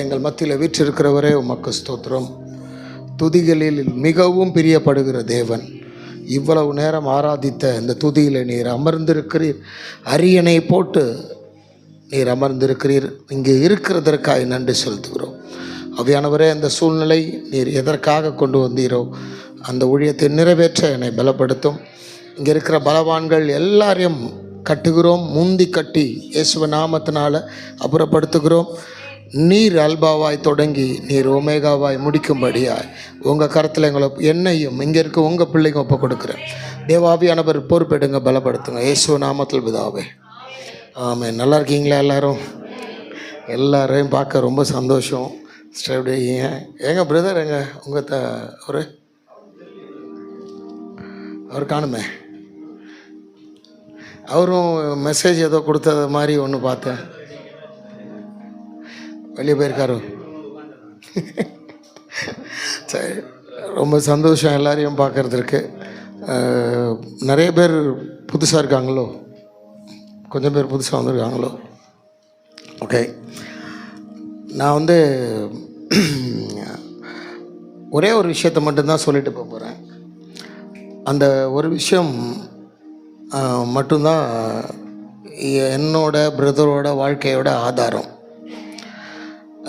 எங்கள் மத்தியில் வீற்றிருக்கிறவரே உமக்கு ஸ்தோத்திரம். துதிகளில் மிகவும் பிரியப்படுகிற தேவன், இவ்வளவு நேரம் ஆராதித்த இந்த துதியில் நீர் அமர்ந்திருக்கிறீர். அரியணை போட்டு நீர் அமர்ந்திருக்கிறீர். இங்கே இருக்கிறதற்காக நன்றி செலுத்துகிறோம். அவையானவரே, அந்த சூழ்நிலை நீர் எதற்காக கொண்டு வந்தீரோ அந்த ஊழியத்தை நிறைவேற்ற என்னை பலப்படுத்தும். இங்கே இருக்கிற பலவான்கள் எல்லாரையும் கட்டுகிறோம், முந்தி கட்டி இயேசுவ நாமத்தினால் அப்புறப்படுத்துகிறோம். நீர் அல்பாவாய் தொடங்கி நீர் ஒமேகாவாய் முடிக்கும்படியாய் உங்கள் கருத்தில் எங்களை என்னையும் இங்கே இருக்க உங்கள் பிள்ளைங்க ஒப்பு கொடுக்குறேன். தேவாவியானவர் பொறுப்பெடுங்க, பலப்படுத்துங்க. இயேசுவ நாமத்தில் பிதாவே, ஆமென். நல்லா இருக்கீங்களா? எல்லாரையும் பார்க்க ரொம்ப சந்தோஷம். ஸ்டே எங்கள் பிரதர் எங்க உங்கள் அவர் காணுமே, அவரும் மெசேஜ் ஏதோ கொடுத்தது மாதிரி ஒன்று பார்த்தேன். வெளியே போயிருக்காரு. சரி, ரொம்ப சந்தோஷம் எல்லாரையும் பார்க்குறதுக்கு. நிறைய பேர் புதுசாக இருக்காங்களோ, கொஞ்சம் பேர் புதுசாக வந்திருக்காங்களோ. ஓகே, நான் ஒரே ஒரு விஷயத்தை மட்டும்தான் சொல்லிட்டு போகிறேன். அந்த ஒரு விஷயம் மட்டும்தான் என்னோட பிரதரோட வாழ்க்கையோட ஆதாரம்.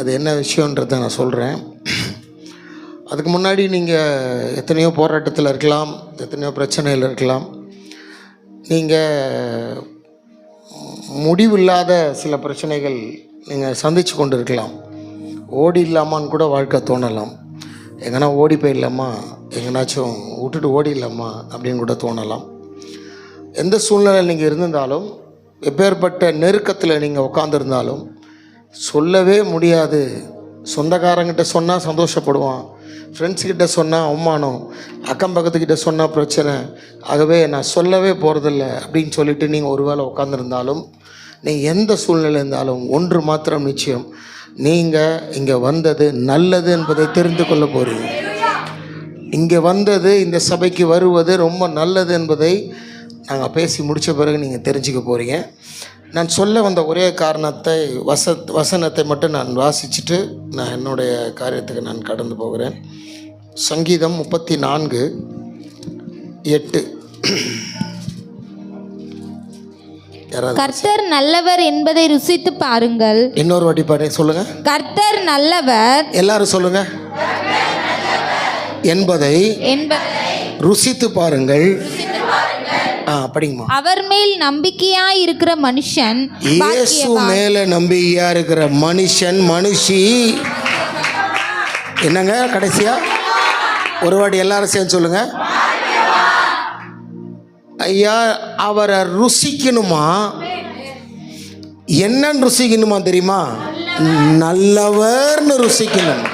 அது என்ன விஷயன்றதை நான் சொல்கிறேன். அதுக்கு முன்னாடி நீங்கள் எத்தனையோ போராட்டத்தில் இருக்கலாம், எத்தனையோ பிரச்சனையில் இருக்கலாம். நீங்கள் முடிவில்லாத சில பிரச்சனைகள் நீங்கள் சந்தித்து கொண்டு இருக்கலாம். ஓடி இல்லாமான்னு கூட வாழ்க்கை தோணலாம். எங்கன்னா ஓடி போயிடலாமா, எங்கேனாச்சும் விட்டுட்டு ஓடிடலாமா அப்படின்னு கூட தோணலாம். எந்த சூழ்நிலையில் நீங்கள் இருந்திருந்தாலும், எப்பேற்பட்ட நெருக்கத்தில் நீங்கள் உட்காந்துருந்தாலும் சொல்லவே முடியாது. சொந்தக்காரங்கிட்ட சொன்னால் சந்தோஷப்படுவான், ஃப்ரெண்ட்ஸுக்கிட்ட சொன்னால் அவமானம், அக்கம் பக்கத்துக்கிட்ட சொன்னால் பிரச்சனை. ஆகவே நான் சொல்லவே போகிறதில்ல அப்படின்னு சொல்லிவிட்டு நீங்கள் ஒரு வேளை உட்காந்துருந்தாலும், நீங்கள் எந்த சூழ்நிலை இருந்தாலும் ஒன்று மாத்திரம் நிச்சயம், நீங்கள் இங்கே வந்தது நல்லது என்பதை தெரிந்து கொள்ள போகிறீங்க. இங்கே வந்தது, இந்த சபைக்கு வருவது ரொம்ப நல்லது என்பதை நாங்கள் பேசி முடித்த பிறகு நீங்கள் தெரிஞ்சுக்க போகிறீங்க. நான் சொல்ல வந்த ஒரே காரணத்தை வசனத்தை மட்டும் நான் வாசிச்சுட்டு நான் என்னுடைய காரியத்துக்கு நான் கடந்து போகிறேன். சங்கீதம் 34:8. கர்த்தர் நல்லவர் என்பதை ருசித்து பாருங்கள். இன்னொரு வாட்டி பாரு, சொல்லுங்க. கர்த்தர் நல்லவர், எல்லாரும் சொல்லுங்க. என்பதை ருசித்து பாருங்கள். படிங்கம்மா. அவர் மேல் நம்பிக்கையா இருக்கிற மனுஷன், இயேசு மேல நம்பிக்கையா இருக்கிற மனுஷன், மனுஷி என்னங்க கடைசியா ஒரு வாட்டி எல்லாரும் சேர்ந்து சொல்லுங்க. ஐயா, அவரை ருசிக்கணுமா? என்னன்னு ருசிக்கணுமா தெரியுமா? நல்லவர்னு ருசிக்கணும்.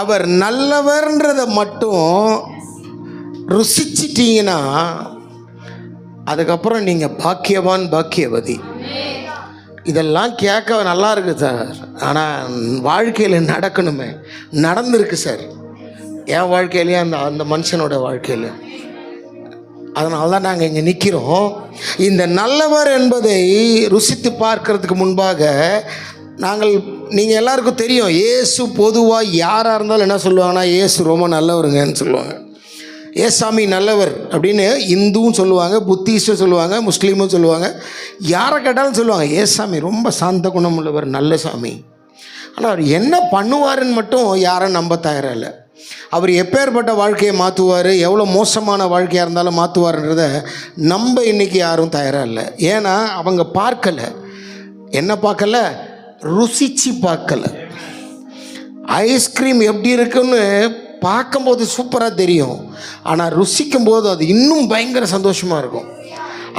அவர் நல்லவர்ன்றதை மட்டும் ருசிச்சிட்டீங்கன்னா அதுக்கப்புறம் நீங்கள் பாக்கியவான், பாக்கியவதி. இதெல்லாம் கேட்க நல்லா இருக்குது சார், ஆனால் வாழ்க்கையில் நடக்கணுமே. நடந்திருக்கு சார், என் வாழ்க்கையிலேயே அந்த மனுஷனோட வாழ்க்கையில். அதனால தான் நாங்கள் இங்கே நிற்கிறோம். இந்த நல்லவர் என்பதை ருசித்து பார்க்கறதுக்கு முன்பாக நீங்கள் எல்லாருக்கும் தெரியும், இயேசு பொதுவாக யாராக இருந்தாலும் என்ன சொல்லுவாங்கன்னா, இயேசு ரொம்ப நல்லவருங்கன்னு சொல்லுவாங்க. ஏசாமி நல்லவர் அப்படின்னு இந்துவும் சொல்லுவாங்க, புத்திஸ்டும் சொல்லுவாங்க, முஸ்லீமும் சொல்லுவாங்க. யாரை கேட்டாலும் சொல்லுவாங்க, ஏசாமி ரொம்ப சாந்த குணம் உள்ளவர், நல்ல சாமி. ஆனால் அவர் என்ன பண்ணுவாருன்னு மட்டும் யாரும் நம்ப தயாராக இல்லை. அவர் எப்பேற்பட்ட வாழ்க்கையை மாற்றுவார், எவ்வளோ மோசமான வாழ்க்கையாக இருந்தாலும் மாற்றுவார்ன்றதை நம்ப இன்றைக்கி யாரும் தயாராக இல்லை. ஏன்னா அவங்க பார்க்கலை. என்ன பார்க்கல? ருசிச்சு பார்க்கலை. ஐஸ்கிரீம் எப்படி இருக்குன்னு பார்க்கும்போது சூப்பராக தெரியும், ஆனால் ருசிக்கும் போது அது இன்னும் பயங்கர சந்தோஷமாக இருக்கும்.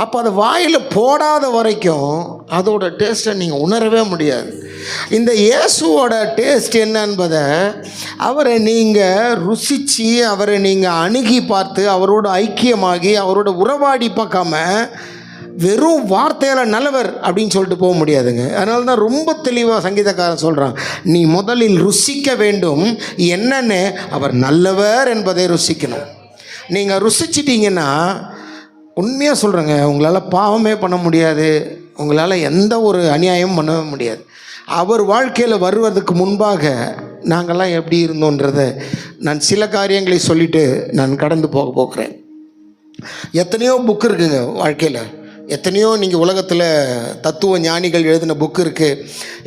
அப்போ அதை வாயில் போடாத வரைக்கும் அதோட டேஸ்ட்டை நீங்கள் உணரவே முடியாது. இந்த இயேசுவோட டேஸ்ட் என்ன என்பதை அவரை நீங்கள் ருசித்து, அவரை நீங்கள் அணுகி பார்த்து, அவரோட ஐக்கியமாகி, அவரோட உறவாடி பார்க்காம வெறும் வார்த்தையில் நல்லவர் அப்படின்னு சொல்லிட்டு போக முடியாதுங்க. அதனால தான் ரொம்ப தெளிவாக சங்கீதக்காரன் சொல்கிறான், நீ முதலில் ருசிக்க வேண்டும். என்னென்னு? அவர் நல்லவர் என்பதை ருசிக்கணும். நீங்கள் ருசிச்சிட்டிங்கன்னா, உண்மையாக சொல்கிறேங்க, உங்களால் பாவமே பண்ண முடியாது, உங்களால் எந்த ஒரு அநியாயமும் பண்ணவே முடியாது. அவர் வாழ்க்கையில் வருவதற்கு முன்பாக நாங்கள்லாம் எப்படி இருந்தோன்றதை நான் சில காரியங்களை சொல்லிவிட்டு நான் கடந்து போகிறேன். எத்தனையோ புக்கு இருக்குங்க வாழ்க்கையில், எத்தனையோ நீங்கள் உலகத்தில் தத்துவ ஞானிகள் எழுதின புக்கு இருக்குது.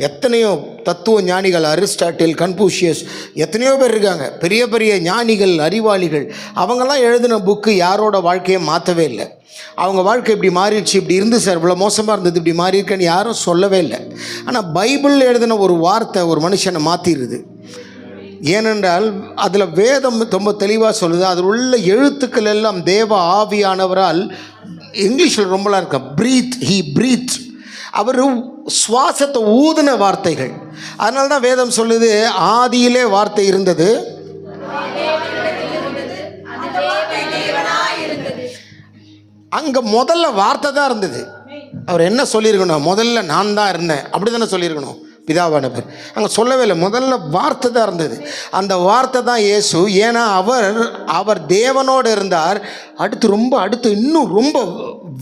எத்தனையோ தத்துவ ஞானிகள், அரிஸ்டாட்டில், கன்பூஷியஸ், எத்தனையோ பேர் இருக்காங்க, பெரிய பெரிய ஞானிகள், அறிவாளிகள். அவங்கெல்லாம் எழுதின புக்கு யாரோட வாழ்க்கையை மாற்றவே இல்லை. அவங்க வாழ்க்கை இப்படி மாறிடுச்சு, இப்படி இருந்து சார் இவ்வளோ மோசமாக இருந்தது, இப்படி மாறி இருக்கேன்னு யாரும் சொல்லவே இல்லை. ஆனால் பைபிள் எழுதின ஒரு வார்த்தை ஒரு மனுஷனை மாற்றிடுது. ஏனென்றால் அதில் வேதம் ரொம்ப தெளிவாக சொல்லுது. அதில் உள்ள எழுத்துக்கள் எல்லாம் தேவ ஆவியானவரால், இங்கிலீஷில் ரொம்பலாம் இருக்க, பிரீத், ஹீ பிரீத், அவர் சுவாசத்தை ஊதின வார்த்தைகள். அதனால தான் வேதம் சொல்லுது, ஆதியிலே வார்த்தை இருந்தது, அங்கே முதல்ல வார்த்தை தான் இருந்தது. அவர் என்ன சொல்லியிருக்கணும்? முதல்ல நான் தான் இருந்தேன், அப்படி தானே சொல்லியிருக்கணும் பிதாவானவர். அங்கே சொல்லவே இல்லை, முதல்ல வார்த்தை தான் இருந்தது. அந்த வார்த்தை தான் இயேசு. ஏன்னா அவர் தேவனோடு இருந்தார். அடுத்து இன்னும் ரொம்ப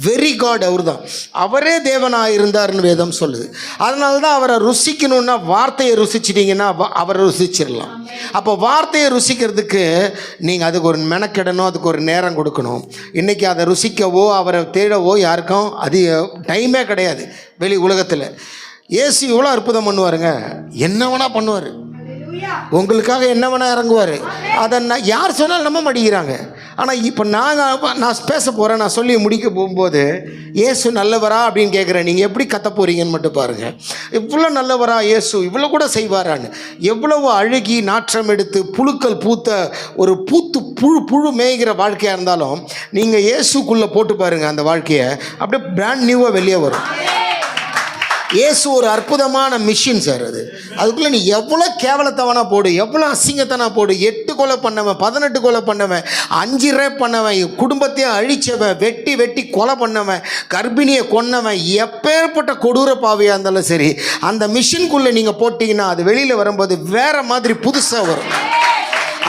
வெரி காட் அவர் தான், அவரே தேவனாக இருந்தார்னு வேதம் சொல்லுது. அதனால தான் அவரை ருசிக்கணுன்னா வார்த்தையை ருசிச்சிட்டிங்கன்னா அவரை ருசிச்சிடலாம். அப்போ வார்த்தையை ருசிக்கிறதுக்கு நீங்கள் அதுக்கு ஒரு மெனக்கெடணும், அதுக்கு ஒரு நேரம் கொடுக்கணும். இன்றைக்கி அதை ருசிக்கவோ அவரை தேடவோ யாருக்கும் அது டைமே கிடையாது வெளி உலகத்தில். இயேசு இவ்வளோ அற்புதம் பண்ணுவாருங்க, என்ன வேணால் பண்ணுவார், உங்களுக்காக என்ன வேணால் இறங்குவார். அதை யார் சொன்னாலும் நம்ப மாட்டேங்கிறாங்க. ஆனால் இப்போ நான் பேச போகிறேன், நான் சொல்லி முடிக்க போகும்போது இயேசு நல்லவரா அப்படின்னு கேட்குறேன். நீங்கள் எப்படி கத்த போகிறீங்கன்னு மட்டும் பாருங்கள். இவ்வளோ நல்லவரா இயேசு, இவ்வளோ கூட செய்வாரான்னு. எவ்வளவு அழுகி நாற்றம் எடுத்து புழுக்கள் பூத்த ஒரு புழு மேய்கிற வாழ்க்கையாக இருந்தாலும் நீங்கள் இயேசுக்குள்ளே போட்டு பாருங்கள், அந்த வாழ்க்கையை அப்படியே பிராண்ட் நியூவாக வெளியே வரும். இயேசு ஒரு அற்புதமான மிஷின் சார். அதுக்குள்ளே நீ எவ்வளோ கேவலத்தை வேணா போடு, எவ்வளோ அசிங்கத்தனா போடு, 8 கொலை பண்ணவன், 18 கொலை பண்ணவன், 5 ரேப் பண்ணவன், குடும்பத்தையே அழிச்சவன், வெட்டி கொலை பண்ணவன், கர்ப்பிணியை கொன்னவன், எப்பேற்பட்ட கொடூர பாவியாக இருந்தாலும் சரி, அந்த மிஷினுக்குள்ளே நீங்கள் போட்டிங்கன்னா அது வெளியில் வரும்போது வேறு மாதிரி புதுசாக வரும்.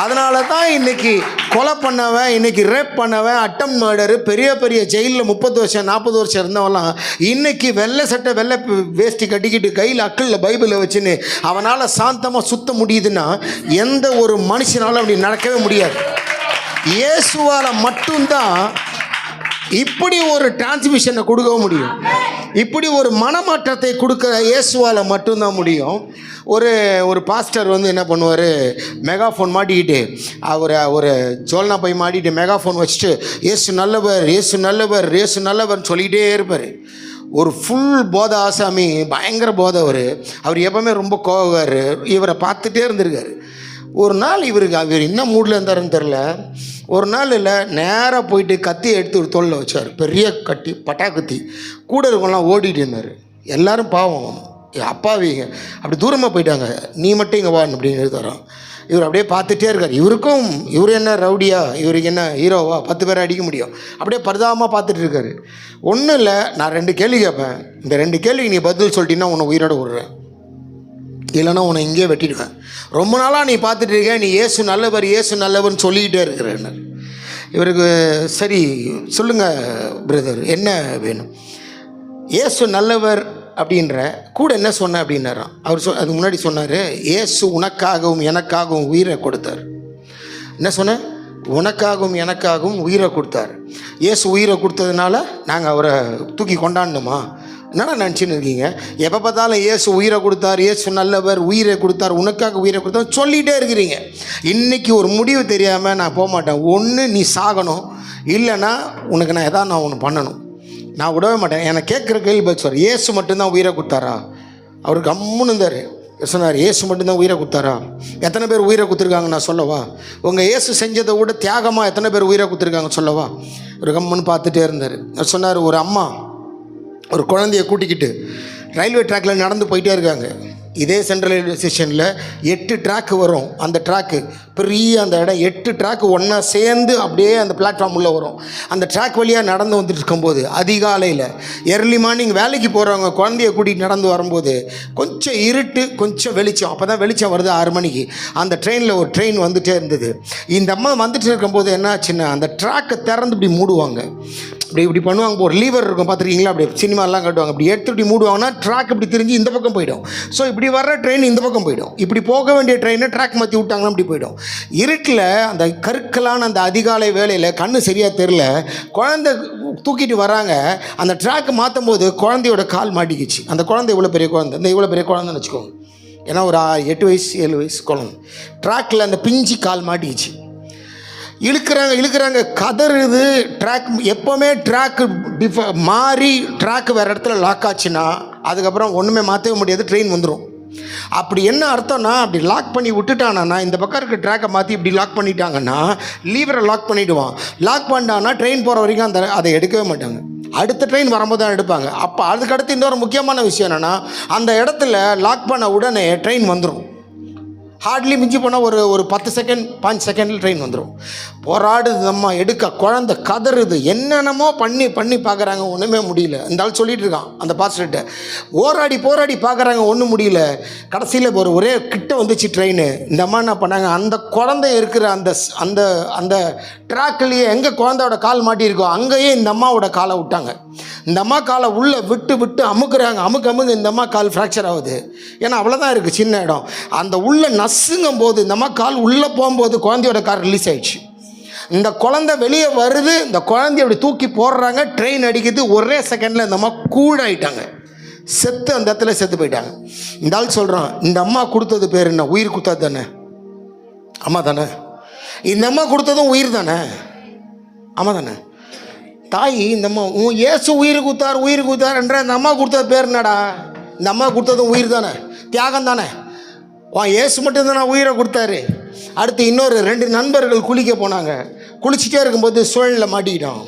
அதனால தான் இன்றைக்கி கொலை பண்ணவன், இன்றைக்கி ரேப் பண்ணவன், அட்டம் மர்டரு, பெரிய ஜெயிலில் 30 வருஷம் 40 வருஷம் இருந்தவெல்லாம் இன்றைக்கி வெள்ளை சட்டை வெள்ளை வேஷ்டி கட்டிக்கிட்டு கையில் அக்கிளில் பைபிளை வச்சுன்னு அவனால் சாந்தமாக சுத்த முடியுதுன்னா எந்த ஒரு மனுஷனாலும் அப்படி நடக்கவே முடியாது. இயேசுவால் மட்டும்தான் இப்படி ஒரு டிரான்ஸ்மிஷனை கொடுக்க முடியும். இப்படி ஒரு மனமாற்றத்தை கொடுக்க இயேசுவால் மட்டும்தான் முடியும். ஒரு பாஸ்டர் என்ன பண்ணுவார், மெகாஃபோன் மாட்டிக்கிட்டு ஒரு ஜோல்னா போய் மாட்டிக்கிட்டு மெகாஃபோன் வச்சுட்டு இயேசு நல்லவர், இயேசு நல்லவர், இயேசு நல்லவர்னு சொல்லிக்கிட்டே இருப்பார். ஒரு ஃபுல் போதை ஆசாமி, பயங்கர போதை. அவர் எப்பவுமே ரொம்ப கோவார். இவரை பார்த்துட்டே இருந்திருக்காரு. ஒரு நாள் அவர் என்ன மூடில் இருந்தாருன்னு தெரில. ஒரு நாள் இல்லை, நேராக போயிட்டு கத்தியை எடுத்து ஒரு தோளில் வச்சார், பெரிய கத்தி, பட்டாக்கத்தி. கூட இருக்கவங்களாம் ஓடிட்டு இருந்தார். எல்லோரும் பாவம் அப்பாவிங்க அப்படி தூரமாக போயிட்டாங்க, நீ மட்டும் இங்கே வான்னு அப்படின்னு எழுதுறான். இவர் அப்படியே பார்த்துட்டே இருக்கார். இவர் என்ன ரவுடியா, இவருக்கு என்ன ஹீரோவா, 10 பேரை அடிக்க முடியும், அப்படியே பரிதாபமாக பார்த்துட்டு இருக்காரு. ஒன்றும் இல்லை, நான் 2 கேள்வி கேட்பேன், இந்த 2 கேள்விக்கு நீ பதில் சொல்லிட்டீங்கன்னா உன்னை உயிரோட விடுறேன், இல்லைன்னா உன்னை இங்கேயே வெட்டிடுவேன். ரொம்ப நாளாக நீ பார்த்துட்டு இருக்க, நீ இயேசு நல்லவர் இயேசு நல்லவர்னு சொல்லிக்கிட்டே இருக்கிறேன். இவருக்கு சரி சொல்லுங்கள் பிரதர், என்ன வேணும்? இயேசு நல்லவர் அப்படின்ற கூட என்ன சொன்ன அப்படின்னாராம். அவர் அதுக்கு முன்னாடி சொன்னார், இயேசு உனக்காகவும் எனக்காகவும் உயிரை கொடுத்தார். என்ன சொன்ன? உனக்காகவும் எனக்காகவும் உயிரை கொடுத்தார். இயேசு உயிரை கொடுத்ததுனால நாங்கள் அவரை தூக்கி கொண்டாடணுமா? என்னடா நினச்சின்னு இருக்கீங்க? எப்போ பார்த்தாலும் இயேசு உயிரை கொடுத்தார், இயேசு நல்லவர், உயிரை கொடுத்தார், உனக்காக உயிரை கொடுத்தார் சொல்லிகிட்டே இருக்கிறீங்க. இன்றைக்கி ஒரு முடிவு தெரியாமல் நான் போக மாட்டேன். ஒன்று நீ சாகணும், இல்லைன்னா உனக்கு நான் ஒன்று பண்ணணும். நான் விடவே மாட்டேன். என்னை கேட்குற கேள்வி பதில் சொல்கிறேன். இயேசு மட்டும்தான் உயிரை கொடுத்தாரா? அவருக்கு கம்முன்னு இருந்தார். சொன்னார், இயேசு மட்டும்தான் உயிரை கொடுத்தாரா? எத்தனை பேர் உயிரை கொடுத்துருக்காங்க நான் சொல்லவா? உங்கள் இயேசு செஞ்சதை விட தியாகமாக எத்தனை பேர் உயிரை கொடுத்துருக்காங்க சொல்லவா? ஒரு கம்முன்னு பார்த்துட்டே இருந்தார். சொன்னார், ஒரு அம்மா ஒரு குழந்தைய கூட்டிக்கிட்டு ரயில்வே ட்ராக்கில் நடந்து போயிட்டே இருக்காங்க. இதே சென்ட்ரல் ரயில்வே ஸ்டேஷனில் 8 ட்ராக்கு வரும். அந்த ட்ராக்கு பெரிய அந்த இடம் 8 ட்ராக்கு ஒன்றா சேர்ந்து அப்படியே அந்த பிளாட்ஃபார்ம் உள்ளே வரும். அந்த ட்ராக் வழியாக நடந்து வந்துட்டு இருக்கும்போது அதிகாலையில் எர்லி மார்னிங் வேலைக்கு போகிறவங்க குழந்தைய கூட்டிகிட்டு நடந்து வரும்போது கொஞ்சம் இருட்டு, கொஞ்சம் வெளிச்சம். அப்போ தான் வெளிச்சம் வருது 6 மணிக்கு. அந்த ட்ரெயினில் ஒரு ட்ரெயின் வந்துகிட்டே இருந்தது. இந்த அம்மா வந்துட்டு இருக்கும்போது என்ன ஆச்சுன்னா, அந்த ட்ராக்கை திறந்து இப்படி மூடுவாங்க. இப்படி பண்ணுவாங்க. ஒரு லீவர் இருக்கும் பார்த்துருக்கீங்களா, அப்படி சினிமாலாம் காட்டுவாங்க. இப்படி எடுத்து இப்படி மூடுவாங்கன்னா ட்ராக் இப்படி திரிஞ்சு இந்த பக்கம் போயிடும். ஸோ இப்படி வர்ற ட்ரெயின் இந்த பக்கம் போயிடும். இப்படி போக வேண்டிய ட்ரெயினை ட்ராக் மாற்றி விட்டாங்கன்னா இப்படி போயிடும். இருட்டில் அந்த கற்களான அந்த அதிகாலை வேளையில் கண்ணு சரியாக தெரில, குழந்தை தூக்கிட்டு வராங்க. அந்த ட்ராக் மாற்றும் போது குழந்தையோட கால் மாட்டிக்கிச்சு. அந்த குழந்தை இவ்வளோ பெரிய குழந்தை, இந்த இவ்வளோ பெரிய குழந்தைன்னு வச்சுக்கோங்க, ஏன்னா ஒரு 8 வயசு 7 வயசு குழந்தை. ட்ராக்கில் அந்த பிஞ்சு கால் மாட்டிக்கிச்சு. இழுக்கிறாங்க, கதறுது. ட்ராக் எப்போவுமே ட்ராக்கு மாறி ட்ராக்கு வேறு இடத்துல லாக் ஆச்சுன்னா அதுக்கப்புறம் ஒன்றுமே மாற்றவே முடியாது, ட்ரெயின் வந்துடும். அப்படி என்ன அர்த்தம்னா, அப்படி லாக் பண்ணி விட்டுட்டானா, இந்த பக்கம் இருக்க ட்ராக்கை மாற்றி இப்படி லாக் பண்ணிட்டாங்கன்னா லீவரை லாக் பண்ணிவிடுவான். லாக் பண்ணிட்டான்னா ட்ரெயின் போகிற வரைக்கும் அதை எடுக்கவே மாட்டாங்க. அடுத்த ட்ரெயின் வரும்போது தான் எடுப்பாங்க. அப்போ அதுக்கடுத்து இன்னொரு முக்கியமான விஷயம் என்னென்னா, அந்த இடத்துல லாக் பண்ண உடனே ட்ரெயின் வந்துடும். ஹார்ட்லி மிஞ்சி போனால் ஒரு 10 செகண்ட் 5 செகண்டில் ட்ரெயின் வந்துடும். போராடுது அம்மா, எடுக்க குழந்தை கதறுது, என்னென்னமோ பண்ணி பார்க்குறாங்க, ஒன்றுமே முடியல. இந்த ஆள் சொல்லிகிட்டு இருக்கான் அந்த பாஸ்டர்கிட்ட, போராடி பார்க்குறாங்க, ஒன்றும் முடியல. கடைசியில் ஒரே கிட்ட வந்துச்சு ட்ரெயின். இந்த அம்மா என்ன பண்ணாங்க, அந்த குழந்தை இருக்கிற அந்த அந்த ட்ராக்லேயே எங்கே குழந்தையோட கால் மாட்டியிருக்கோ அங்கேயே இந்த அம்மாவோட காலை விட்டாங்க. இந்த அம்மா காலை உள்ளே விட்டு அமுக்குறாங்க. அமுக்கு இந்த அம்மா கால் ஃப்ராக்சர் ஆகுது. ஏன்னா அவ்வளோதான் இருக்குது, சின்ன இடம். அந்த உள்ளே நசுங்கும் போது இந்த அம்மா கால் உள்ளே போகும்போது குழந்தையோட கால் ரிலீஸ் ஆயிடுச்சு. இந்த குழந்தை வெளியே வருது, இந்த குழந்தைய அப்படி தூக்கி போடுறாங்க, ட்ரெயின் அடிக்குது. ஒரே செகண்டில் இந்த அம்மா கூடாயிட்டாங்க, செத்து அந்த இடத்துல செத்து போயிட்டாங்க. இந்த ஆள் சொல்கிறான், இந்த அம்மா கொடுத்தது பேர் என்ன? உயிர் கொடுத்தது தானே, அம்மா தானே. இந்த அம்மா கொடுத்ததும் உயிர் தானே, அம்மா தானே. தாய் இந்த அம்மா இயேசு உயிர் கொடுத்தாருன்ற இந்த அம்மா கொடுத்தது பேர் என்னடா? இந்த அம்மா கொடுத்ததும் உயிர் தானே, தியாகம் தானே. இயேசு மட்டும்தானே உயிரை கொடுத்தாரு. அடுத்து இன்னொரு 2 நண்பர்கள் குளிக்க போனாங்க. குளிச்சுட்டே இருக்கும்போது சுழலில் மாட்டிக்கிட்டான்.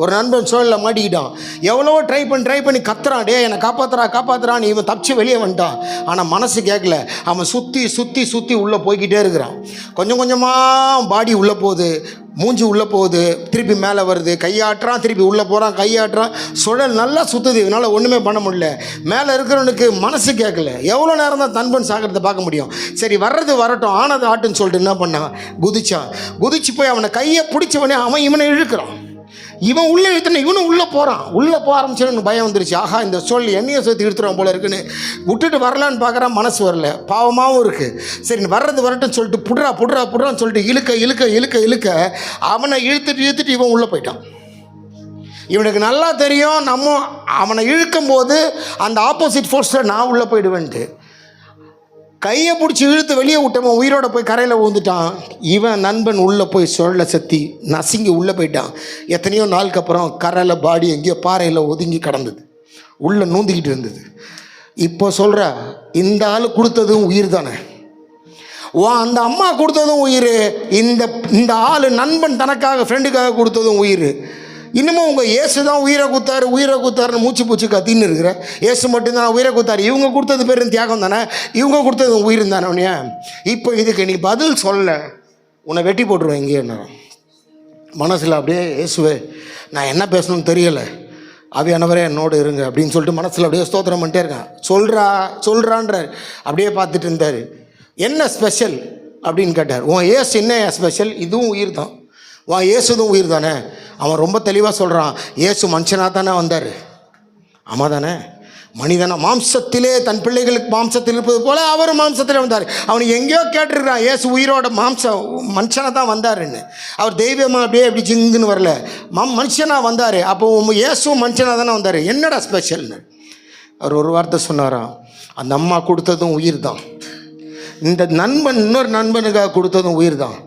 ஒரு நண்பன் சுழலில் மாட்டிக்கிட்டான். எவ்வளவோ ட்ரை பண்ணி கத்துறான், டே என்னை காப்பாற்றுறான்னு. இவன் தப்பிச்சு வெளியே வந்துட்டான். ஆனால் மனசு கேட்கல. அவன் சுற்றி உள்ளே போய்கிட்டே இருக்கிறான். கொஞ்சம் கொஞ்சமாக பாடி உள்ளே போகுது, மூஞ்சி உள்ளே போகுது, திருப்பி மேலே வருது, கையாட்டுறான், திருப்பி உள்ளே போகிறான், கையாட்டுறான். சுழல் நல்லா சுற்றுது, இதனால் ஒன்றுமே பண்ண முடியல. மேலே இருக்கிறவனுக்கு மனசு கேட்கல. எவ்வளோ நேரம் தான் நண்பன் சாகிறத பார்க்க முடியும்? சரி வரட்டும், ஆனது ஆட்டுன்னு சொல்லிட்டு என்ன பண்ணான், குதிச்சு போய் அவனை கையை பிடிச்சவனே அவன் இவனை இழுக்கிறான். இவன் உள்ளே இழுத்துன, இவனும் உள்ளே போக ஆரம்பிச்சோன்னு பயம் வந்துருச்சு. ஆஹா, இந்த சொல் என்னையை சேர்த்து இழுத்துறான் போல இருக்குன்னு விட்டுட்டு வரலான்னு பார்க்குறான். மனசு வரல, பாவமாகவும் இருக்குது. சரி வரட்டும் சொல்லிட்டு புடுறான்னு சொல்லிட்டு இழுக்க அவனை இழுத்துட்டு இவன் உள்ளே போயிட்டான். இவனுக்கு நல்லா தெரியும், அவனை இழுக்கும் போது அந்த ஆப்போசிட் ஃபோர்ஸில் நான் உள்ளே போயிடுவேன்ட்டு கையை பிடிச்சி இழுத்து வெளியே விட்டவன் உயிரோட போய் கரையில் விழுந்துட்டான். இவன் நண்பன் உள்ளே போய் சுழல செத்தி நசுங்கி உள்ளே போயிட்டான். எத்தனையோ நாளுக்கு அப்புறம் கரையில் பாடி எங்கேயோ பாறையில் ஒதுங்கி கிடந்தது, உள்ளே நூந்திக்கிட்டு இருந்தது. இப்போ சொல்கிற இந்த ஆள் கொடுத்ததும் உயிர் தானே, அந்த அம்மா கொடுத்ததும் உயிர், இந்த ஆள் நண்பன் தனக்காக ஃப்ரெண்டுக்காக கொடுத்ததும் உயிர். இன்னமும் உங்கள் இயேசு தான் உயிரை கொடுத்தாருன்னு மூச்சு கத்தின்னு இருக்கிற. இயேசு மட்டும்தான் உயிரை கொடுத்தாரு. இவங்க கொடுத்தது பேர் தியாகம் தானே, இவங்க கொடுத்தது உயிர் தானே. உடனே இப்போ இதுக்கு நீ பதில் சொல்ல, உன்னை வெட்டி போட்டுருவேன் இங்கேயே. மனசில் அப்படியே இயேசுவே நான் என்ன பேசணும்னு தெரியலை, ஆவியானவரே என்னோடு இருங்க அப்படின்னு சொல்லிட்டு மனசில் அப்படியே ஸ்தோத்திரம் பண்ணிட்டே இருக்கான். சொல்கிறான்றார். அப்படியே பார்த்துட்டு இருந்தார். என்ன ஸ்பெஷல் அப்படின்னு கேட்டார். உன் இயேசு என்ன ஸ்பெஷல்? இதுவும் உயிர் தான், இயேசுதும் உயிர் தானே. அவன் ரொம்ப தெளிவாக சொல்கிறான், இயேசு மனுஷனாக தானே வந்தார், ஆமாம் தானே, மனிதனா மாம்சத்திலே தன் பிள்ளைகளுக்கு மாம்சத்தில் இருப்பது போல அவரும் மாம்சத்திலே வந்தார். அவனுக்கு எங்கேயோ கேட்டிருக்கிறான், இயேசு உயிரோட மனுஷனாக தான் வந்தாருன்னு. அவர் தெய்வமாக அப்படியே இப்படி ஜிங்குன்னு வரல, மனுஷனாக வந்தார். அப்போ இயேசுவும் மனுஷனாக தானே வந்தார், என்னடா ஸ்பெஷல்னு அவர் ஒரு வார்த்தை சொன்னாராம், அந்த அம்மா கொடுத்ததும் உயிர் தான், இந்த நண்பன் இன்னொரு நண்பனுக்காக கொடுத்ததும் உயிர் தான்,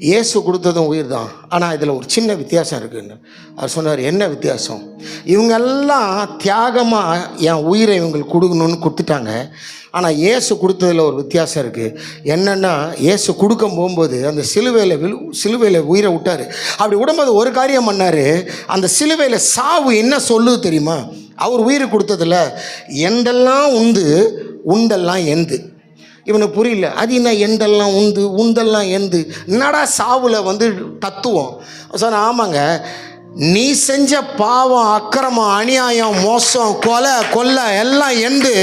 இயேசு கொடுத்ததும் உயிர் தான். ஆனால் இதில் ஒரு சின்ன வித்தியாசம் இருக்குன்னு அவர் சொன்னார். என்ன வித்தியாசம்? இவங்கெல்லாம் தியாகமாக என் உயிரை இவங்களுக்கு கொடுக்கணும்னு கொடுத்துட்டாங்க. ஆனால் இயேசு கொடுத்ததில் ஒரு வித்தியாசம் இருக்குது. என்னென்னா, இயேசு கொடுக்க போகும்போது அந்த சிலுவையில் உயிரை விட்டார். அப்படி விடும்போது ஒரு காரியம் பண்ணார். அந்த சிலுவையில் சாவு என்ன சொல்லுது தெரியுமா? அவர் உயிர் கொடுத்ததில் எந்தெல்லாம் உண்டெல்லாம் எந்து. இவனுக்கு புரியல, அது என்ன எந்தெல்லாம் உண்டெல்லாம் எந்து, என்னடா சாவில் தத்துவம் சொன்ன. ஆமாங்க, நீ செஞ்ச பாவம், அக்கிரமம், அநியாயம், மோசம், கொலை எல்லாம் எந்து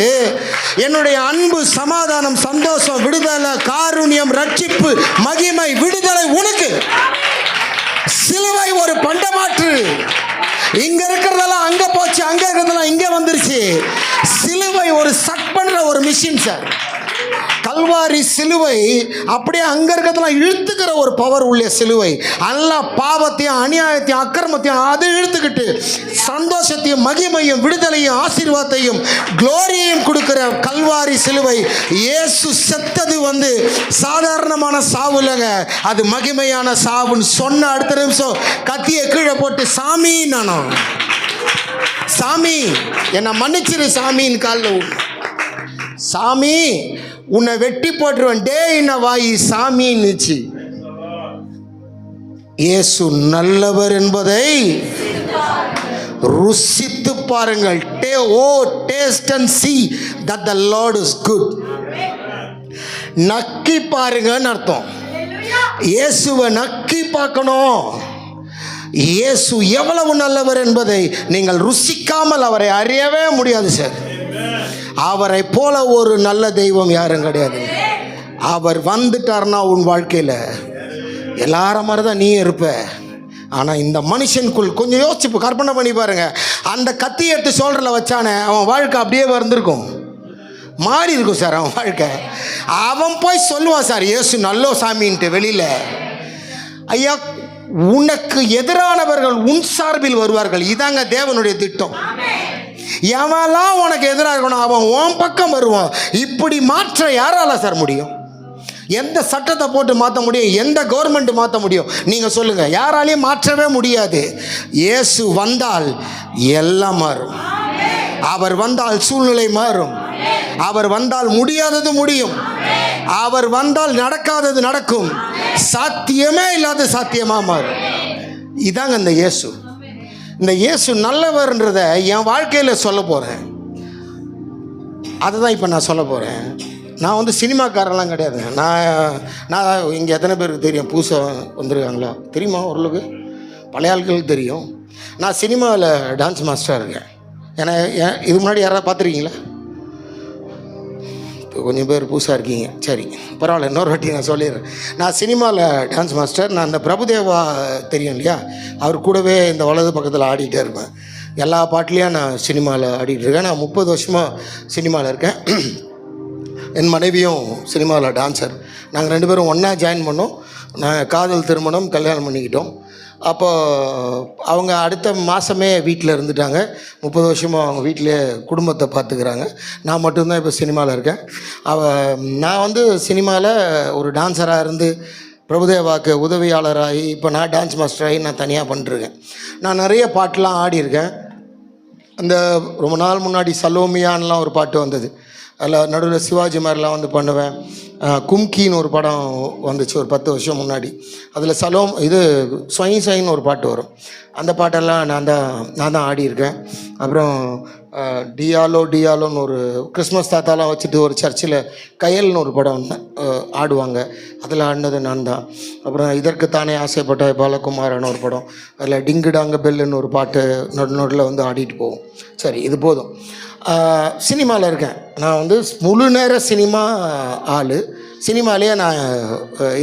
என்னுடைய அன்பு, சமாதானம், சந்தோஷம், விடுதலை, காருண்யம், ரட்சிப்பு, மகிமை, விடுதலை உனக்கு. சிலுவை ஒரு பண்டமாற்று. இங்க இருக்கிறதெல்லாம் அங்க போச்சு, அங்க இருக்கிறதெல்லாம் இங்க வந்துருச்சு. சிலுவை ஒரு சட் பண்ற ஒரு மிஷின் சார். கல்வாரி சிலுவை அப்படியே அங்க இருக்கிறதெல்லாம் இழுத்துக்கிற ஒரு பவர் உள்ள சிலுவை. எல்லா பாவத்தையும் அநியாயத்தையும் அக்கிரமத்தையும் அது இழுத்துக்கிட்டு சந்தோஷத்தையும் மகிமையும் விடுதலையும் ஆசீர்வாதத்தையும் குளோரியையும் கொடுக்கிற கல்வாரி சிலுவை. இயேசு செத்தது சாதாரணமான சாவு இல்லைங்க, அது மகிமையான சாவுன்னு சொன்ன அடுத்த நிமிஷம் கத்தியை கீழே போட்டு சாமி நானும் சாமி என்னை மன்னிச்சிரு சாமின்னு காலில் சாமி உன்னை வெட்டி போட்டுருவேன் டே என்ன வாயி சாமின்னுச்சு. இயேசு நல்லவர் என்பதை ருசித்து பாருங்கள். Taste and see that the Lord is good. நக்கி பாருங்கன்னு அர்த்தம். இயேசுவை நக்கி பார்க்கணும். இயேசு எவ்வளவு நல்லவர் என்பதை நீங்கள் ருசிக்காமல் அவரை அறியவே முடியாது சார். அவரை போல ஒரு நல்ல தெய்வம் யாரும் கிடையாது. அவர் வந்துட்டார்னா உன் வாழ்க்கையில் எல்லாரும் மாதிரி தான் நீ இருப்ப. ஆனால் இந்த மனுஷனுக்குள் கொஞ்சம் யோசிச்சு கற்பனை பண்ணி பாருங்க. அந்த கத்தி எடுத்து சோல்டரில் வச்சானே அவன் வாழ்க்கை அப்படியே இருந்திருக்கும், மாறி இருக்கும் சார் அவன் வாழ்க்கை. அவன் போய் சொல்லுவான் சார் இயேசு நல்லோ சாமின்ட்டு வெளியில். ஐயா, உனக்கு எதிரானவர்கள் உன் சார்பில் வருவார்கள். இதாங்க தேவனுடைய திட்டம். எவெல்லாம் உனக்கு எதிராக இருக்கணும் அவன் உன் பக்கம் வருவான். இப்படி மாற்ற யாரால சார் முடியும்? எந்த சட்டத்தை போட்டு மாற்ற முடியும்? எந்த கவர்மெண்ட் மாற்ற முடியும்? நீங்கள் சொல்லுங்கள். யாராலையும் மாற்றவே முடியாது. இயேசு வந்தால் எல்லாம் மாறும். அவர் வந்தால் சூழ்நிலை மாறும். அவர் வந்தால் முடியாதது முடியும். அவர் வந்தால் நடக்காதது நடக்கும். சாத்தியமே இல்லாத சாத்தியமாக மாறும். இதாங்க இந்த இயேசு. இந்த இயேசு நல்லவர்ன்றத என் வாழ்க்கையில் சொல்ல போகிறேன். அதை தான் இப்போ நான் சொல்ல போகிறேன். நான் சினிமாக்காரெல்லாம் கிடையாதுங்க. நான் இங்கே எத்தனை பேருக்கு தெரியும் புதுசாக வந்திருக்காங்களா தெரியுமா? ஓரளவுக்கு பழைய ஆட்களுக்கு தெரியும். நான் சினிமாவில் டான்ஸ் மாஸ்டராக இருக்கேன். ஏன்னா இது முன்னாடி யாராவது பார்த்துருக்கீங்களா? கொஞ்சம் பேர் புதுசாக இருக்கீங்க. சரி, பரவாயில்ல, இன்னொரு வாட்டி நான் சொல்லிடுறேன். நான் சினிமாவில் டான்ஸ் மாஸ்டர். நான் இந்த பிரபுதேவா தெரியும் இல்லையா, அவர் கூடவே இந்த வலது பக்கத்தில் ஆடிக்கிட்டே இருப்பேன். எல்லா பாட்டுலேயும் நான் சினிமாவில் ஆடிக்கிட்டு இருக்கேன். நான் 30 வருஷமாக சினிமாவில் இருக்கேன். என் மனைவியும் சினிமாவில் டான்ஸர். நாங்கள் 2 பேரும் ஒன்றா ஜாயின் பண்ணோம். நாங்கள் காதல் திருமணம் கல்யாணம் பண்ணிக்கிட்டோம். அப்போ அவங்க அடுத்த மாதமே வீட்டில் இருந்துட்டாங்க. 30 வருஷமாக அவங்க வீட்டிலே குடும்பத்தை பார்த்துக்கிறாங்க. நான் மட்டும்தான் இப்போ சினிமாவில் இருக்கேன். நான் சினிமாவில் ஒரு டான்ஸராக இருந்து பிரபுதேவாக்கு உதவியாளராகி இப்போ நான் டான்ஸ் மாஸ்டராகி நான் தனியாக பண்ணிட்டுருக்கேன். நான் நிறைய பாட்டெலாம் ஆடியிருக்கேன். அந்த ரொம்ப நாள் முன்னாடி சலோமியான்லாம் ஒரு பாட்டு வந்தது. அதில் நடுவில் சிவாஜி மாதிரிலாம் பண்ணுவேன். கும்கின்னு ஒரு படம் வந்துச்சு ஒரு 10 வருஷம் முன்னாடி. அதில் இது ஸ்வைன்னு ஒரு பாட்டு வரும். அந்த பாட்டெல்லாம் நான் தான் ஆடியிருக்கேன். அப்புறம் டியாலோன்னு ஒரு கிறிஸ்மஸ் தாத்தாலாம் வச்சுட்டு ஒரு சர்ச்சில் கையல்னு ஒரு படம் ஆடுவாங்க. அதில் ஆடினது நான் தான். அப்புறம் இதற்குத்தானே ஆசைப்பட்ட பாலகுமாரன்னு ஒரு படம், அதில் டிங்குடாங்க பெல்லுன்னு ஒரு பாட்டு நடுநடுவில் ஆடிட்டு போவோம். சரி, இது போதும். சினிமாவில் இருக்கேன். நான் முழு நேர சினிமா ஆள். சினிமாலேயே நான்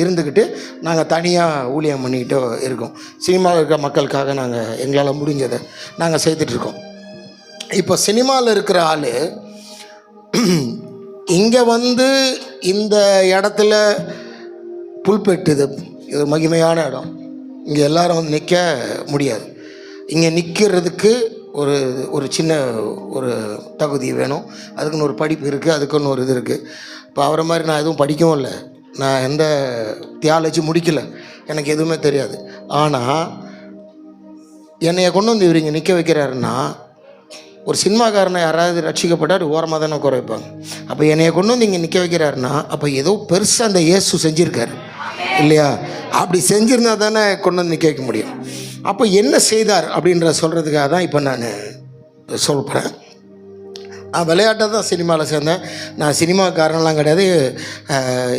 இருந்துக்கிட்டு நாங்கள் தனியாக ஊழியம் பண்ணிக்கிட்டு இருக்கோம். சினிமாவில் இருக்க மக்களுக்காக நாங்கள் எங்களால் முடிஞ்சதை நாங்கள் செய்துட்ருக்கோம். இப்போ சினிமாவில் இருக்கிற ஆள் இங்கே இந்த இடத்துல புல்பெட்டு, இது மகிமையான இடம். இங்கே எல்லோரும் நிற்க முடியாது. இங்கே நிற்கிறதுக்கு ஒரு சின்ன ஒரு தகுதி வேணும். அதுக்குன்னு ஒரு படிப்பு இருக்குது, அதுக்குன்னு ஒரு இது இருக்குது. இப்போ அவரை மாதிரி நான் எதுவும் படிக்கவும் இல்லை. நான் எந்த தியாலஜி முடிக்கலை, எனக்கு எதுவுமே தெரியாது. ஆனால் என்னைய கொண்டு இவர் இங்கே நிற்க வைக்கிறாருன்னா, ஒரு சினிமாக்காரனை யாராவது ரட்சிக்கப்பட்டால் ஓரமாக தானே குறைப்பாங்க. அப்போ என்னைய கொண்டு இங்கே நிற்க வைக்கிறாருன்னா அப்போ ஏதோ பெருசாக அந்த இயேசு செஞ்சுருக்காரு இல்லையா? அப்படி செஞ்சுருந்தா தானே கொண்டு நிற்க வைக்க முடியும். அப்போ என்ன செய்தார் அப்படின்ற சொல்கிறதுக்காக தான் இப்போ நான் சொல்கிறேன். நான் விளையாட்டாக தான் சினிமாவில் சேர்ந்தேன். நான் சினிமாக்காரன்லாம் கிடையாது.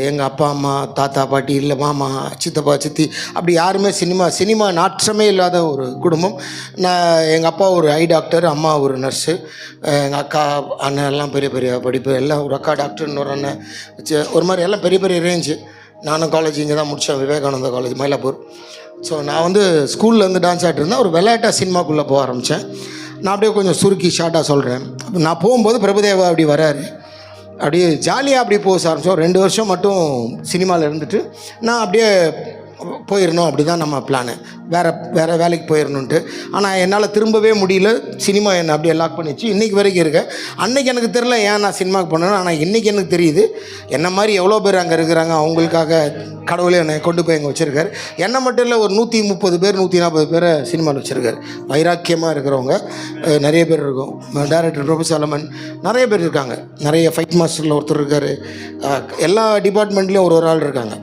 எங்கள் அப்பா அம்மா தாத்தா பாட்டி இல்லை மாமா சித்தப்பா சித்தி அப்படி யாருமே சினிமா நாற்றமே இல்லாத ஒரு குடும்பம். எங்கள் அப்பா ஒரு ஐ டாக்டர், அம்மா ஒரு நர்ஸு, எங்கள் அக்கா அண்ணன் எல்லாம் பெரிய பெரிய படிப்பு, எல்லாம் ஒரு அக்கா டாக்டர்னு ஒரு அண்ணன், ஒரு மாதிரி எல்லாம் பெரிய பெரிய ரேஞ்சு. நானும் காலேஜ் இங்கே தான் முடித்தேன், விவேகானந்தா காலேஜ் மயிலாப்பூர். ஸோ நான் வந்து ஸ்கூல்லேருந்து டான்ஸ் ஆகிட்டு இருந்தேன். ஒரு விளையாட்டாக சினிமாக்குள்ளே போக ஆரம்பித்தேன். நான் அப்படியே கொஞ்சம் சுருக்கி ஷார்ட்டாக சொல்கிறேன். நான் போகும்போது பிரபுதேவா அப்படி வராரு, அப்படியே ஜாலியாக அப்படியே போக ஆரம்பித்தோம். 2 வருஷம் மட்டும் சினிமாவில் இருந்துட்டு நான் அப்படியே போயிடணும், அப்படி தான் நம்ம பிளானு. வேறு வேலைக்கு போயிடணுன்ட்டு. ஆனால் என்னால் திரும்பவே முடியல. சினிமா என்னை அப்படியே லாக் பண்ணிச்சு. இன்றைக்கி வரைக்கும் இருக்கேன். அன்றைக்கி எனக்கு தெரில ஏன் நான் சினிமாவுக்கு போனேன்னு. ஆனால் இன்றைக்கி எனக்கு தெரியுது, என்ன மாதிரி எவ்வளோ பேர் அங்கே இருக்கிறாங்க. அவங்களுக்காக கடவுளே என்னை கொண்டு போய் அங்கே வச்சுருக்காரு. என்னை மட்டும் இல்லை, ஒரு 130 பேர் 140 பேரை சினிமாவில் வச்சுருக்காரு. வைராக்கியமாக இருக்கிறவங்க நிறைய பேர் இருக்கும். டைரக்டர் ப்ரொஃபஸர் சலமன் நிறைய பேர் இருக்காங்க. நிறைய ஃபைட் மாஸ்டரில் ஒருத்தர் இருக்கார். எல்லா டிபார்ட்மெண்ட்லேயும் ஒரு ஆள் இருக்காங்க.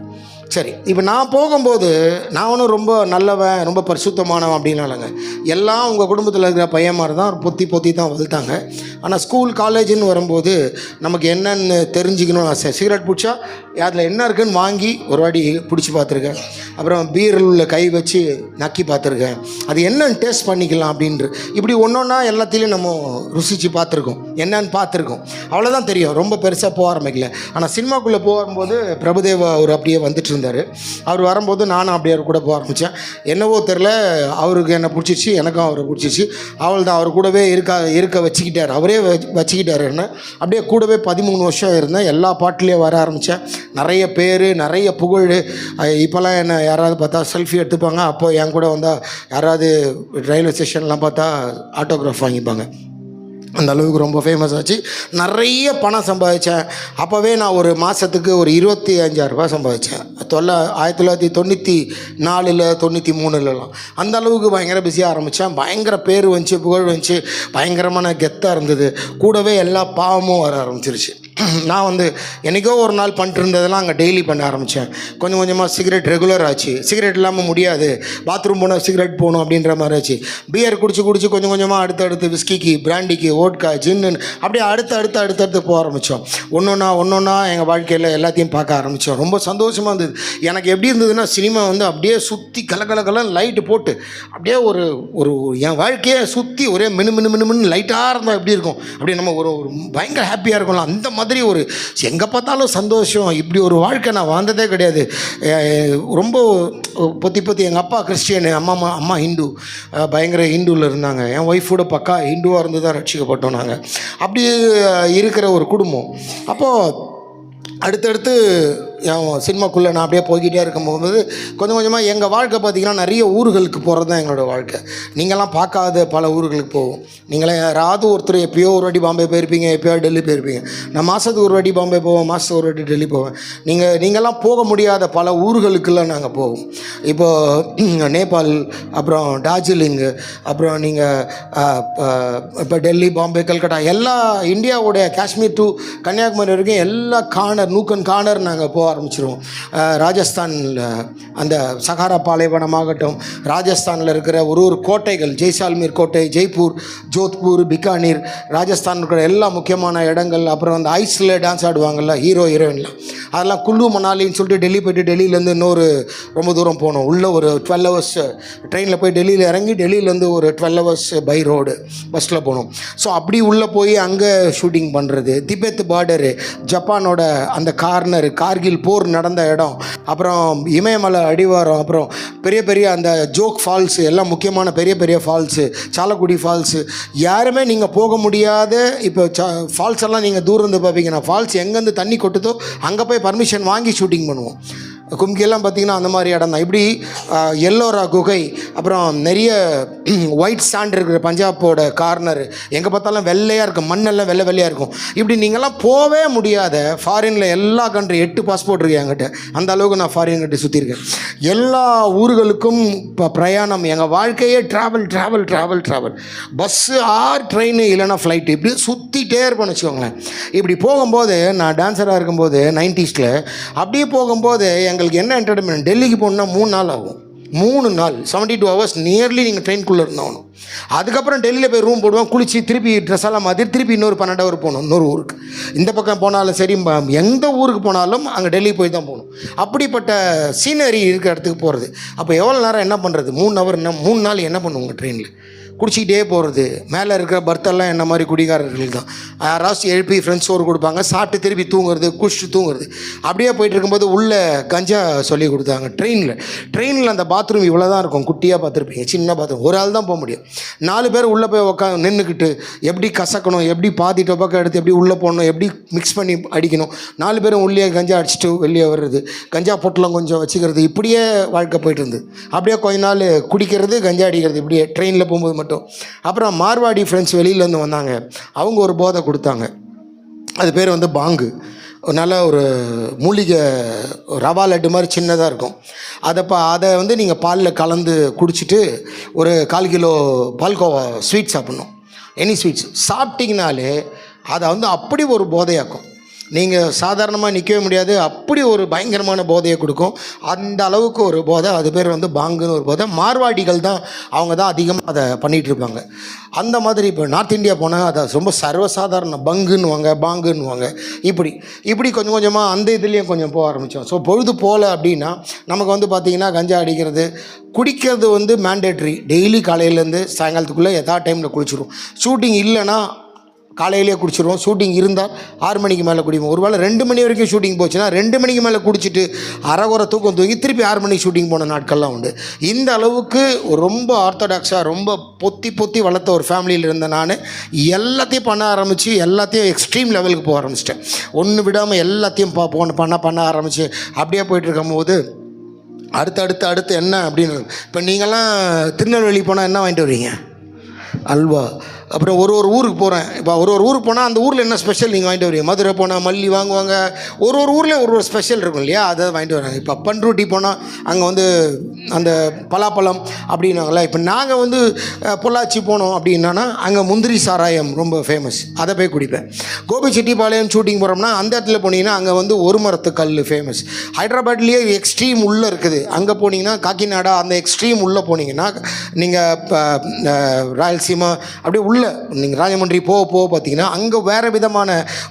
சரி, இப்போ நான் போகும்போது நான் ஒன்றும் ரொம்ப நல்லவன், ரொம்ப பரிசுத்தமானவன் அப்படின்னாலங்க. எல்லாம் உங்கள் குடும்பத்தில் இருக்கிற பையன் மாதிரி தான் பொத்தி தான் வளர்த்தாங்க. ஆனால் ஸ்கூல் காலேஜுன்னு வரும்போது நமக்கு என்னென்னு தெரிஞ்சுக்கணும்னு ஆசை. சிகரெட் பிடிச்சா அதில் என்ன இருக்குன்னு வாங்கி ஒரு வாட்டி பிடிச்சி பார்த்துருக்கேன். அப்புறம் பீரில் கை வச்சு நக்கி பார்த்துருக்கேன். அது என்னன்னு டேஸ்ட் பண்ணிக்கலாம் அப்படின்ட்டு. இப்படி ஒன்றா எல்லாத்தையும் நம்ம ருசித்து பார்த்துருக்கோம், என்னன்னு பார்த்துருக்கோம். அவ்வளோதான் தெரியும். ரொம்ப பெருசாக போக ஆரம்பிக்கல. ஆனால் சினிமாக்குள்ளே போகும்போது பிரபுதேவா அவர் அப்படியே வந்துட்டு இருந்தார். அவர் வரும்போது நானும் அப்படியே அவர் கூட போக ஆரம்பித்தேன். என்னவோ தெரில, அவருக்கு என்னை பிடிச்சிச்சு, எனக்கும் அவரை பிடிச்சிச்சு. அவள் தான் அவர் கூடவே இருக்க வச்சுக்கிட்டார். அவரே வச்சுக்கிட்டார் என்ன. அப்படியே கூடவே 13 வருஷம் இருந்தேன். எல்லா பாட்டுலேயும் வர ஆரம்பித்தேன். நிறைய பேர், நிறைய புகழ். இப்போல்லாம் என்னை யாராவது பார்த்தா செல்ஃபி எடுத்துப்பாங்க. அப்போது என் கூட வந்தால் யாராவது ரயில்வே ஸ்டேஷன்லாம் பார்த்தா ஆட்டோகிராஃப் வாங்கிப்பாங்க. அந்த அளவுக்கு ரொம்ப ஃபேமஸ் ஆச்சு. நிறைய பணம் சம்பாதிச்சேன். அப்போவே நான் ஒரு மாதத்துக்கு ஒரு 25,000 ரூபா சம்பாதிச்சேன். 1994 93லலாம் அந்த அளவுக்கு பயங்கர பிஸியாக ஆரம்பித்தேன். பயங்கர பேர் வந்துச்சு, புகழ் வந்துச்சு, பயங்கரமான கெத்தாக இருந்தது. கூடவே எல்லா பாவமும் வர ஆரம்பிச்சிருச்சு. நான் வந்து என்றைக்கோ ஒரு நாள் பண்ணிட்டு இருந்ததெல்லாம் அங்கே டெய்லி பண்ண ஆரம்பித்தேன். கொஞ்சம் கொஞ்சமாக சிகரெட் ரெகுலர் ஆச்சு. சிகரெட் இல்லாமல் முடியாது, பாத்ரூம் போனால் சிகரெட் போகணும் அப்படின்ற மாதிரி ஆச்சு. பியர் குடிச்சு கொஞ்சம் கொஞ்சமாக அடுத்தடுத்து விஸ்கிக்கு, பிராண்டிக்கு, ஓட்கா, ஜின்னு அப்படியே அடுத்து போக ஆரம்பித்தோம். ஒன்றொன்னா எங்கள் வாழ்க்கையில் எல்லாத்தையும் பார்க்க ஆரம்பித்தோம். ரொம்ப சந்தோஷமாக இருந்தது. எனக்கு எப்படி இருந்ததுன்னா, சினிமா வந்து அப்படியே சுற்றி கலகலன்னு லைட்டு போட்டு அப்படியே ஒரு என் வாழ்க்கையை சுற்றி ஒரே மினு லைட்டாக இருந்தால் எப்படி இருக்கும், அப்படி நம்ம ஒரு பயங்கர ஹாப்பியாக இருக்கும்ல, அந்த மாதிரி ஒரு எங்கே பார்த்தாலும் சந்தோஷம். இப்படி ஒரு வாழ்க்கை நான் வாழ்ந்ததே கிடையாது. ரொம்ப பொத்தி எங்கள் அப்பா கிறிஸ்டியனு, அம்மா ஹிந்து, பயங்கர ஹிந்துவில் இருந்தாங்க. என் ஒய்ஃபோட பக்கா ஹிந்துவாக இருந்து தான் ரட்சிக்கப்பட்டோம் நாங்கள். அப்படி இருக்கிற ஒரு குடும்பம். அப்போது அடுத்தடுத்து என் சினிமாக்குள்ளே நான் அப்படியே போய்கிட்டே இருக்கும்போது கொஞ்சம் கொஞ்சமாக எங்கள் வாழ்க்கை பார்த்திங்கன்னா நிறைய ஊர்களுக்கு போகிறது தான் எங்களோட வாழ்க்கை. நீங்கள்லாம் பார்க்காத பல ஊர்களுக்கு போவோம். நீங்களே யாராவது ஒருத்தர் எப்பயோ ஒரு வாட்டி பாம்பே போயிருப்பீங்க, எப்பயோ டெல்லி போயிருப்பீங்க. நான் மாதத்துக்கு ஒரு வாட்டி பாம்பே போவேன், மாதத்துக்கு ஒரு வாட்டி டெல்லி போவேன். நீங்கள்லாம் போக முடியாத பல ஊர்களுக்கெல்லாம் நாங்கள் போவோம். இப்போது நேபாள், அப்புறம் டார்ஜிலிங்கு, அப்புறம் நீங்கள் இப்போ டெல்லி, பாம்பே, கல்கட்டா, எல்லா இந்தியாவுடைய காஷ்மீர் டு கன்னியாகுமரி வரைக்கும் எல்லா நூக்கன் கார்னர் நாங்கள் போக ஆரம்பிச்சிருவோம். ராஜஸ்தானில் அந்த சகாரா பாலைவனமாகட்டும், ராஜஸ்தானில் இருக்கிற ஒரு கோட்டைகள், ஜெய்சால்மீர் கோட்டை, ஜெய்ப்பூர், ஜோத்பூர், பிகானீர், ராஜஸ்தான் இருக்கிற எல்லா முக்கியமான இடங்கள். அப்புறம் அந்த ஐஸில் டான்ஸ் ஆடுவாங்கள்ல ஹீரோயின்லாம், அதெல்லாம் குல்லு மணாலின்னு சொல்லிட்டு டெல்லி போய்ட்டு டெல்லியிலேருந்து இன்னொரு ரொம்ப தூரம் போனோம். உள்ளே ஒரு 12 ஹவர்ஸ் ட்ரெயினில் போய் டெல்லியில் இறங்கி டெல்லியிலேருந்து ஒரு 12 ஹவர்ஸ் பை ரோடு பஸ்ஸில் போனோம். ஸோ அப்படி உள்ளே போய் அங்கே ஷூட்டிங் பண்ணுறது. திபெத் பார்டரு, ஜப்பானோட அந்த கார்கில் போர் நடந்த இடம், அப்புறம் இமயமலை அடிவாரம், அப்புறம் பெரிய அந்த ஜோக் ஃபால்ஸு, எல்லாம் முக்கியமான பெரிய ஃபால்ஸு, சாலக்குடி ஃபால்ஸு. யாருமே நீங்கள் போக முடியாத இப்போ ஃபால்ஸ் எல்லாம் நீங்கள் தூரம் இருந்து பார்ப்பீங்கன்னா, ஃபால்ஸ் எங்கேருந்து தண்ணி கொட்டுதோ அங்கே போய் பர்மிஷன் வாங்கி ஷூட்டிங் பண்ணுவோம். கும்கியெல்லாம் பார்த்திங்கன்னா அந்த மாதிரி இடம் தான். இப்படி எல்லோரா குகை, அப்புறம் நிறைய ஒயிட் சாண்ட் இருக்கிற பஞ்சாபோட கார்னர், எங்கே பார்த்தாலும் வெள்ளையாக இருக்கும், மண்ணெல்லாம் வெள்ளையாக இருக்கும். இப்படி நீங்கள்லாம் போவே முடியாத ஃபாரினில் எல்லா கண்ட்ரி 8 பாஸ்போர்ட் இருக்குது என்கிட்ட. அந்த அளவுக்கு நான் ஃபாரின் கண்ட்ரி சுற்றிருக்கேன். எல்லா ஊர்களுக்கும் இப்போ பிரயாணம். எங்கள் வாழ்க்கையே ட்ராவல். பஸ்ஸு ஆர் ட்ரெயின், இல்லைனா ஃப்ளைட்டு, இப்படி சுற்றிட்டே இருப்பேன்னு வச்சுக்கோங்களேன். இப்படி போகும்போது நான் டான்ஸராக இருக்கும்போது 90s அப்படியே போகும்போது எங்களுக்கு என்ன என்டர்டைன்மெண்ட், டெல்லிக்கு போகணுன்னா 3 நாள் ஆகும். 3 நாள் 72 ஹவர்ஸ் நியர்லி நீங்கள் ட்ரெயின்குள்ளே இருந்தாகணும். அதுக்கப்புறம் டெல்லியில் போய் ரூம் போடுவோம், குளித்து திருப்பி ட்ரெஸ் எல்லாம் மாதிரி திருப்பி இன்னொரு 12 ஹவர் போகணும் இன்னொரு ஊருக்கு. இந்த பக்கம் போனாலும் சரி, எந்த ஊருக்கு போனாலும் அங்கே டெல்லி போய் தான் போகணும். அப்படிப்பட்ட சீனரி இருக்கிற இடத்துக்கு போகிறது. அப்போ எவ்வளோ நேரம் என்ன பண்ணுறது? 3 ஹவர், 3 நாள் என்ன பண்ணுவோங்க ட்ரெயினில்? குடிச்சிக்கிட்டே போகிறது. மேலே இருக்கிற பர்த்தெல்லாம் என்ன மாதிரி குடிகாரர்கள் தான். யாராச்சும் எழுப்பி ஃப்ரெண்ட்ஸ் சோறு கொடுப்பாங்க, சாப்பிட்டு திருப்பி தூங்குறது, குடிச்சிட்டு தூங்குறது. அப்படியே போயிட்டு இருக்கும்போது உள்ளே கஞ்சா சொல்லி கொடுத்தாங்க. ட்ரெயினில் அந்த பாத்ரூம் இவ்வளோ தான் இருக்கும், குட்டியாக பார்த்துருப்பீங்க, சின்ன பாத்ரூம், ஒரு ஆள் தான் போக முடியும். 4 பேர் உள்ளே போய் நின்றுக்கிட்டு எப்படி கசக்கணும், எப்படி பாதி டொபாக்கோ எடுத்து எப்படி உள்ளே போடணும், எப்படி மிக்ஸ் பண்ணி அடிக்கணும், 4 பேரும் உள்ளே கஞ்சா அடிச்சுட்டு வெளியே வர்றது, கஞ்சா பொட்டலம் கொஞ்சம் வச்சுக்கிறது, இப்படியே வாழ்க்கை போயிட்டு இருந்தது. அப்படியே கொஞ்ச நாள் குடிக்கிறது, கஞ்சா அடிக்கிறது, இப்படியே ட்ரெயினில் போகும்போது மட்டும். அப்புறம் மார்வாடி ஃப்ரெண்ட்ஸ் வெளியிலேருந்து வந்தாங்க, அவங்க ஒரு போதை கொடுத்தாங்க. அது பேர் வந்து பாங்கு. நல்ல ஒரு மூலிகை ரவா லட்டு மாதிரி சின்னதாக இருக்கும். அதை வந்து நீங்கள் பாலில் கலந்து குடிச்சிட்டு ஒரு 1/4 கிலோ பால்கோவா ஸ்வீட் சாப்பிட்ணும். எனி ஸ்வீட்ஸ் சாப்பிட்டிங்கனாலே அதை வந்து அப்படி ஒரு போதையாக்கும். நீங்கள் சாதாரணமாக நிற்கவே முடியாது, அப்படி ஒரு பயங்கரமான போதையை கொடுக்கும். அந்த அளவுக்கு ஒரு போதை. அது பேர் வந்து பாங்குன்னு ஒரு போதை. மார்வாடிகள் தான், அவங்க தான் அதிகமாக அதை பண்ணிகிட்ருப்பாங்க. அந்த மாதிரி இப்போ நார்த் இந்தியா போனால் அதை ரொம்ப சர்வசாதாரண பங்குன்னுவாங்க, பாங்குன்னுவாங்க. இப்படி கொஞ்சம் கொஞ்சமாக அந்த இதுலேயும் கொஞ்சம் போக ஆரம்பித்தோம். ஸோ பொழுது போகல அப்படின்னா நமக்கு வந்து பார்த்திங்கன்னா கஞ்சா அடிக்கிறது, குடிக்கிறது வந்து மேண்டேட்ரி. டெய்லி காலையிலேருந்து சாயங்காலத்துக்குள்ளே எதா டைமில் குடிச்சிடும். ஷூட்டிங் இல்லைன்னா காலையிலே குடிச்சிடுவோம். ஷூட்டிங் இருந்தால் 6 மணிக்கு மேலே குடிப்போம். ஒரு வேளை 2 மணி வரைக்கும் ஷூட்டிங் போச்சுன்னா 2 மணிக்கு மேலே குடிச்சிட்டு அரைகுறை தூக்கம் தூங்கி திருப்பி 6 மணிக்கு ஷூட்டிங் போன நாட்கள்லாம் உண்டு. இந்த அளவுக்கு ரொம்ப ஆர்த்தடாக்ஸாக ரொம்ப பொத்தி வளர்த்த ஒரு ஃபேமிலியில் இருந்த நான் எல்லாத்தையும் பண்ண ஆரம்பித்து எல்லாத்தையும் எக்ஸ்ட்ரீம் லெவலுக்கு போக ஆரம்பிச்சிட்டேன். ஒன்று விடாமல் எல்லாத்தையும் பண்ண ஆரம்பித்து அப்படியே போயிட்டுருக்கும் போது அடுத்து என்ன அப்படின்னு, இப்போ நீங்கள்லாம் திருநெல்வேலி போனால் என்ன வாங்கிட்டு வருவீங்க? அல்வா. அப்புறம் ஒரு ஊருக்கு போகிறேன். இப்போ ஒரு ஊருக்கு போனால் அந்த ஊரில் என்ன ஸ்பெஷல் நீங்கள் வாங்கிட்டு வருவீங்க? மதுரை போனால் மல்லி வாங்குவாங்க. ஒரு ஊரில் ஒரு ஸ்பெஷல் இருக்கும் இல்லையா, அதை வாங்கிட்டு வராங்க. இப்போ பண்ருட்டி போனால் அங்கே வந்து அந்த பலாப்பழம் அப்படின்னாங்களா. இப்போ நாங்கள் வந்து பொள்ளாச்சி போனோம் அப்படின்னா அங்கே முந்திரி சாராயம் ரொம்ப ஃபேமஸ், அதை போய் குடிப்பேன். கோபிச்செட்டிப்பாளையம் ஷூட்டிங் போகிறோம்னா அந்த இடத்துல போனீங்கன்னா அங்கே வந்து ஒரு மரத்து கல் ஃபேமஸ். ஹைதராபாத்லேயே எக்ஸ்ட்ரீம் உள்ளே இருக்குது. அங்கே போனீங்கன்னா காக்கிநாடா அந்த எக்ஸ்ட்ரீம் உள்ளே போனீங்கன்னா நீங்கள் ராயல்சீமா அப்படியே உள்ளே நீங்கள் ராஜமன்றி போக பார்த்தீங்கன்னா அங்கே வேறு விதமான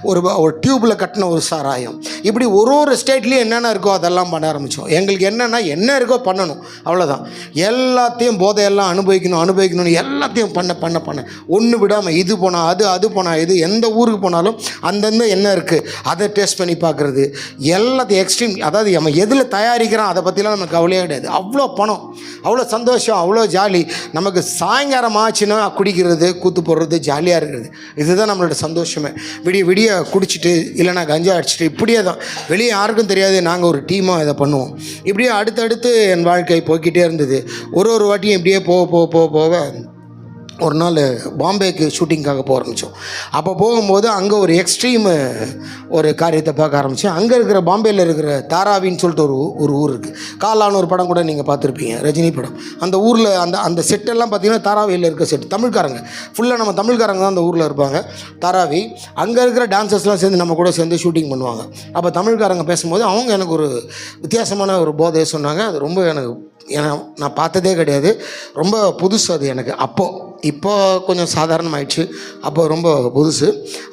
ஒரு டியூப்பில் கட்டின ஒரு சாராயம். இப்படி ஒரு ஸ்டேட்லேயும் என்னென்ன இருக்கோ அதெல்லாம் பண்ண ஆரம்பித்தோம். எங்களுக்கு என்ன இருக்கோ பண்ணணும், அவ்வளோதான். எல்லாத்தையும் போதையெல்லாம் அனுபவிக்கணும்னு எல்லாத்தையும் பண்ண ஒன்று விடாமல் இது போனால் அது போனால் இது, எந்த ஊருக்கு போனாலும் அந்தந்த என்ன இருக்குது அதை டேஸ்ட் பண்ணி பார்க்குறது, எல்லாத்தையும் எக்ஸ்ட்ரீம். அதாவது நம்ம எதில் தயாரிக்கிறோம் அதை பற்றிலாம் நமக்கு கவலையே கிடையாது. அவ்வளோ பணம், அவ்வளோ சந்தோஷம், அவ்வளோ ஜாலி. நமக்கு சாயங்காலம் ஆச்சுன்னா குடிக்கிறது, கூத்து போடுறது, ஜாலியாக இருக்கிறது, இதுதான் நம்மளோட சந்தோஷமே. விடிய குடிச்சிட்டு இல்லைனா கஞ்சா அடிச்சுட்டு இப்படியே தான், வெளியே யாருக்கும் தெரியாது. நாங்கள் ஒரு டீமாக இதை பண்ணுவோம். இப்படியே அடுத்தடுத்து என் வாழ்க்கை போய்கிட்டே இருந்தது. ஒரு வாட்டியும் இப்படியே போக ஒரு நாள் பாம்பேக்கு ஷூட்டிங்காக போக ஆரம்பித்தோம். அப்போ போகும்போது அங்கே ஒரு எக்ஸ்ட்ரீம் ஒரு காரியத்தை பார்க்க ஆரம்பித்தேன். அங்கே இருக்கிற பாம்பேயில் இருக்கிற தாராவின்னு சொல்லிட்டு ஒரு ஊர் இருக்குது. காலான்னு ஒரு படம் கூட நீங்கள் பார்த்துருப்பீங்க, ரஜினி படம். அந்த ஊரில் அந்த செட்டெல்லாம் பார்த்திங்கன்னா தாராவியில் இருக்க செட். தமிழ்காரங்க ஃபுல்லாக, நம்ம தமிழ்காரங்க தான் அந்த ஊரில் இருப்பாங்க. தாராவி அங்கே இருக்கிற டான்சர்ஸ்லாம் சேர்ந்து நம்ம கூட சேர்ந்து ஷூட்டிங் பண்ணுவாங்க. அப்போ தமிழ்காரங்க பேசும்போது அவங்க எனக்கு ஒரு வித்தியாசமான ஒரு போதையை சொன்னாங்க. அது ரொம்ப நான் பார்த்ததே கிடையாது, ரொம்ப புதுசு அது எனக்கு. இப்போ கொஞ்சம் சாதாரணமாயிடுச்சு, அப்போ ரொம்ப புதுசு.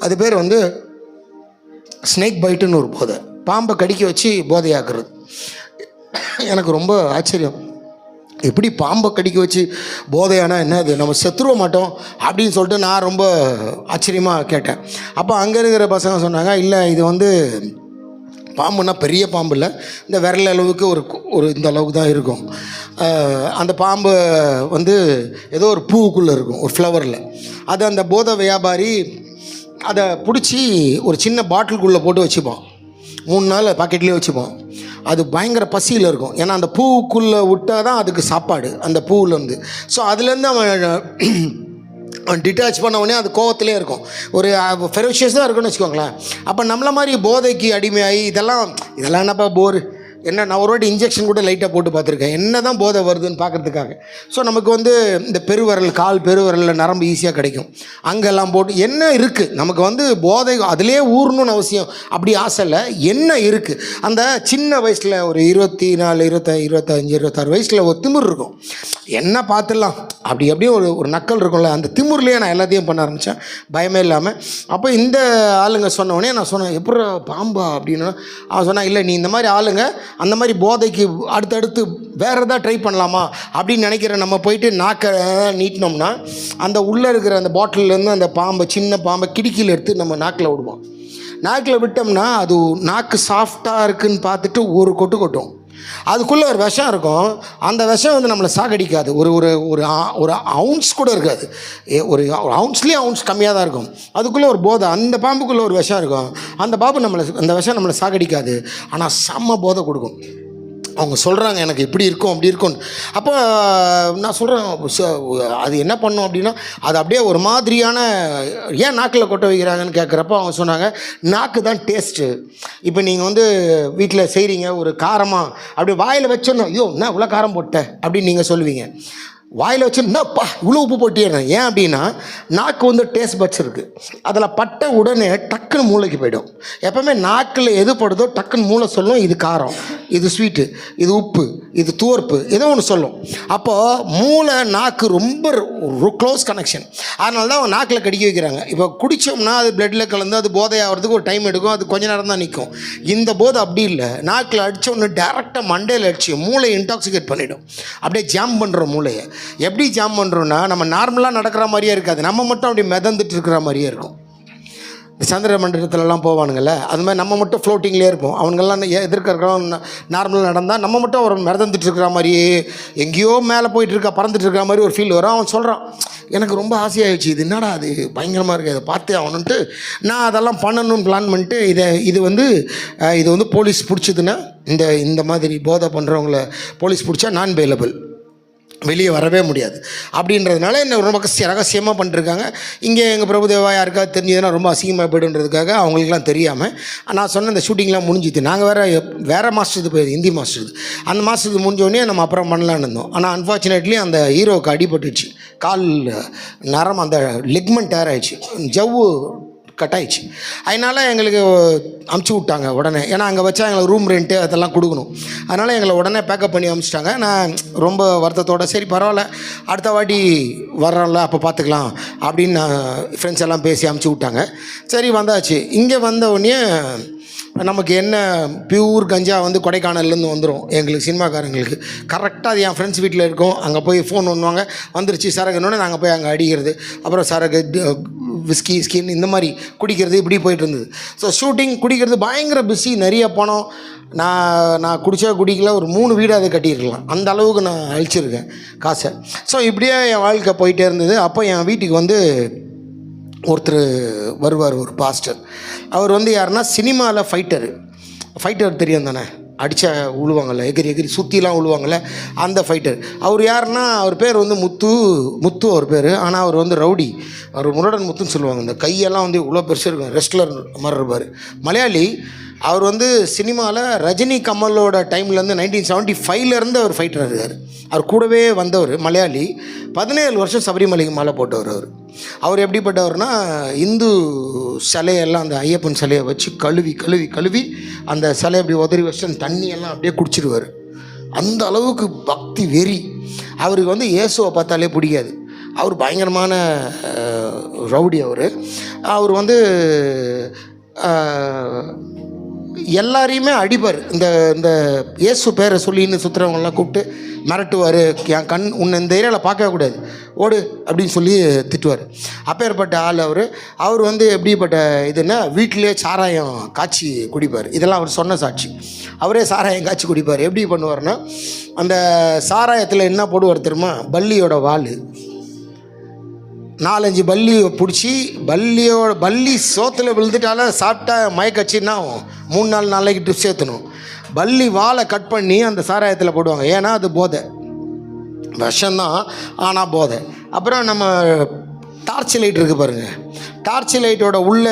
அது பேர் வந்து ஸ்னேக் பைட்டுன்னு ஒரு போதை, பாம்பை கடிக்க வச்சு போதையாக்குறது. எனக்கு ரொம்ப ஆச்சரியம், எப்படி பாம்பை கடிக்க வச்சு போதையானா என்ன, அது நம்ம செத்துருவ மாட்டோம் அப்படின்னு சொல்லிட்டு நான் ரொம்ப ஆச்சரியமாக கேட்டேன். அப்போ அங்கே இருக்கிற பசங்க சொன்னாங்க, இல்லை இது வந்து பாம்புன்னா பெரிய பாம்பு இல்லை, இந்த விரல் அளவுக்கு ஒரு இந்த அளவுக்கு தான் இருக்கும். அந்த பாம்பு வந்து ஏதோ ஒரு பூவுக்குள்ளே இருக்கும், ஒரு ஃப்ளவரில். அது அந்த போதை வியாபாரி அதை பிடிச்சி ஒரு சின்ன பாட்டிலுக்குள்ளே போட்டு வச்சுப்பான். 3 நாள் பாக்கெட்லேயே வச்சுப்பான். அது பயங்கர பசியில் இருக்கும், ஏன்னா அந்த பூவுக்குள்ளே விட்டால் தான் அதுக்கு சாப்பாடு அந்த பூவிலேருந்து. ஸோ அதுலேருந்து அவன் டிட்டாச் பண்ண உடனே அது கோவத்திலே இருக்கும், ஒரு ஃபெரோஷியஸாக இருக்குன்னு வச்சுக்கோங்களேன். அப்போ நம்மள மாதிரி போதைக்கு அடிமையாகி இதெல்லாம் என்னப்பா போர் என்ன, நான் ஒரு வாட்டி இன்ஜெக்ஷன் கூட லைட்டாக போட்டு பார்த்துருக்கேன், என்ன தான் போதை வருதுன்னு பார்க்குறதுக்காக. ஸோ நமக்கு வந்து இந்த கால் பெருவிரலில் நரம்பு ஈஸியாக கிடைக்கும், அங்கெல்லாம் போட்டு என்ன இருக்குது நமக்கு வந்து போதை அதிலே ஊறணும்னு அவசியம் அப்படி ஆசை இல்லை. என்ன இருக்குது அந்த சின்ன வயசில் ஒரு 24, 25, 26 வயசில் ஒரு திமிர் இருக்கும், என்ன பார்த்துடலாம் அப்படியே ஒரு நக்கல் இருக்கும்ல, அந்த திமிர்லேயே நான் எல்லாத்தையும் பண்ண ஆரம்பித்தேன் பயமே இல்லாமல். அப்போ இந்த ஆளுங்க சொன்ன உடனே நான் சொன்னேன், எப்படி பாம்பா அப்படின்னு. அவன் சொன்னான், இல்லை நீ இந்த மாதிரி ஆளுங்க அந்த மாதிரி போதைக்கு அடுத்தடுத்து வேறு எதாவது ட்ரை பண்ணலாமா அப்படின்னு நினைக்கிற நம்ம போயிட்டு நாக்கை நீட்டினோம்னா அந்த உள்ளே இருக்கிற அந்த பாட்டிலேருந்து அந்த பாம்பை சின்ன பாம்பை கிடுக்கியில் எடுத்து நம்ம நாக்கில் விடுவோம். நாக்கில் விட்டோம்னா அது நாக்கு சாஃப்டாக இருக்குதுன்னு பார்த்துட்டு ஒரு கொட்டு கொட்டும். அதுக்குள்ளே ஒரு விஷம் இருக்கும். அந்த விஷம் வந்து நம்மளை சாகடிக்காது. ஒரு ஒரு ஒரு ஒரு அவுன்ஸ் கூட இருக்காது. ஒரு அவுன்ஸ்லேயே அவுன்ஸ் கம்மியாக தான் இருக்கும். அதுக்குள்ளே ஒரு போதை, அந்த பாம்புக்குள்ளே ஒரு விஷம் இருக்கும். அந்த அந்த விஷம் நம்மளை சாகடிக்காது, ஆனால் செம்ம போதை கொடுக்கும். அவங்க சொல்கிறாங்க எனக்கு இப்படி இருக்கும் அப்படி இருக்கும்னு. அப்போ நான் சொல்கிறேன் அது என்ன பண்ணும் அப்படின்னா, அது அப்படியே ஒரு மாதிரியான ஏன் நாக்கில் கொட்ட வைக்கிறாங்கன்னு கேட்குறப்போ அவங்க சொன்னாங்க நாக்கு தான் டேஸ்ட்டு. இப்போ நீங்கள் வந்து வீட்டில் செய்கிறீங்க ஒரு காரமாக அப்படி வாயில் வச்சோன்னா ஐயோ என்ன இவ்வளோ காரம் போட்ட அப்படின்னு நீங்கள் சொல்லுவீங்க. வாயில் வச்சு என்னப்பா இவ்வளோ உப்பு போட்டிடுறேன். ஏன் அப்படின்னா நாக்கு வந்து டேஸ்ட் பட்ஸ் இருக்குது. அதில் பட்ட உடனே டக்குன்னு மூளைக்கு போய்டும். எப்போவுமே நாக்கில் எது படுதோ டக்குன்னு மூளை சொல்லும் இது காரம், இது ஸ்வீட்டு, இது உப்பு, இது துவர்ப்பு, ஏதோ ஒன்று சொல்லும். அப்போது மூளை நாக்கு ரொம்ப க்ளோஸ் கனெக்ஷன். அதனால தான் அவங்க நாக்கில் கடிக்க வைக்கிறாங்க. இப்போ குடித்தோம்னா அது பிளட்டில் கலந்து அது போதையாகிறதுக்கு ஒரு டைம் எடுக்கும். அது கொஞ்ச நேரம் தான் நிற்கும். இந்த போதை அப்படி இல்லை. நாக்கில் அடித்த ஒன்று டேரெக்டாக மண்டையில் அடிச்சு மூளையை இன்டாக்சிகேட் பண்ணிவிடும். அப்படியே ஜாம் பண்ணுற மூளையை. எப்படி ஜாம் பண்ணுறோன்னா நம்ம நார்மலாக நடக்கிற மாதிரியே இருக்காது. நம்ம மட்டும் அப்படி மிதந்துட்டு இருக்கிற மாதிரியே இருக்கும். சந்திர மண்டலத்துலலாம் போவானுங்கள்ல, அது மாதிரி நம்ம மட்டும் ஃப்ளோட்டிங்லேயே இருப்போம். அவனுங்கெல்லாம் எதிர்க்கிறவங்க நார்மலாக நடந்தால் நம்ம மட்டும் ஒரு மிதந்துட்டு இருக்கிற மாதிரியே எங்கேயோ மேலே போயிட்டுருக்கா பறந்துட்டு இருக்கிற மாதிரி ஒரு ஃபீல் வரும். அவன் சொல்கிறான் எனக்கு ரொம்ப ஆசையாகிடுச்சு, இது என்னடா அது பயங்கரமாக இருக்குது, அதை பார்த்தே ஆகணுன்ட்டு நான் அதெல்லாம் பண்ணணும்னு பிளான் பண்ணிட்டு இது வந்து போலீஸ் பிடிச்சதுன்னா இந்த மாதிரி போதை பண்ணுறவங்கள போலீஸ் பிடிச்சா நான் பெயிலபிள், வெளியே வரவே முடியாது அப்படின்றதுனால என்ன ரொம்ப ரகசியமாக பண்ணிட்டுருக்காங்க. இங்கே எங்கள் பிரபுதேவா யாருக்காவது தெரிஞ்சதுன்னா ரொம்ப அசிங்கமாக போய்டுன்றதுக்காக அவங்களுக்குலாம் தெரியாமல் நான் சொன்ன இந்த ஷூட்டிங்லாம் முடிஞ்சிது. நாங்கள் வேறு மாஸ்டருக்கு போயிருது, ஹிந்தி மாஸ்டருக்கு. அந்த மாஸ்டருக்கு முடிஞ்சோடனே நம்ம அப்புறம் பண்ணலான்னு இருந்தோம். ஆனால் அன்ஃபார்ச்சுனேட்லி அந்த ஹீரோவுக்கு அடிபட்டுச்சு. கால் நரம் அந்த லிக்மெண்ட் டேர் ஆயிடுச்சு, ஜவ்வு கட்டாயிடுச்சு. அதனால் எங்களுக்கு அமுச்சு விட்டாங்க உடனே. ஏன்னா அங்கே வச்சா எங்களுக்கு ரூம் ரெண்ட்டு அதெல்லாம் கொடுக்கணும். அதனால் எங்களை உடனே பேக்கப் பண்ணி அமுச்சிட்டாங்க. நான் ரொம்ப வருத்தத்தோடு சரி பரவாயில்ல அடுத்த வாட்டி வர்றோம்ல அப்போ பார்த்துக்கலாம் அப்படின்னு நான் ஃப்ரெண்ட்ஸ் எல்லாம் பேசி அமுச்சு விட்டாங்க. சரி வந்தாச்சு. இங்கே வந்த உடனே நமக்கு என்ன பியூர் கஞ்சா வந்து கொடைக்கானல்லேருந்து வந்துடும் எங்களுக்கு சினிமாக்காரங்களுக்கு. கரெக்டாக அது என் ஃப்ரெண்ட்ஸ் வீட்டில் இருக்கும். அங்கே போய் ஃபோன் பண்ணுவாங்க, வந்துருச்சு சரகுன்னொன்னே நாங்கள் போய் அங்கே அடிக்கிறது, அப்புறம் சரகு விஸ்கி ஸ்கின் இந்த மாதிரி குடிக்கிறது இப்படி போயிட்டு இருந்தது. ஸோ ஷூட்டிங் குடிக்கிறது பயங்கர பிஸி, நிறைய பணம். நான் குடித்தா குடிக்கல ஒரு 3 வீடு அதை கட்டியிருக்கலாம், அந்த அளவுக்கு நான் அழிச்சிருக்கேன் காசை. ஸோ இப்படியே என் வாழ்க்கை போயிட்டே இருந்தது. அப்போ என் வீட்டுக்கு வந்து ஒருத்தர் வருவார், ஒரு பாஸ்டர். அவர் வந்து யாருன்னா சினிமாவில் ஃபைட்டர் தெரியும் தானே, அடித்தா உழுவாங்கள்ல, எகிரி சுற்றிலாம் உழுவாங்கள்ல, அந்த ஃபைட்டர். அவர் யாருன்னா அவர் பேர் வந்து முத்து அவர் பேர். ஆனால் அவர் வந்து ரவுடி, அவர் முரடன் முத்துன்னு சொல்லுவாங்க. இந்த கையெல்லாம் வந்து இவ்வளோ பெருசு இருக்கும், ரெஸ்லர் மாதிரி இருப்பார். மலையாளி. அவர் வந்து சினிமாவில் ரஜினி கமலோட டைம்லேருந்து 1975 அவர் ஃபைட்டர் இருக்கார். அவர் கூடவே வந்தவர் மலையாளி. 17 வருஷம் சபரிமலைக்கு மாலை போட்டவர். அவர் எப்படிப்பட்டவர்னா இந்து சிலையெல்லாம் அந்த ஐயப்பன் சிலையை வச்சு கழுவி அந்த சிலையை அப்படி உதறி வச்சு அந்த தண்ணியெல்லாம் அப்படியே குடிச்சிடுவார். அந்த அளவுக்கு பக்தி வெறி. அவருக்கு வந்து இயேசுவை பார்த்தாலே பிடிக்காது. அவர் பயங்கரமான ரவுடி. அவர் வந்து எல்லாரையுமே அடிப்பார். இந்த இயேசு பேரை சொல்லின்னு சுற்றுறவங்களாம் கூப்பிட்டு மிரட்டுவார். என் உன்னை இந்த ஏரியாவில் பார்க்கவே கூடாது, ஓடு அப்படின்னு சொல்லி திட்டுவார். அப்பேற்பட்ட ஆள் அவர் வந்து எப்படிப்பட்ட இதுன்னா வீட்டிலே சாராயம் காய்ச்சி குடிப்பார். இதெல்லாம் அவர் சொன்ன சாட்சி. அவரே சாராயம் காய்ச்சி குடிப்பார். எப்படி பண்ணுவார்னா அந்த சாராயத்தில் என்ன போடுவார் தெரியுமா, பல்லியோட வால் 4-5 பல்லி பிடிச்சி பல்லி சோத்தில் விழுந்துட்டால சாப்பிட்டா மயக்கச்சின்னா 3-4 நாளைக்கு ட்ரிப்ஸ் ஏற்றணும். பல்லி வாழை கட் பண்ணி அந்த சாராயத்தில் போடுவாங்க. ஏன்னா அது போதை, விஷம்தான் ஆனால் போதை. அப்புறம் நம்ம டார்ச் லைட் இருக்குது பாருங்கள், டார்ச் லைட்டோட உள்ள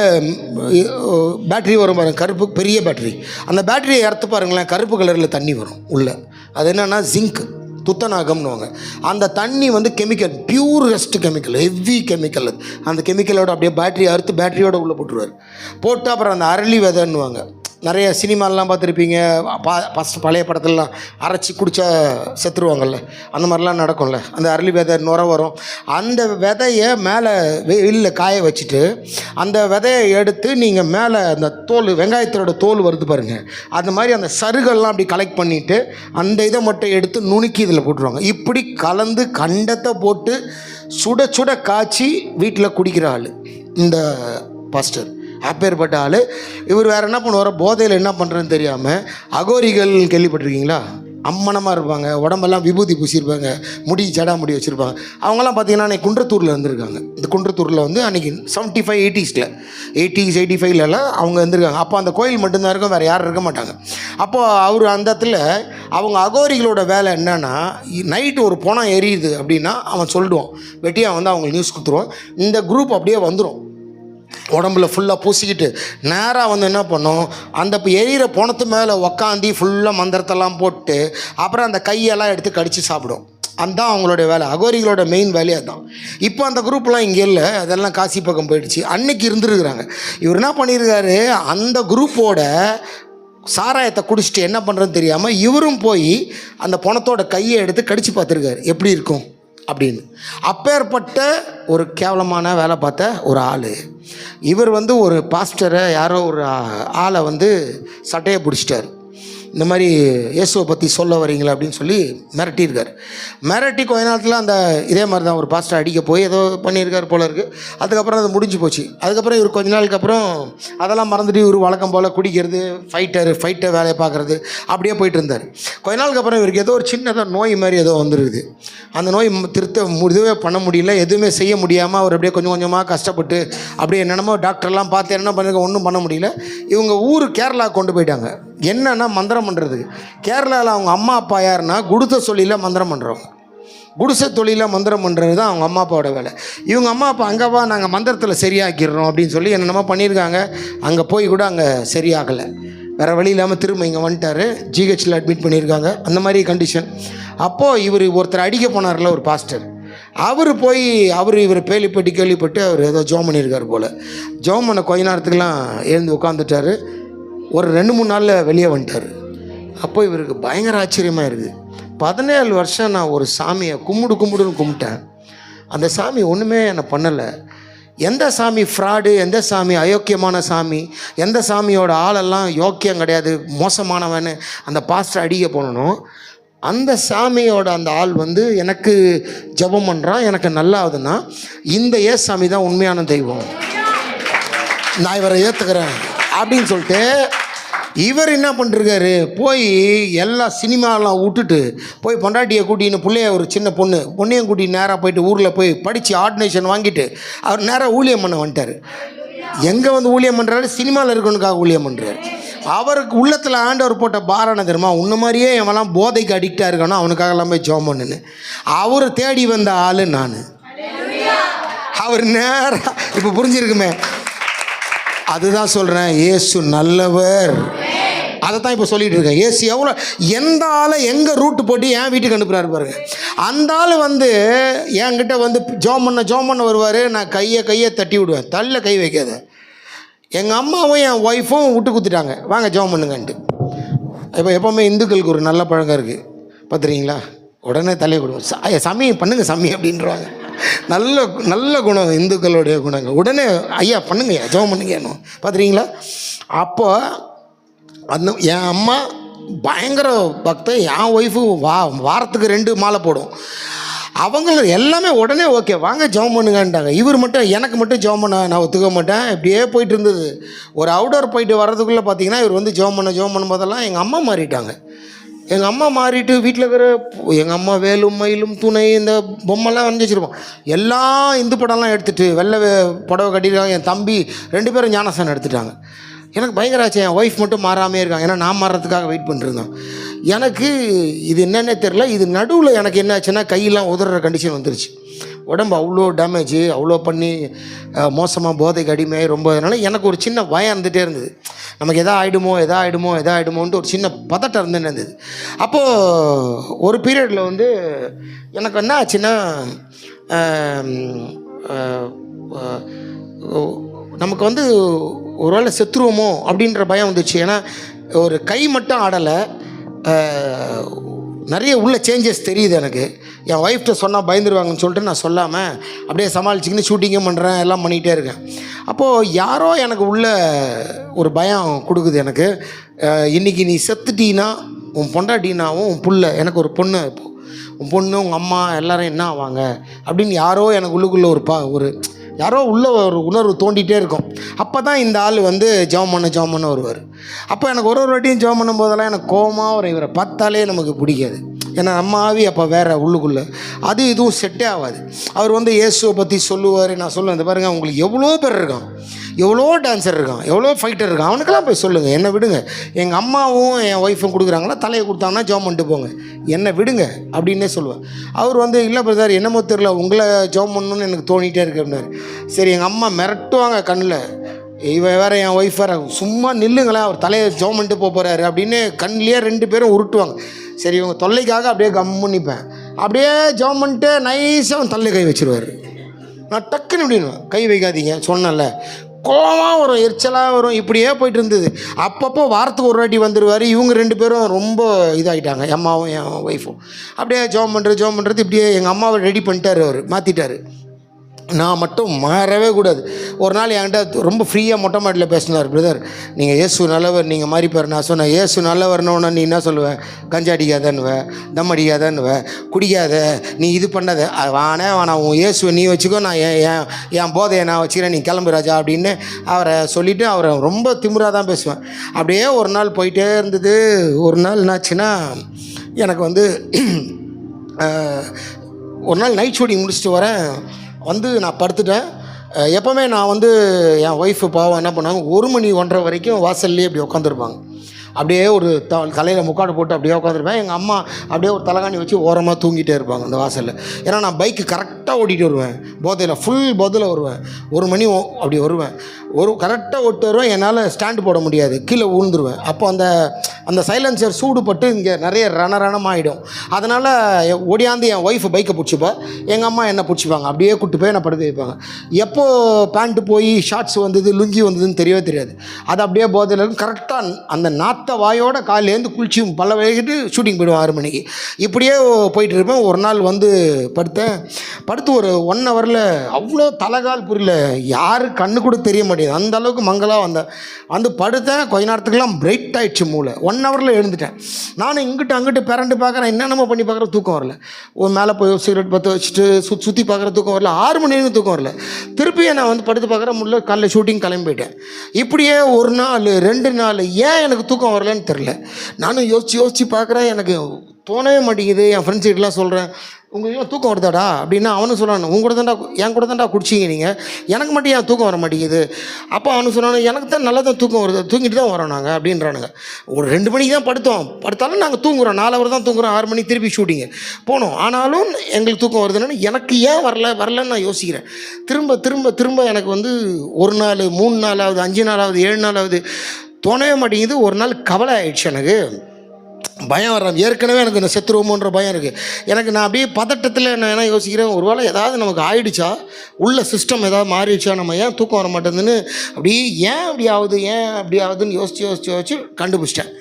பேட்ரி வரும் பாருங்கள், கருப்பு பெரிய பேட்ரி. அந்த பேட்டரியை இறத்து பாருங்களேன், கருப்பு கலரில் தண்ணி வரும் உள்ளே. அது என்னென்னா ஜிங்க், துத்தநாகம்னுவாங்க. அந்த தண்ணி வந்து chemical, purest chemical, heavy chemical. அந்த கெமிக்கலோட அப்படியே பேட்டரியை அறுத்து பேட்டரியோட உள்ளே போட்டுருவார். போட்டு அப்புறம் அந்த அரளி விதைன்னுவாங்க, நிறைய சினிமாலெலாம் பார்த்துருப்பீங்க. ஃபஸ்ட் பழைய படத்துலலாம் அரைச்சி குடித்தா செத்துருவாங்கல்ல, அந்த மாதிரிலாம் நடக்கும்ல. அந்த அரளி விதை நுர வரும். அந்த விதையை மேலே வெயிலில் காய வச்சுட்டு அந்த விதையை எடுத்து நீங்கள் மேலே அந்த தோல், வெங்காயத்தோட தோல் வருது பாருங்கள், அந்த மாதிரி அந்த சருகெல்லாம் அப்படி கலெக்ட் பண்ணிவிட்டு அந்த இதை மட்டும் எடுத்து நுணுக்கி இதில் போட்டுருவாங்க. இப்படி கலந்து கண்டத்தை போட்டு சுட சுட காய்ச்சி வீட்டில் குடிக்கிற ஆள் இந்த பாஸ்டர். அப்பேற்பட்ட ஆள் இவர். வேறு என்ன பண்ணுவார், போதையில் என்ன பண்ணுறதுன்னு தெரியாமல், அகோரிகள் கேள்விப்பட்டிருக்கீங்களா? அம்மனமாக இருப்பாங்க, உடம்பெல்லாம் விபூதி பூசியிருப்பாங்க, முடி ஜடா முடி வச்சுருப்பாங்க. அவங்களாம் பார்த்திங்கன்னா அன்றைக்கி குன்றத்தூரில் இருந்திருக்காங்க. இந்த குன்றத்தூரில் வந்து அன்றைக்கி 75 80s 85 அவங்க இருந்திருக்காங்க. அப்போ அந்த கோயில் மட்டும்தான் இருக்கும், வேறு யாரும் இருக்க மாட்டாங்க. அப்போது அவர் அந்த இடத்துல அவங்க அகோரிகளோட வேலை என்னென்னா, நைட்டு ஒரு பணம் எரியுது அப்படின்னா அவன் சொல்லிடுவான், வெட்டியாக வந்து அவங்க நியூஸ் கொடுத்துருவான். இந்த குரூப் அப்படியே வந்துடும், உடம்புல ஃபுல்லாக பூசிக்கிட்டு நேராக வந்து என்ன பண்ணோம், அந்த இப்போ எரியிற பணத்து மேலே உக்காந்தி ஃபுல்லாக மந்திரத்தெல்லாம் போட்டு அப்புறம் அந்த கையெல்லாம் எடுத்து கடித்து சாப்பிடும். அதுதான் அவங்களுடைய வேலை. அகோரிகளோட மெயின் வேலையே அதுதான். இப்போ அந்த குரூப்லாம் இங்கே இல்லை, அதெல்லாம் காசி பக்கம் போயிடுச்சு. அன்னைக்கு இருந்துருக்குறாங்க. இவர் என்ன பண்ணியிருக்காரு, அந்த குரூப்போட சாராயத்தை குடிச்சிட்டு என்ன பண்ணுறதுன்னு தெரியாமல் இவரும் போய் அந்த பணத்தோட கையை எடுத்து கடித்து பார்த்துருக்காரு, எப்படி இருக்கும் அப்படின்னு. அப்பேற்பட்ட ஒரு கேவலமான வேலை பார்த்த ஒரு ஆள் இவர். வந்து ஒரு பாஸ்டரை யாரோ ஒரு ஆளை வந்து சட்டையை பிடிச்சிட்டார். இந்த மாதிரி இயேசுவை பற்றி சொல்ல வரீங்களா அப்படின்னு சொல்லி மிரட்டியிருக்கார். மிரட்டி கொஞ்ச நேரத்தில் அந்த இதே மாதிரி தான் ஒரு பாஸ்டர் அடிக்க போய் ஏதோ பண்ணியிருக்கார் போல இருக்குது. அதுக்கப்புறம் அது முடிஞ்சு போச்சு. அதுக்கப்புறம் இவர் கொஞ்ச நாளுக்கு அப்புறம் அதெல்லாம் மறந்துட்டு இவர் வழக்கம் போல் குடிக்கிறது, ஃபைட்டை வேலையை பார்க்குறது அப்படியே போயிட்டு இருந்தார். கொஞ்ச நாளுக்கு அப்புறம் இவருக்கு ஏதோ ஒரு சின்னதாக நோய் மாதிரி ஏதோ வந்துருக்குது. அந்த நோய் இதுவே பண்ண முடியல, எதுவுமே செய்ய முடியாமல் அவர் அப்படியே கொஞ்சம் கொஞ்சமாக கஷ்டப்பட்டு அப்படியே என்னென்னமோ டாக்டர்லாம் பார்த்து என்ன பண்ணிருக்க, ஒன்றும் பண்ண முடியல. இவங்க ஊர் கேரளா கொண்டு போயிட்டாங்க. என்னென்னா மந்திரம் பண்ணுறதுக்கு. கேரளாவில் அவங்க அம்மா அப்பா யாருன்னா குடிசை தொழிலில் மந்திரம் பண்ணுறவங்க. குடிசை தொழிலில் மந்திரம் பண்ணுறது தான் அவங்க அம்மா அப்பாவோட வேலை. இவங்க அம்மா அப்பா அங்கேவா நாங்கள் மந்திரத்தில் சரியாக்கிடுறோம் அப்படின்னு சொல்லி என்னென்னமோ பண்ணியிருக்காங்க. அங்கே போய் கூட அங்கே சரியாகலை. வேறு வழி இல்லாமல் திரும்ப இங்கே வந்துட்டார். ஜிஹெச்சில் அட்மிட் பண்ணியிருக்காங்க. அந்த மாதிரி கண்டிஷன். அப்போது இவர் ஒருத்தர் அடிக்க போனார்ல, ஒரு பாஸ்டர். இவர் கேள்விப்பட்டு அவர் ஏதோ ஜோம் பண்ணியிருக்கார் போல். ஜோம் பண்ண கொஞ்ச நேரத்துக்குலாம் எழுந்து உட்காந்துட்டார். ஒரு 2-3 நாளில் வெளியே வந்துட்டார். அப்போ இவருக்கு பயங்கர ஆச்சரியமாக இருக்குது. 17 வருஷம் நான் ஒரு சாமியை கும்பிடுன்னு கும்பிட்டேன். அந்த சாமி ஒன்றுமே என்னை பண்ணலை. எந்த சாமி ஃப்ராடு, எந்த சாமி அயோக்கியமான சாமி, எந்த சாமியோட ஆளெல்லாம் யோக்கியம் கிடையாது, மோசமானவன்னு அந்த பாஸ்டர் அடிக்க போனணும், அந்த சாமியோட அந்த ஆள் வந்து எனக்கு ஜெபம் பண்ணுறான், எனக்கு நல்லா ஆகுதுன்னா இந்த சாமி தான் உண்மையான தெய்வம், நான் இவரை ஏற்றுக்கிறேன் அப்படின்னு சொல்லிட்டு இவர் என்ன பண்ணிருக்காரு, போய் எல்லா சினிமாலாம் விட்டுட்டு போய் பொண்டாட்டியை கூட்டின்னு பிள்ளைய, ஒரு சின்ன பொண்ணையும் கூட்டி நேராக போயிட்டு ஊரில் போய் படித்து ஆர்டினேஷன் வாங்கிட்டு அவர் நேராக ஊழியம் பண்ண வந்துட்டார். எங்கே வந்து ஊழியம் பண்ணுறாரு, சினிமாவில் இருக்கணுக்காக ஊழியம் பண்ணுறாரு. அவருக்கு உள்ளத்தில் ஆண்டவர் போட்ட பாரான தெரியுமா, உன்ன மாதிரியே எவெல்லாம் போதைக்கு அடிக்டாக இருக்கானோ அவனுக்காக போய் ஜெபம் பண்ணுன்னு அவர் தேடி வந்த ஆள் நான். அவர் நேராக இப்போ புரிஞ்சிருக்குமே, அதுதான் சொல்கிறேன், இயேசு நல்லவர். அதை தான் இப்போ சொல்லிகிட்டு இருக்கேன். இயேசு எவ்வளோ, எந்த ஆளை எங்கே ரூட்டு போட்டு என் வீட்டுக்கு அனுப்புகிறாரு பாருங்க. அந்த ஆள் வந்து என்கிட்ட வந்து ஜோம் பண்ண வருவார். நான் கையை தட்டி விடுவேன், தள்ள கை வைக்காத. எங்கள் அம்மாவும் என் ஒய்ஃபும் விட்டு குத்துட்டாங்க, வாங்க ஜோம் பண்ணுங்கன்ட்டு. இப்போ எப்போவுமே இந்துக்களுக்கு ஒரு நல்ல பழக்கம் இருக்குது பார்த்துறீங்களா, உடனே தலையை கொடுவோம், சாமி பண்ணுங்க சாமி அப்படின்றாங்க. நல்ல குணம் இந்துக்களுடைய குணங்கள். உடனே ஐயா பண்ணுங்க, ஜெபம் பண்ணுங்க பார்த்துறீங்களா. அப்போ அந்த என் அம்மா பயங்கர பக்தன், என் ஒய்ஃபு வாரத்துக்கு 2 மாலை போடும். அவங்க எல்லாமே உடனே ஓகே வாங்க ஜெபம் பண்ணுங்கன்ட்டாங்க. இவர் மட்டும், எனக்கு மட்டும் ஜெபம் பண்ண நான் ஒத்துக்க மாட்டேன். இப்படியே போயிட்டு இருந்தது. ஒரு அவுடோர் போயிட்டு வர்றதுக்குள்ளே பார்த்தீங்கன்னா இவர் வந்து ஜெபம் பண்ணும் போதெல்லாம் எங்கள் அம்மா மாறிட்டாங்க. எங்கள் அம்மா மாறிட்டு வீட்டில் இருக்கிற எங்கள் அம்மா வேலும் மயிலும் துணை இந்த பொம்மைலாம் வந்து வச்சுருப்போம். எல்லாம் இந்து படம்லாம் எடுத்துகிட்டு வெள்ளை புடவை கட்டியிருக்காங்க. என் தம்பி 2 பேரும் ஞானசானம் எடுத்துட்டாங்க. எனக்கு பயங்கர ஆச்சு. என் ஒய்ஃப் மட்டும் மாறாமே இருக்காங்க. ஏன்னா நான் மாறுறதுக்காக வெயிட் பண்ணிருந்தேன். எனக்கு இது என்னென்னே தெரில. இது நடுவில் எனக்கு என்ன ஆச்சுன்னா கையெல்லாம் உதற கண்டிஷன் வந்துருச்சு. உடம்பு அவ்வளோ டேமேஜ், அவ்வளோ பண்ணி மோசமாக போதைக்கு அடிமையாகி ரொம்ப, அதனால் எனக்கு ஒரு சின்ன பயம் இருந்துகிட்டே இருந்தது. நமக்கு எதா ஆகிடுமோன்ட்டு ஒரு சின்ன பதட்டம் இருந்தது. அப்போது ஒரு பீரியடில் வந்து எனக்கு என்ன ஆச்சுன்னா நமக்கு வந்து ஒருவேளை செத்துருவோமோ அப்படின்ற பயம் வந்துச்சு. ஏன்னா ஒரு கை மட்டும் ஆடலை, நிறைய உள்ள சேஞ்சஸ் தெரியுது எனக்கு. என் ஒய்ஃப்கிட்ட சொன்னால் பயந்துருவாங்கன்னு சொல்லிட்டு நான் சொல்லாமல் அப்படியே சமாளிச்சிக்கின்னு ஷூட்டிங்கும் பண்ணுறேன், எல்லாம் பண்ணிகிட்டே இருக்கேன். அப்போது யாரோ எனக்கு உள்ள ஒரு பயம் கொடுக்குது எனக்கு. இன்றைக்கி நீ செத்துட்டீன்னா உன் பொண்டாட்டினாவும் உன் புள்ள, எனக்கு ஒரு பொண்ணு, இப்போது உன் பொண்ணு உங்கள் அம்மா எல்லோரும் என்ன ஆவாங்க அப்படின்னு யாரோ எனக்கு உள்ளுக்குள்ளே ஒரு யாரோ உள்ள ஒரு உணர்வு தோண்டிகிட்டே இருக்கும். அப்போ தான் இந்த ஆள் வந்து ஜெபம் பண்ண வருவார். அப்போ எனக்கு ஒரு வாட்டியும் ஜெபம் பண்ணும் போதெல்லாம் எனக்கு கோபமாக வரும். இவரை பார்த்தாலே நமக்கு பிடிக்காது. ஏன்னா நம்ம ஆவி அப்போ வேறு உள்ளுக்குள்ளே அது இதுவும் செட்டே ஆகாது. அவர் வந்து இயேசுவை பற்றி சொல்லுவார். நான் சொல்லுவேன், இந்த பாருங்கள், உங்களுக்கு எவ்வளோ பேர் இருக்கான், எவ்வளோ டான்ஸர் இருக்கான், எவ்வளோ ஃபைட்டர் இருக்கான், அவனுக்கெல்லாம் போய் சொல்லுங்கள், என்னை விடுங்க. எங்கள் அம்மாவும் என் ஒய்ஃபும் கொடுக்குறாங்களா, தலையை கொடுத்தாங்கன்னா ஜெபம் பண்ணிட்டு போங்க, என்னை விடுங்க அப்படின்னே சொல்லுவேன். அவர் வந்து இல்லை பிரதர், என்னமோ தெரியல, உங்களை ஜெபம் பண்ணணுன்னு எனக்கு தோணிகிட்டே இருக்கு அப்படின்னாரு. சரி, எங்கள் அம்மா மிரட்டுவாங்க கண்ணில், இவன் வேறு என் ஒய்ஃப் வேறு, சும்மா நில்லுங்களேன், அவர் தலையை ஜெபம் பண்ணிட்டு போகிறாரு அப்படின்னு கண்ணிலேயே 2 பேரும் உருட்டுவாங்க. சரி, இவங்க தொல்லைக்காக அப்படியே கம்முன்னு நிற்பேன். அப்படியே ஜெபம் பண்ணிட்டு நைஸாக அவன் தள்ளி கை வச்சுருவார். நான் டக்குன்னு இப்படின்னுவேன், கை வைக்காதீங்க சொன்னல. கோவமாக வரும், எரிச்சலாக வரும், இப்படியே போயிட்டு இருந்தது. அப்பப்போ வாரத்துக்கு ஒரு வாட்டி வந்துடுவார். இவங்க 2 பேரும் ரொம்ப இதாகிட்டாங்க, அம்மாவும் என் ஒய்ஃபும். அப்படியே ஜெபம் பண்ணுறது இப்படியே எங்கள் அம்மாவை ரெடி பண்ணிட்டார், அவர் மாற்றிட்டார். நான் மட்டும் மாறவே கூடாது. ஒரு நாள் என்கிட்ட ரொம்ப ஃப்ரீயாக மொட்டை மாட்டில் பேசினார், பிரதர் நீங்கள் இயேசு நல்லவர், நீங்கள் மாறிப்பார். நான் சொன்னேன், இயேசு நல்லவர்னோன்னு நீ என்ன சொல்லுவேன், கஞ்சா அடிக்காதன்னுவேன், தம் அடிக்காதன்னுவேன், குடிக்காத, நீ இது பண்ணாத, வேணாம் உன் இயேசுவை நீ வச்சுக்கோ, நான் என் போதையை நான் வச்சுக்கிறேன், நீ கிளம்பு ராஜா அப்படின்னு அவரை சொல்லிவிட்டு அவரை ரொம்ப திமிராக தான் பேசுவேன். அப்படியே ஒரு நாள் போயிட்டே இருந்தது. ஒரு நாள் என்னாச்சுன்னா, எனக்கு வந்து ஒரு நாள் நைட் ஷூட்டிங் முடிச்சுட்டு வரேன், வந்து நான் படுத்துட்டேன். எப்போவுமே நான் வந்து என் ஒய்ஃபு பாவம் என்ன பண்ணாங்க, 1 மணி 1:30 வரைக்கும் வாசல்லே அப்படி உட்காந்துருப்பாங்க. அப்படியே ஒரு தலையில் முக்காடு போட்டு அப்படியே உட்காந்துருப்பேன். எங்கள் அம்மா அப்படியே ஒரு தலைகாணி வச்சு ஓரமாக தூங்கிட்டே இருப்பாங்க அந்த வாசலில். ஏன்னா நான் பைக்கு கரெக்டாக ஓட்டிகிட்டு வருவேன், போதையில் ஃபுல் போதையில் வருவேன். 1 மணி அப்படி வருவேன், கரெக்டாக ஓட்டு வருவேன். என்னால் ஸ்டாண்டு போட முடியாது, கீழே விழுந்துருவேன். அப்போ அந்த சைலன்சர் சூடுபட்டு இங்கே நிறைய ரணமாகிடும். அதனால் ஓடியாந்து என் ஒய்ஃபு பைக்கை பிடிச்சிப்பா, எங்கள் அம்மா என்னை பிடிச்சிப்பாங்க, அப்படியே கூப்பிட்டு போய் என்னை படுக்க வைப்பாங்க. எப்போது பேண்ட்டு போய் ஷார்ட்ஸ் வந்தது, லுங்கி வந்ததுன்னு தெரியவே தெரியாது. அது அப்படியே போதையில் இருக்கும். கரெக்டாக அந்த நாத்த வாயோட காலையிலேருந்து குளிச்சு பல்ல விளக்கிட்டு ஷூட்டிங் போய்டுவேன் 6 மணிக்கு. இப்படியே போயிட்டு இருப்பேன். ஒரு நாள் வந்து படுத்து ஒரு 1 ஹவரில் அவ்வளோ தலைகால் புரியல, யாரு கண்ணு கூட தெரிய மாட்டேங்குது, அந்த அளவுக்கு மங்களாக வந்து படுத்தேன். கொஞ்ச நேரத்துக்குலாம் பிரைட் ஆகிடுச்சு மூளை. 1 ஹவரில் எழுந்துட்டேன். நானும் இங்கிட்டு அங்கிட்டு பிறண்டு பார்க்குறேன், என்னென்னமோ பண்ணி பார்க்குற, தூக்கம் வரல. ஒரு மேலே போய் சிகரெட் பற்ற வச்சுட்டு சுற்றி பார்க்குற, தூக்கம் வரல. 6 மணிலேருந்து தூக்கம் வரல. திருப்பி நான் வந்து படுத்து பார்க்குறேன், முள்ள காலைல ஷூட்டிங் கிளம்பி போயிட்டேன். இப்படியே 1 நாள் 2 நாள் ஏன் எனக்கு தூக்கம் வரலன்னு தெரில. நானும் யோசித்து பார்க்குறேன், எனக்கு தோணவே மாட்டேங்குது. என் ஃப்ரெண்ட்ஸ் கிட்டலாம் சொல்கிறேன், உங்களுக்கு தூக்கம் வருதாடா அப்படின்னா, அவனு சொன்னான், என் கூட தான்டா குடிச்சிங்க நீங்கள், எனக்கு மட்டும் ஏன் தூக்கம் வர மாட்டேங்குது. அப்போ அவனு சொன்னானு, எனக்கு தான் நல்லா தான் தூக்கம் வருது, தூங்கிட்டு தான் வரோம் நாங்கள் அப்படின்றானுங்க. ஒரு 2 மணிக்கு தான் படுத்தாலும் நாங்கள் தூங்குறோம், 4 ஹவர் தான் தூங்குறோம். 6 மணிக்கு திருப்பி ஷூட்டிங்கு போனோம். ஆனாலும் எங்களுக்கு தூக்கம் வருதுன்னு எனக்கு ஏன் வரலன்னு நான் யோசிக்கிறேன். திரும்ப எனக்கு வந்து 1 நாள் 3 நாளாவது 5 நாளாவது 7 நாளாவது தோணவே மாட்டேங்குது. ஒரு நாள் கவலை ஆயிடுச்சு, எனக்கு பயம் வர்றேன். ஏற்கனவே எனக்கு இந்த செத்துருவோமோன்ற பயம் இருக்குது எனக்கு. நான் அப்படியே பதட்டத்தில் நான் என்ன யோசிக்கிறேன், ஒரு வேளை ஏதாவது நமக்கு ஆயிடுச்சா, உள்ள சிஸ்டம் ஏதாவது மாறிடுச்சா, நம்ம ஏன் தூக்கம் வர மாட்டேங்குதுன்னு அப்படியே ஏன் அப்படி ஆகுதுன்னு யோசிச்சு கண்டுபிடிச்சிட்டேன்.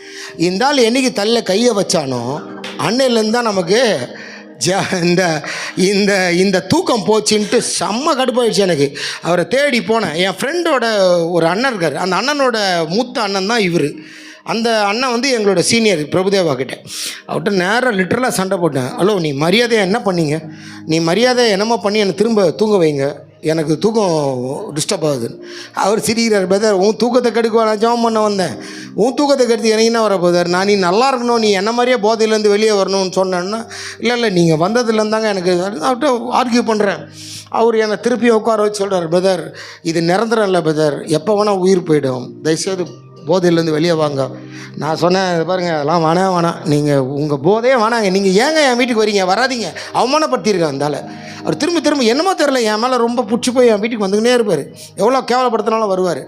இந்த ஆள் என்றைக்கு தள்ள கையை வச்சானோ அன்னையிலேருந்து தான் நமக்கு இந்த தூக்கம் போச்சுன்ட்டு செம்ம கடுப்பாயிடுச்சு எனக்கு. அவரை தேடி போனேன். என் ஃப்ரெண்டோட ஒரு அண்ணன் இருக்கார், அந்த அண்ணனோட மூத்த அண்ணன் தான் இவர். அந்த அண்ணன் வந்து எங்களோட சீனியர் பிரபுதேவா கிட்டே. அவர்கிட்ட நேராக லிட்டரலாக சண்டை போட்டேன். ஹலோ, நீ மரியாதையாக என்ன பண்ணீங்க, நீ மரியாதை என்னமோ பண்ணி என்னை திரும்ப தூங்க வைங்க, எனக்கு தூக்கம் டிஸ்டர்ப் ஆகுது. அவர் சிரிக்கிறார், பிரதர் உன் தூக்கத்தை கெடுக்குவா, நான் ஜெபம் பண்ண வந்தேன், உன் தூக்கத்தை கெடுத்து எனக்கு என்ன வர பிரதர், நான் நீ நல்லா இருக்கணும், நீ என்ன மாதிரியே போதையிலேருந்து வெளியே வரணும்னு சொன்னேன்னா, இல்லை நீங்கள் வந்ததுலேருந்தாங்க எனக்கு. அவர்கிட்ட ஆர்கியூ பண்ணுறேன். அவர் என்னை திருப்பி உட்கார வச்சு சொல்கிறார், பிரதர் இது நிரந்தரம் இல்லை பிரதர், எப்போ வேணால் உயிர் போயிடும், தயவுசெய்து போதையிலேருந்து வெளியே வாங்க. நான் சொன்னேன், பாருங்கள் அதெல்லாம் வேணாம், நீங்கள் உங்கள் போதையே வேணாங்க, நீங்கள் ஏங்க என் வீட்டுக்கு வரீங்க, வராதிங்க, அவமானப்படுத்தியிருக்கேன். இருந்தால அவர் திரும்ப என்னமோ தெரில என் மேலே ரொம்ப பிடிச்சி போய் என் வீட்டுக்கு வந்துக்கினே இருப்பார், எவ்வளோ கேவலப்படுத்தினாலும் வருவார்.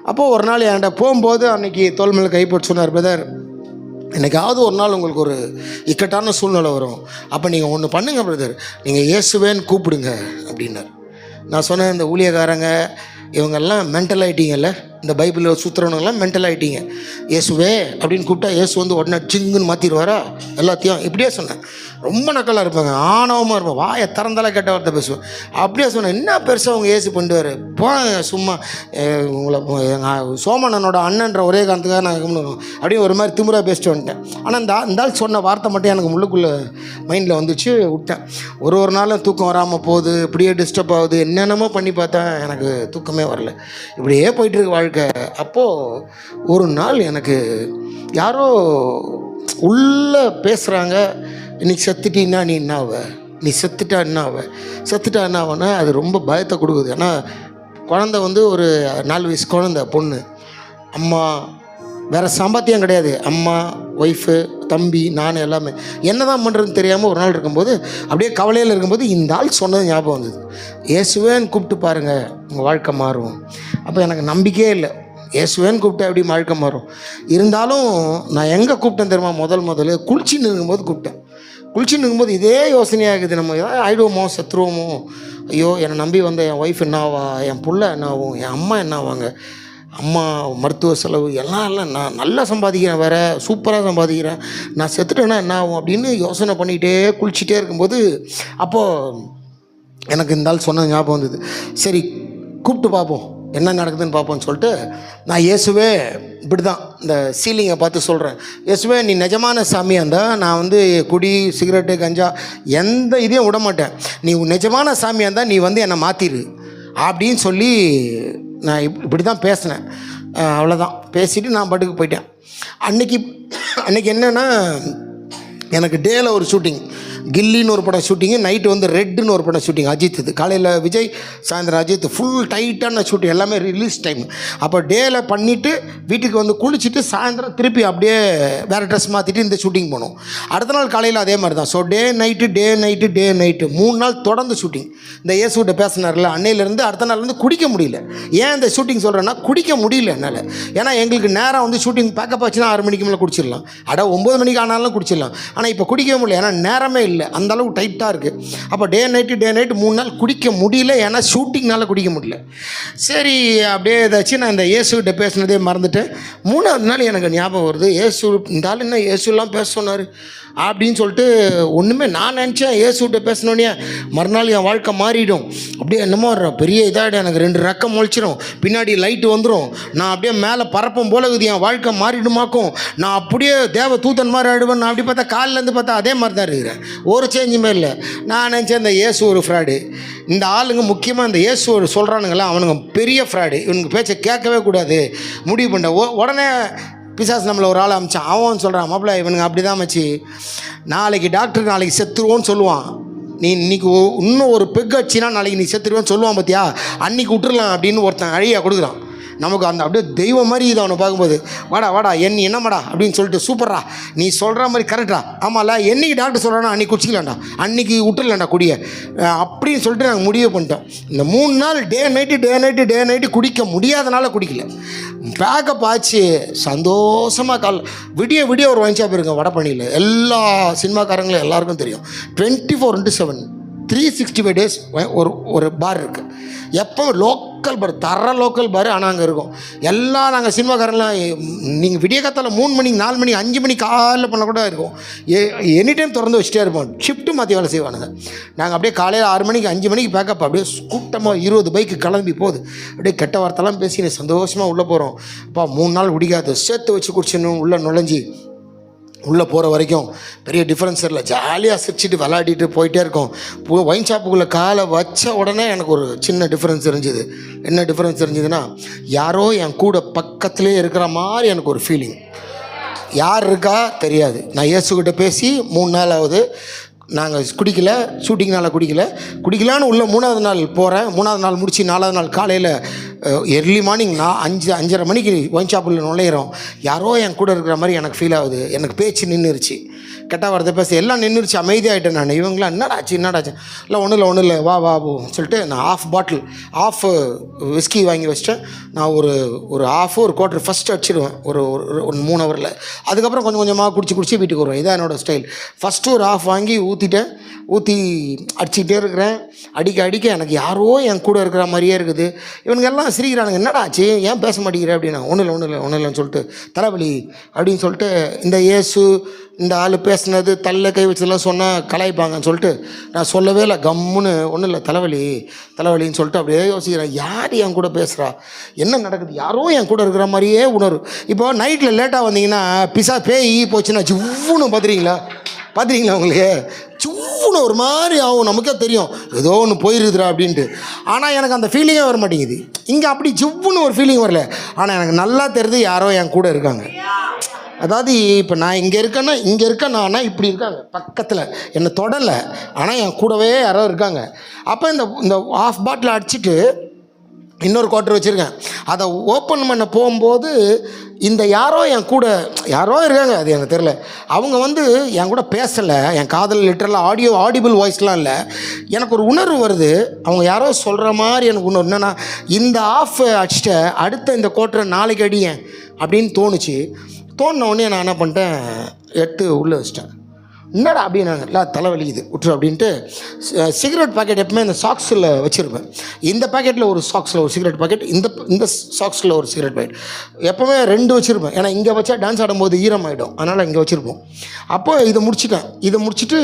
அப்போது ஒரு நாள் என்கிட்ட போகும்போது அன்றைக்கி தோல் மேலே கை போட்டு சொன்னார், பிரதர் என்றைக்காவது ஒரு நாள் உங்களுக்கு ஒரு இக்கட்டான சூழ்நிலை வரும், அப்போ நீங்கள் ஒன்று பண்ணுங்கள் பிரதர், நீங்கள் இயேசுவேன்னு கூப்பிடுங்க அப்படின்னார். நான் சொன்னேன், இந்த ஊழியக்காரங்க இவங்கெல்லாம் மென்டல் ஆகிட்டீங்கல்ல, இந்த பைபிளில் சுற்றுறவங்கெல்லாம் மென்டல் ஆகிட்டீங்க. இயேசுவே அப்படின்னு கூப்பிட்டா இயேசு வந்து உடனே சிங்குன்னு மாற்றிடுவாரா எல்லாத்தையும்? இப்படியே சொன்னேன். ரொம்ப நக்கலாக இருப்பாங்க, ஆணவமாக இருப்பேன், வாயை திறந்தால கெட்ட வார்த்தை பேசுவேன். அப்படியே சொன்னேன். என்ன பெருசாக அவங்க இயேசு பண்ணுவார் சும்மா உங்களை எங்கள் சோமனனோட அண்ணன்ற ஒரே காரணத்துக்காக நான் கும்பிடுவோம் அப்படியே ஒரு மாதிரி திமுறா பேசிட்டு வந்துட்டேன். ஆனால் இந்த ஆள் சொன்ன வார்த்தை மட்டும் எனக்கு முள்ளுக்குள்ளே மைண்டில் வந்துச்சு, விட்டேன். ஒரு நாளும் தூக்கம் வராமல் போகுது, இப்படியே டிஸ்டர்ப் ஆகுது, என்னென்னமோ பண்ணி பார்த்தேன், எனக்கு தூக்கமே வரல. இப்படியே போயிட்டுருக்கு வாழ்க்கை. அப்போது ஒரு நாள் எனக்கு யாரோ உள்ளே பேசுகிறாங்க, இன்னைக்கு செத்துட்டீன்னா நீ என்ன ஆவ, நீ செத்துட்டா என்ன ஆவ, செத்துட்டா என்ன ஆவனா அது ரொம்ப பயத்தை கொடுக்குது. ஏன்னா குழந்த வந்து ஒரு 4 வயசு குழந்த பொண்ணு, அம்மா வேறு சம்பாத்தியம் கிடையாது, அம்மா ஒய்ஃபு தம்பி நான் எல்லாமே என்ன தான் பண்ணுறதுன்னு தெரியாமல் ஒரு நாள் இருக்கும்போது அப்படியே கவலையில் இருக்கும்போது இந்த ஆள் சொன்னது ஞாபகம் வந்தது. இயேசுவேன்னு கூப்பிட்டு பாருங்கள் உங்கள் வாழ்க்கை மாறும். அப்போ எனக்கு நம்பிக்கையே இல்லை, இயேசுவேன்னு கூப்பிட்டா எப்படி வாழ்க்கை மாறும். இருந்தாலும் நான் எங்கே கூப்பிட்டேன் தெரியுமா? முதல்ல குளிச்சுன்னு இருக்கும்போது கூப்பிட்டேன். குளிச்சுன்னு இருக்கும்போது இதே யோசனையாக இருக்குது, நம்ம ஏதாவது ஆகிடுவோமோ, செத்துருவோமோ, ஐயோ என்னை நம்பி வந்த என் ஒய்ஃப் என்ன ஆவா, என் புள்ள என்ன ஆகும், என் அம்மா என்ன ஆவாங்க, அம்மா மருத்துவ செலவு எல்லாம் இல்லை, நான் நல்லா சம்பாதிக்கிறேன், வேறு சூப்பராக சம்பாதிக்கிறேன், நான் செத்துட்டேன்னா என்ன ஆகும் அப்படின்னு யோசனை பண்ணிகிட்டே குளிச்சுட்டே இருக்கும்போது அப்போது எனக்கு இந்த ஆள் சொன்ன ஞாபகம் வந்தது. சரி கூப்பிட்டு பார்ப்போம் என்ன நடக்குதுன்னு பார்ப்போம்னு சொல்லிட்டு நான் இயேசுவே இப்படி தான் இந்த சீலிங்கை பார்த்து சொல்கிறேன், இயேசுவே நீ நிஜமான சாமியாக இருந்தால் நான் வந்து குடி சிகரெட்டு கஞ்சா எந்த இதையும் விட மாட்டேன், நீ நிஜமான சாமியாக இருந்தால் நீ வந்து என்னை மாற்றிடு அப்படின்னு சொல்லி நான் இப்படி தான் பேசினேன். அவ்வளோதான் பேசிவிட்டு நான் பாட்டுக்கு போயிட்டேன். அன்றைக்கி என்னென்னா எனக்கு டேயில் ஒரு ஷூட்டிங், கில்லின்னு ஒரு படம் ஷூட்டிங்கு, நைட்டு வந்து ரெட்டுன்னு ஒரு படம் ஷூட்டிங் அஜித். இது காலையில் விஜய், சாயந்தரம் அஜித், ஃபுல் டைட்டான ஷூட்டிங், எல்லாமே ரிலீஸ் டைம். அப்போ டேயில் பண்ணிவிட்டு வீட்டுக்கு வந்து குளிச்சுட்டு சாயந்தரம் திருப்பி அப்படியே வேறு ட்ரெஸ் மாற்றிட்டு இந்த ஷூட்டிங் போனோம். அடுத்த நாள் காலையில் அதே மாதிரி தான். ஸோ டே நைட்டு 3 நாள் தொடர்ந்து ஷூட்டிங். இந்த இயேசுகிட்ட பேசினார்ல அன்னையிலேருந்து அடுத்த நாள் வந்து குடிக்க முடியல. ஏன் இந்த ஷூட்டிங் சொல்கிறேன்னா குடிக்க முடியல என்னால். ஏன்னா எங்களுக்கு நேரம் வந்து ஷூட்டிங் பேக்கப் ஆச்சுன்னா 6 மணிக்கு மேலே குடிச்சிடலாம், 9 மணிக்கு ஆனாலும் குடிச்சிடலாம். ஆனால் இப்போ குடிக்கவே முடியல, ஏன்னா நேரமே இல்லை, அந்த அளவுக்கு டைட்டாக இருக்குது. அப்போ டே நைட்டு 3 நாள் குடிக்க முடியல, ஏன்னா ஷூட்டிங்னால குடிக்க முடியல. சரி அப்படியே ஏதாச்சும் நான் இந்த இயேசுகிட்ட பேசினதே மறந்துட்டேன். 3ஆவது நாள் எனக்கு ஞாபகம் வருது, இயேசு இந்த ஆள் என்ன இயேசுலாம் பேச சொன்னார் அப்படின்னு சொல்லிட்டு ஒன்றுமே நான் நினச்சேன். இயேசுகிட்ட பேசினோன்னே மறுநாள் என் வாழ்க்கை மாறிடும், அப்படியே என்னமோ பெரிய இதாகிடும், எனக்கு 2 ரெக்கம் முளைச்சிடும், பின்னாடி லைட்டு வந்துடும், நான் அப்படியே மேலே பறப்பம் போல இருக்குது, என் வாழ்க்கை மாறிடுமாக்கும், நான் அப்படியே தேவ தூத்தன் மாதிரி ஆகிடுவேன். நான் அப்படி பார்த்தா காலிலேருந்து பார்த்தா அதே மாதிரி தான் இருக்கிறேன், ஒரு சேஞ்சுமே இல்லை. நான் நினச்சேன் இந்த இயேசு ஒரு ஃப்ராடு, இந்த ஆளுங்க முக்கியமாக இந்த இயேசு ஒரு சொல்கிறானுங்களா அவனுங்க பெரிய ஃப்ராடு, இவனுக்கு பேச்சை கேட்கவே கூடாது முடிவு பண்ண. உடனே பிசாசு நம்மளை ஒரு ஆள் அமிச்சான். அவன் சொல்கிறான், மாப்பிள்ள இவனுங்க அப்படி தான் மச்சி, நாளைக்கு டாக்டர் நாளைக்கு செத்துருவோன்னு சொல்லுவான், நீ இன்னைக்கு இன்னும் ஒரு பெக் அடிச்சின்னா நாளைக்கு நீ செத்துருவேன்னு சொல்லுவான் பார்த்தியா, அன்றைக்கி விட்டுறலாம் அப்படின்னு ஒருத்தன் அழியாக கொடுக்குறான். நமக்கு அந்த அப்படியே தெய்வம் மாதிரி இது அவனை பார்க்கும்போது, வாடா என்னமாடா அப்படின்னு சொல்லிட்டு, சூப்பர்ரா நீ சொல்கிற மாதிரி கரெக்டா, ஆமாம்ல என்றைக்கு டாக்டர் சொல்கிறானா அன்றைக்கி குடிச்சிக்கலாம்டா, அன்றைக்கி விட்டுடலாம்டா குடிய அப்படின்னு சொல்லிட்டு நாங்கள் முடிவு பண்ணிட்டோம். இந்த 3 நாள் டே நைட்டு குடிக்க முடியாதனால குடிக்கல, பேக்கப் ஆச்சு சந்தோஷமாக. விடிய ஒரு ஒயின் ஷாப் இருக்குங்க வடபழனியில், எல்லா சினிமாக்காரங்களும் எல்லாருக்கும் தெரியும். 24/7 365 days ஒரு பார் இருக்குது, எப்போ லோக்கல் பார், லோக்கல் பார். ஆனால் அங்கே இருக்கும் எல்லாம் நாங்கள் சினிமாக்காரெல்லாம் நீங்கள் விடிய காத்தால 3 மணிக்கு 4 மணிக்கு 5 மணிக்கு காலையில் பண்ண கூட இருக்கும், எனி டைம் திறந்து வச்சுட்டே இருப்போம். ஷிஃப்ட்டு மாற்றி வேலை செய்வானுங்க. நாங்கள் அப்படியே காலையில் 6 மணிக்கு 5 மணிக்கு பேக்கப், அப்படியே கூட்டமாக 20 பைக்கு கிளம்பி போகுது, அப்படியே கெட்ட வார்த்தைலாம் பேசி சந்தோஷமாக உள்ளே போகிறோம். அப்பா 3 நாள் குடிக்காது, சேர்த்து வச்சு குடிச்சிடணும். உள்ளே நுழைஞ்சி உள்ளே போகிற வரைக்கும் பெரிய டிஃப்ரென்ஸ் இல்லை, ஜாலியாக சிரிச்சிட்டு விளையாடிட்டு போயிட்டே இருக்கோம். ஒயின் ஷாப்புக்குள்ளே காலை வச்ச உடனே எனக்கு ஒரு சின்ன டிஃப்ரென்ஸ் தெரிஞ்சுது. என்ன டிஃப்ரென்ஸ் தெரிஞ்சுதுன்னா, யாரோ என் கூட பக்கத்துலேயே இருக்கிற மாதிரி எனக்கு ஒரு ஃபீலிங். யார் இருக்கா தெரியாது. நான் இயேசுக்கிட்ட பேசி 3 நாள் ஆகுது, நாங்கள் குடிக்கல, ஷூட்டிங்னால் குடிக்கலான்னு உள்ள 3ஆவது நாள் போகிறேன். 3ஆவது நாள் முடித்து 4ஆவது நாள் காலையில் எர்லி மார்னிங் 5:30 மணிக்கு ஒயின் ஷாப்பில் நுழையிறோம். யாரோ என் கூட இருக்கிற மாதிரி எனக்கு ஃபீல் ஆகுது. எனக்கு பேச்சு நின்றுருச்சு, கெட்ட வார்த்தை பேச எல்லாம் நின்றுருச்சு, அமைதியாகிட்டேன் நான். இவங்களாம் என்னடாச்சு இல்லை ஒன்றும் இல்லை வா சொல்லிட்டு நான் ஆஃப் விஸ்கி வாங்கி வச்சிட்டேன். நான் ஒரு ஆஃப் ஒரு குவார்ட்டர் ஃபஸ்ட்டு அடிச்சிடுவேன் ஒரு 3 ஹவரில். அதுக்கப்புறம் கொஞ்சமாக குடிச்சு வீட்டுக்கு வருவேன். இதான் என்னோடய ஸ்டைல். ஃபஸ்ட்டு ஒரு ஆஃப் வாங்கி ஊற்றி அடிச்சுக்கிட்டே இருக்கிறேன். அடிக்க எனக்கு யாரோ என் கூட இருக்கிற மாதிரியே இருக்குது. இவனுங்க எல்லாம் எல்லாம் சிரிக்கிறானுங்க, என்னடா ஆச்சு, ஏன் பேச மாட்டேங்கிற அப்படின்னா, ஒன்றும் இல்லைன்னு சொல்லிட்டு தலைவலி அப்படின்னு சொல்லிட்டு இந்த இயேசு இந்த ஆள் பேசுனது தள்ள கை வச்சதெல்லாம் சொன்னால் கலாய்ப்பாங்கன்னு சொல்லிட்டு நான் சொல்லவே இல்லை, கம்முன்னு ஒன்றும் இல்லை தலைவலின்னு சொல்லிட்டு அப்படியே யோசிக்கிறேன். யார் என் கூட பேசுகிறா, என்ன நடக்குது, யாரோ என் கூட இருக்கிற மாதிரியே உணர்வு. இப்போ நைட்டில் லேட்டாக வந்தீங்கன்னா பேய் போச்சுன்னா ஜிவ்வுன்னு பார்த்துறீங்களா உங்களுக்கு, சும்முன்னு ஒரு மாதிரி ஆகும், நமக்கே தெரியும் ஏதோ ஒன்று போயிருதுரா அப்படின்ட்டு. ஆனால் எனக்கு அந்த ஃபீலிங்கே வர மாட்டேங்குது. இங்கே அப்படி ஜிவ்வுன்னு ஒரு ஃபீலிங் வரல, ஆனால் எனக்கு நல்லா தெரியுது யாரோ என் கூட இருக்காங்க. அதாவது இப்போ நான் இங்கே இருக்கேன்னா இப்படி இருக்காங்க பக்கத்தில், என்னை தொடலை, ஆனால் என் கூடவே யாரோ இருக்காங்க. அப்போ இந்த ஆஃப் பாட்டில் அடிச்சுட்டு இன்னொரு குவார்ட்டர் வச்சுருக்கேன். அதை ஓப்பன் பண்ண போகும்போது இந்த யாரோ என் கூட யாரோ இருக்காங்க, அது எனக்கு தெரில. அவங்க என் கூட பேசலை, என் காதல் லிட்டரலாக ஆடிபிள் வாய்ஸ்லாம் இல்லை, எனக்கு ஒரு உணர்வு வருது, அவங்க யாரோ சொல்கிற மாதிரி எனக்கு உணர்வு. என்னென்னா இந்த ஆஃப் அடிச்சிட்ட அடுத்த இந்த குவார்ட்டரை நாளைக்கு அடியேன் அப்படின்னு தோணின உடனே நான் என்ன பண்ணிட்டேன், எடுத்து உள்ளே வச்சிட்டேன். என்னடா அப்படின்னாங்க, இல்லை தலைவலிக்குது விட்டுரு அப்படின்ட்டு. சிகரெட் பாக்கெட் எப்பவுமே இந்த சாக்ஸில் வச்சுருப்பேன். இந்த பாக்கெட்டில் ஒரு சாக்ஸில் ஒரு சிகரெட் பாக்கெட், இந்த சாக்ஸில் ஒரு சிகரெட் பாக்கெட், எப்போவுமே 2 வச்சுருப்பேன். ஏன்னா இங்கே வச்சா டான்ஸ் ஆடும்போது ஈரம் ஆகிடும், அதனால் இங்கே வச்சுருப்போம். அப்போ இதை முடிச்சுட்டு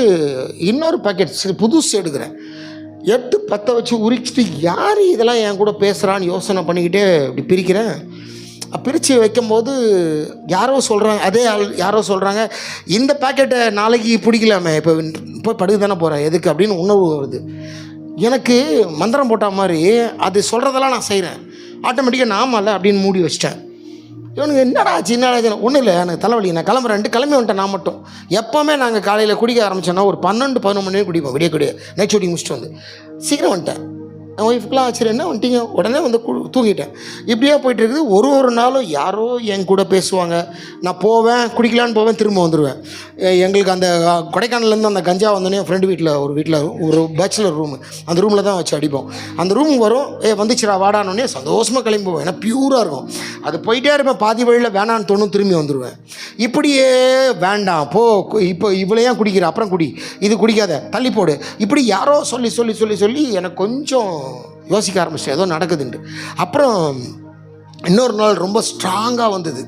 இன்னொரு பாக்கெட் புதுசு எடுக்கிறேன். 8 10 வச்சு உரிச்சிட்டு யார் இதெல்லாம் என் கூட பேசுகிறான்னு யோசனை பண்ணிக்கிட்டே இப்படி பிரிக்கிறேன். பிரித்து வைக்கும்போது யாரோ சொல்கிறாங்க இந்த பேக்கெட்டை நாளைக்கு பிடிக்கலாமே, இப்போ போய் படுக்க தானே போகிறேன் எதுக்கு அப்படின்னு உணர்வு வருது. எனக்கு மந்திரம் போட்ட மாதிரி அது சொல்கிறதெல்லாம் நான் செய்கிறேன். ஆட்டோமேட்டிக்காக நாமல்ல அப்படின்னு மூடி வச்சிட்டேன். இவனுக்கு என்னடா ஒன்றும் இல்லை, எனக்கு தலைவலி, நான் கிளம்பி வந்துட்டேன். நான் மட்டும் எப்போவுமே நாங்கள் காலையில் குடிக்க ஆரம்பித்தோன்னா ஒரு 12-11 மணி நேரம் குடிப்போம், விடிய நைட் ஷூட்டிங் முடிச்சுட்டு சீக்கிரம் வந்துட்டேன். என் ஒய்ஃபுக்கெலாம் ஆச்சு, என்ன வந்துட்டீங்க, உடனே தூங்கிட்டேன். இப்படியே போய்ட்டுருக்குது. ஒரு நாளும் யாரோ என் கூட பேசுவாங்க, நான் குடிக்கலான்னு போவேன், திரும்ப வந்துடுவேன். எங்களுக்கு அந்த கொடைக்கானல்லேருந்து அந்த கஞ்சா வந்தோடனே என் ஃப்ரெண்டு வீட்டில் ஒரு பேச்சுலர் ரூமு, அந்த ரூமில் தான் வச்சு அடிப்போம். அந்த ரூமுக்கு வரும், வந்துச்சுரா வாடானோடனே சந்தோஷமாக கிளம்பி போவேன், ஏன்னா பியூராக இருக்கும். அது போயிட்டே இருப்பேன், பாதி வழியில் வேணான்னு தோணும், திரும்பி வந்துடுவேன். இப்படியே வேண்டாம் இப்போ இவ்வளோ ஏன் குடிக்கிற, அப்புறம் இது குடிக்காத, தள்ளி போடு, இப்படி யாரோ சொல்லி எனக்கு கொஞ்சம் யோசிக்க ஆரம்பிச்சேன், ஏதோ நடக்குதுன்ட்டு. அப்புறம் இன்னொரு நாள் ரொம்ப ஸ்ட்ராங்காக வந்தது,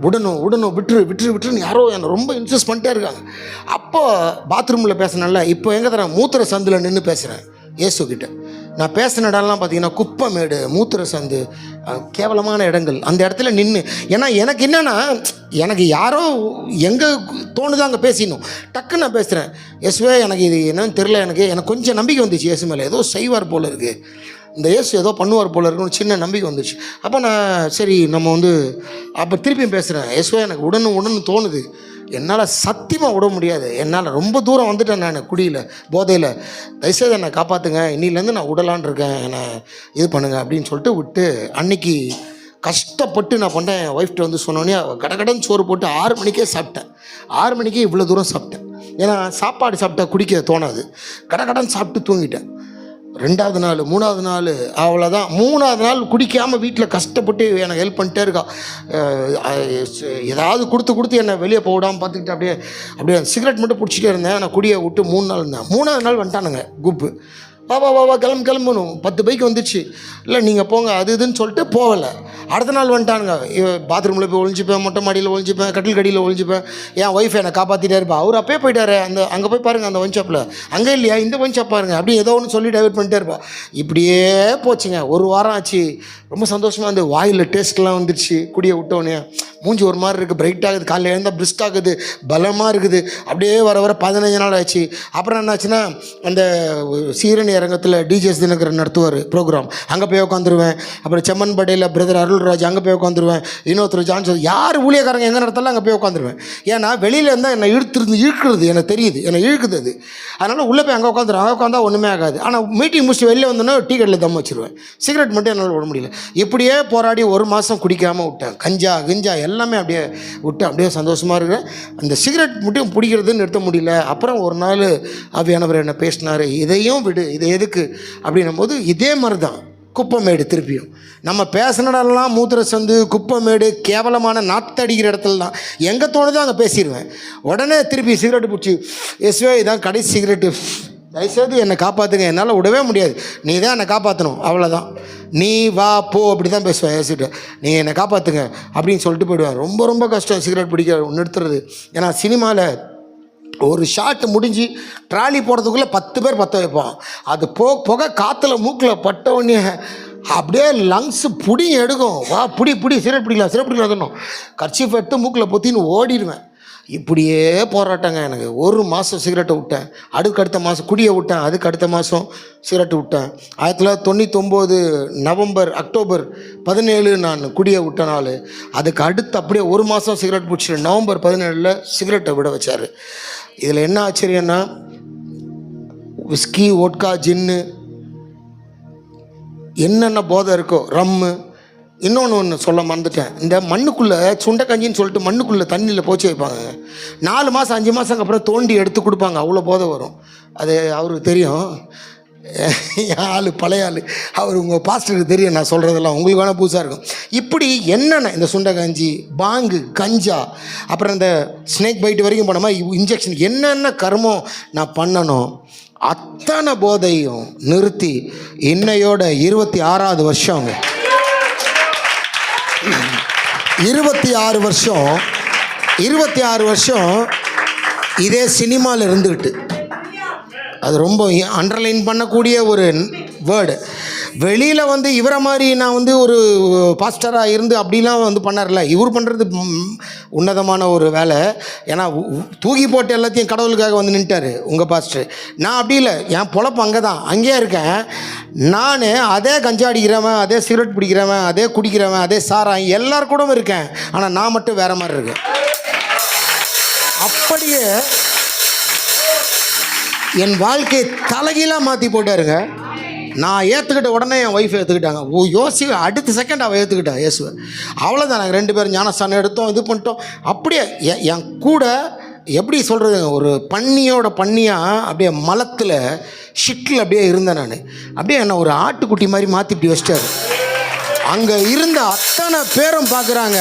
விடணும் விட்டுருன்னு யாரோ என்னை ரொம்ப இன்சிஸ்ட் பண்ணிட்டே இருக்காங்க. அப்போ பாத்ரூமில் பேசினேன்ல, இப்போ எங்கே தரேன், மூத்திர சந்தில் நின்று பேசுகிறேன் இயேசுக்கிட்ட. நான் பேசின இடம்லாம் பார்த்தீங்கன்னா குப்பமேடு, மூத்திர சந்து, கேவலமான இடங்கள். அந்த இடத்துல நின்று, ஏன்னா எனக்கு என்னென்னா, எனக்கு யாரோ எங்கே தோணுதோ அங்கே பேசிடணும். டக்குன்னு நான் பேசுகிறேன், இயேசுவே எனக்கு இது என்னன்னு தெரில, எனக்கு கொஞ்சம் நம்பிக்கை வந்துச்சு, இயேசு மேலே ஏதோ செய்வார் போல் இருக்குது, இந்த இயேசு ஏதோ பண்ணுவார் போல் இருக்குன்னு சின்ன நம்பிக்கை வந்துச்சு. அப்போ நான் சரி நம்ம அப்போ திருப்பியும் பேசுகிறேன், இயேசுவே எனக்கு உடனே தோணுது, என்னால் சத்தியமாக விட முடியாது, என்னால் ரொம்ப தூரம் வந்துட்டேன் நான் குடியில் போதையில், தயவுசெய்து என்னை காப்பாற்றுங்க, இன்னிலேருந்து நான் விடலான் இருக்கேன், என்னை இது பண்ணுங்க அப்படின்னு சொல்லிட்டு விட்டு, அன்றைக்கி கஷ்டப்பட்டு நான் பண்ணேன். என் ஒய்ஃப்ட்ட சொன்னோன்னே கடகடன் சோறு போட்டு 6 மணிக்கே சாப்பிட்டேன். 6 மணிக்கே இவ்வளோ தூரம் சாப்பிட்டேன், ஏன்னா சாப்பாடு சாப்பிட்டா குடிக்க தோணாது. கடகடன் சாப்பிட்டு தூங்கிட்டேன். 2வது நாள் 3வது நாள் அவ்வளோதான். 3வது நாள் குடிக்காமல் வீட்டில் கஷ்டப்பட்டு எனக்கு ஹெல்ப் பண்ணிட்டே இருக்கா. ஏதாவது கொடுத்து என்னை வெளியே போடாமல் பார்த்துக்கிட்டு அப்படியே சிகரெட் மட்டும் பிடிச்சிட்டே இருந்தேன். நான் குடியை விட்டு 3 நாள் இருந்தேன். 3வது நாள் வந்துட்டானுங்க குப்பு, வா கிளம்பணும், 10 பைக் வந்துச்சு, இல்லை நீங்கள் போங்க அது இதுன்னு சொல்லிட்டு போகலை. அடுத்த நாள் வந்துட்டானுங்க, பாத்ரூமில் போய் ஒழிஞ்சிப்பேன், மொட்டை மாடியில் ஒழிஞ்சிப்பேன், கட்டில் கடியில் ஒழிஞ்சிப்பேன். என் ஒய்ஃப் என்னை காப்பாற்றிட்டே இருப்பா, அவர் அப்பயே போயிட்டாரு, அங்கே போய் பாருங்கள் அந்த ஒயின் ஷாப்பில், அங்கே இல்லையா இந்த ஒயின் ஷாப் பாருங்கள், அப்படி ஏதோ ஒன்று சொல்லி டைவர்ட் பண்ணிட்டே இருப்பா. இப்படியே போச்சுங்க. 1 வாரம் ஆச்சு. ரொம்ப சந்தோஷமாக இருந்து வாயில் டேஸ்ட்லாம் வந்துடுச்சு. குடியை விட்டோன்னே மூஞ்சி ஒரு மாதிரி இருக்குது, பிரைட் ஆகுது, காலையில் எழுந்தால் பிரிஸ்க் ஆகுது, பலமாக இருக்குது. அப்படியே வர 15 நாள் ஆச்சு. அப்புறம் என்னாச்சுன்னா, அந்த சீரணி அரங்கத்தில் டிஜேஎஸ் தினகரன் நடத்துவார் ப்ரோக்ராம், அங்கே போய் உட்காந்துருவேன். அப்புறம் செம்மன்படையில் பிரதர் அருள்ராஜ், அங்கே போய் உட்காந்துருவேன். இன்னொருத்தர் ஜான்சன், யார் ஊழியக்காரங்க எங்கே நடத்தாலும் அங்கே போய் உட்காந்துருவேன். ஏன்னா வெளியில் இருந்தால் என்னை இழுக்கிறது எனக்கு தெரியுது, என்னை இழுக்குது அது. அதனால் உள்ளே போய் அங்கே உட்காந்துருவேன். அங்கே உட்காந்தா ஒன்றுமே ஆகாது. ஆனால் மீட்டிங் முடிச்சு வெளியில் வந்தோன்னா டீ கடையில் தம் வச்சுருவேன். சிகரெட் மட்டும் என்னால் விட முடியல. இப்படியே போராடி 1 மாதம் குடிக்காமல் விட்டேன். கிஞ்சா எல்லாமே அப்படியே விட்டு அப்படியே சந்தோஷமாக இருக்கிறேன். அந்த சிகரெட் மட்டும் பிடிக்கிறதுன்னு நிறுத்த முடியல. அப்புறம் ஒரு நாள் ஆவியானவர் என்ன பேசினார், இதையும் விடு, இது எதுக்கு அப்படின்னும் போது இதே மாதிரி தான் குப்பமேடு. திருப்பியும் நம்ம பேசினடெல்லாம் மூத்திர சந்து, குப்பமேடு, கேவலமான நாத்தடிக்கிற இடத்துல தான் எங்கே தோணுதோ அங்கே பேசிடுவேன். உடனே திருப்பி சிகரெட்டு பிடிச்சி, இயேசுவே இதான் கடைசி சிகரெட்டு, தயவுசெய்து என்னை காப்பாற்றுங்க, என்னால் விடவே முடியாது, நீ தான் என்னை காப்பாற்றணும், அவ்வளோதான், நீ வா போ அப்படி தான் பேசுவேன் ஏசிட்டு, நீங்கள் என்னை காப்பாற்றுங்க அப்படின்னு சொல்லிட்டு போயிடுவேன். ரொம்ப ரொம்ப கஷ்டம் சிகரெட் பிடிக்க நிறுத்துறது. ஏன்னா சினிமாவில் ஒரு ஷாட்டு முடிஞ்சு ட்ராலி போகிறதுக்குள்ளே 10 பேர் பற்ற வைப்பான். அது புகை காற்றுல மூக்கில் பட்டவுடனே அப்படியே லங்ஸு புடி எடுக்கும். வா புடி சிகரெட் பிடிக்கலாம் சொல்லணும். கர்ச்சீஃப் எடுத்து மூக்கில் பொத்தின்னு ஓடிடுவேன். இப்படியே போராட்டங்க. எனக்கு 1 மாதம் சிகரெட்டை விட்டேன், அடுத்த மாதம் குடியை விட்டேன், அடுத்த மாதம் சிகரெட்டு விட்டேன். 1999 நவம்பர் அக்டோபர் 17 நான் குடியை விட்ட நாள். அதுக்கு அடுத்து அப்படியே 1 மாதம் சிகரெட் பிடிச்சிட்டு நவம்பர் 17 சிகரெட்டை விட வச்சார். இதில் என்ன ஆச்சரியன்னா, விஸ்கி, வோட்கா, ஜின்னு, என்னென்ன போதை இருக்கோ, ரம்மு, இன்னொன்று சொல்ல மறந்துட்டேன். இந்த மண்ணுக்குள்ளே சுண்டைக்கஞ்சின்னு சொல்லிட்டு மண்ணுக்குள்ளே தண்ணியில் போச்சு வைப்பாங்க. 4 மாதம் 5 மாதத்துக்கு அப்புறம் தோண்டி எடுத்து கொடுப்பாங்க. அவ்வளோ போதை வரும். அது அவருக்கு தெரியும். என் ஆள் பழைய ஆள், அவர் உங்கள் பாஸ்டருக்கு தெரியும் நான் சொல்கிறதெல்லாம். உங்களுக்கு வேணால் புதுசாக இருக்கும். இப்படி என்னென்ன இந்த சுண்டைக்கஞ்சி, பாங்கு, கஞ்சா, அப்புறம் இந்த ஸ்னேக் பைட் வரைக்கும் போனோமா, இன்ஜெக்ஷன், என்னென்ன கர்மம் நான் பண்ணணும் அத்தனை போதையும் நிறுத்தி இன்னையோட 26வது வருஷம். 26 வருஷம் இதே சினிமாவில் இருந்துக்கிட்டு, அது ரொம்ப அண்டர்லைன் பண்ணக்கூடிய ஒரு வேர்டு. வெளியில் வந்து இவரை மாதிரி நான் வந்து ஒரு பாஸ்டராக இருந்து அப்படிலாம் வந்து பண்ணார்ல, இவர் பண்ணுறது உன்னதமான ஒரு வேலை. ஏன்னா தூக்கி போட்டு எல்லாத்தையும் கடவுளுக்காக வந்து நின்ட்டார் உங்கள் பாஸ்டர். நான் அப்படி இல்லை, என் பொழப்பு அங்கேயே இருக்கேன். நான் அதே கஞ்சா அடிக்கிறவன், அதே சிகரெட் பிடிக்கிறவன், அதே குடிக்கிறவன், அதே சாராயம், எல்லார் கூடவும் இருக்கேன். ஆனால் நான் மட்டும் வேறு மாதிரி இருக்கேன். அப்படியே என் வாழ்க்கையை தலைகீழாக மாற்றி போட்டாருங்க. நான் ஏற்றுக்கிட்ட உடனே என் ஒய்ஃப் ஏற்றுக்கிட்டாங்க. அடுத்த செகண்ட் அவள் ஏற்றுக்கிட்டா இயேசுவை. அவ்வளோதான். நாங்கள் 2 பேரும் ஞானஸ்தானம் எடுத்தோம், இது பண்ணிட்டோம். அப்படியே என் கூட எப்படி சொல்கிறது, ஒரு பண்ணியாக அப்படியே மலத்தில் ஷிட்டில் அப்படியே இருந்தேன் நான். அப்படியே என்னை ஒரு ஆட்டுக்குட்டி மாதிரி மாற்றி இப்படி வச்சிட்டாரு. அங்கே இருந்த அத்தனை பேரும் பார்க்குறாங்க,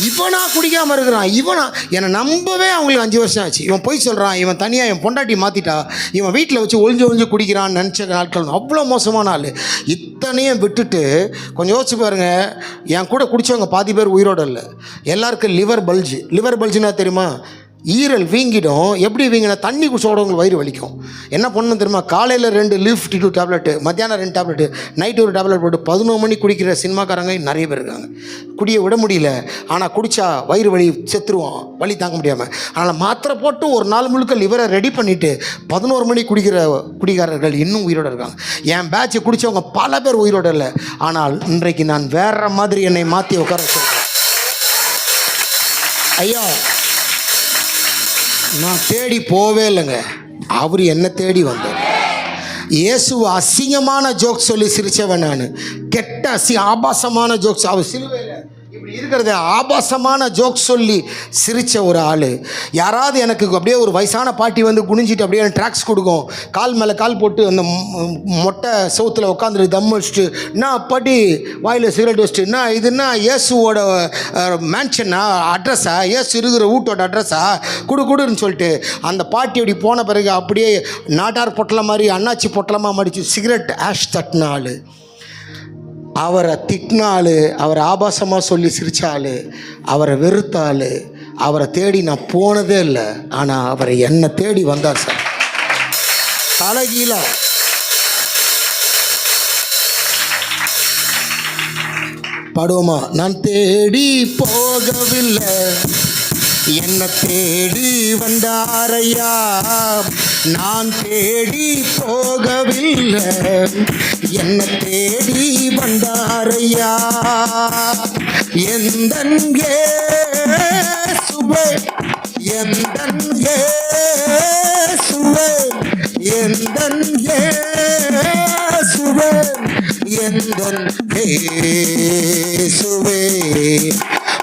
இவனா குடிக்காமல் இருக்கிறான், இவனா என்னை நம்பவே அவங்களுக்கு 5 வருஷம் ஆச்சு. இவன் போய் சொல்கிறான், இவன் தனியாக என் பொண்டாட்டி மாற்றிட்டா, இவன் வீட்டில் வச்சு ஒளிஞ்சு குடிக்கிறான்னு நினச்ச நாட்கள். அவ்வளோ மோசமான ஆள். இத்தனையும் விட்டுட்டு கொஞ்சம் யோசிச்சு பாருங்கள், என் கூட குடித்தவங்க பாதி பேர் உயிரோடு இல்லை. எல்லாருக்கும் லிவர் பல்ஜுன்னா தெரியுமா, ஈரல் வீங்கிடும். எப்படி வீங்கினா, தண்ணி குடிச்சோட உங்களுக்கு வயிறு வலிக்கும். என்ன பண்ணணும் தெரியுமா, காலையில் 2 Liv52 டேப்லெட்டு, மத்தியானம் 2 டேப்லெட்டு, நைட்டு 1 டேப்லெட் போட்டு 11 மணிக்கு குடிக்கிற சினிமாக்காரங்க நிறைய பேர் இருக்காங்க. குடியை விட முடியல, ஆனால் குடித்தா வயிறு வலி, செத்துருவோம், வலி தாங்க முடியாமல். அதனால் மாத்திரை போட்டு ஒரு நாள் முழுக்க லிவரை ரெடி பண்ணிவிட்டு 11 மணிக்கு குடிக்கிற குடிகாரர்கள் இன்னும் உயிரோடு இருக்காங்க. என் பேட்சை குடித்தவங்க பல பேர் உயிரோடு இல்லை. ஆனால் இன்றைக்கு நான் வேறு மாதிரி என்னை மாற்றி உட்கார வச்சுருக்கேன். ஐயா, நான் தேடி போவே இல்லைங்க, அவர் என்ன தேடி வந்தார். இயேசுவை அசிங்கமான ஜோக்ஸ் சொல்லி சிரித்தவன் நான். கெட்ட ஆபாசமான ஜோக்ஸ், அவர் சிலுவையில் இப்படி இருக்கிறத ஆபாசமான ஜோக்ஸ் சொல்லி சிரித்த ஒரு ஆள். யாராவது எனக்கு அப்படியே ஒரு வயசான பாட்டி வந்து குனிஞ்சிட்டு அப்படியே ட்ராக்ஸ் கொடுக்கும், கால் மேலே கால் போட்டு அந்த மொட்டை சவுத்தில் உட்காந்துட்டு தம் வச்சுட்டு, நான் பாட்டி வாயில் சிகரெட் வச்சுட்டு, நான் இதுன்னா இயேசுவோட மேன்ஷனா, அட்ரஸா, இயேசு இருக்கிற வீட்டோட அட்ரஸா, குடுன்னு சொல்லிட்டு அந்த பாட்டி அப்படி போன பிறகு அப்படியே நாட்டார் பொட்டலம் மாதிரி அண்ணாச்சி பொட்டலமாக மடித்து சிகரெட் ஆஷ் தட்டின ஆள். அவரை திட்டினாள், அவரை ஆபாசமாக சொல்லி சிரித்தாள், அவரை வெறுத்தாள். அவரை தேடி நான் போனதே இல்லை, ஆனால் அவரை என்னை தேடி வந்தார் சார். தலைகீழ பாடுவோமா, நான் தேடி போகவில்லை, என்ன தேடி வந்தாரையா, நான் தேடி போகவில்லை, என்ன தேடி வந்தாரையா, எந்தன் இயேசுவே, எந்தன் இயேசுவே, எந்தன் இயேசுவே, எந்தன் இயேசுவே.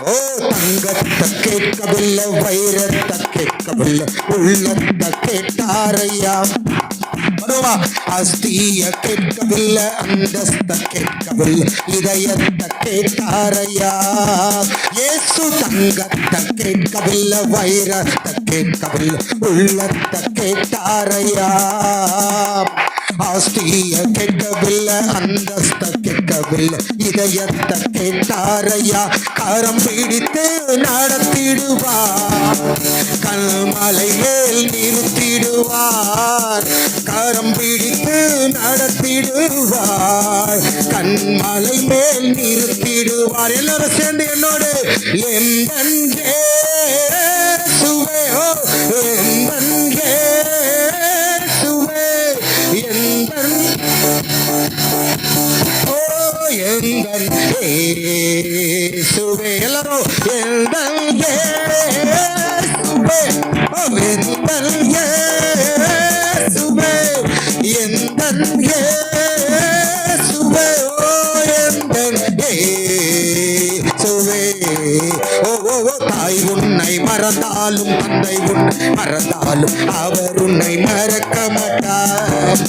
ஓ தங்கத்தை கேட்கவில்லை, வைரத்தை கேட்கவில்லை, உள்ளத்தை கேட்டாரையா. அஸ்திய கேட்கவில்லை, அந்தஸ்த கேட்கவில்லை, இதயத்தை கேட்டாரையா. இயேசு தங்கத்தை கேட்கவில்லை, வைரத்தை கேட்கவில்லை, உள்ளத்தை கேட்டாரையா. ஆஸ்திய கேட்கவில்லை, அந்தஸ்த கேட்கவில்லை, இதயத்தை கேட்டாரையா. கரம் பிடித்து நடத்திடுவார், கல்மலை மேல் நிறுத்திடுவார். கரம் பிடித்து நடத்திடுவார், கண்மலை மேல் நிறுத்திடுவார். எல்லாரும் சேர்ந்து என்னோடு எந்தன் இயேசுவே, ஓ எந்தன் இயேசுவே, எந்தன் ஓ எந்தன் இயேசுவே. எல்லாரும் எந்தன் இயேசுவே, ஓ எந்தன் இயேசுவே, எந்தன் இயேசுவே, ஓ எந்தன் இயேசுவே. ஓ ஓ ஓ தாய் உன்னை மறந்தாலும் தந்தை உன்னை மறந்தாலும் அவர் உன்னை மறக்க மாட்டார்.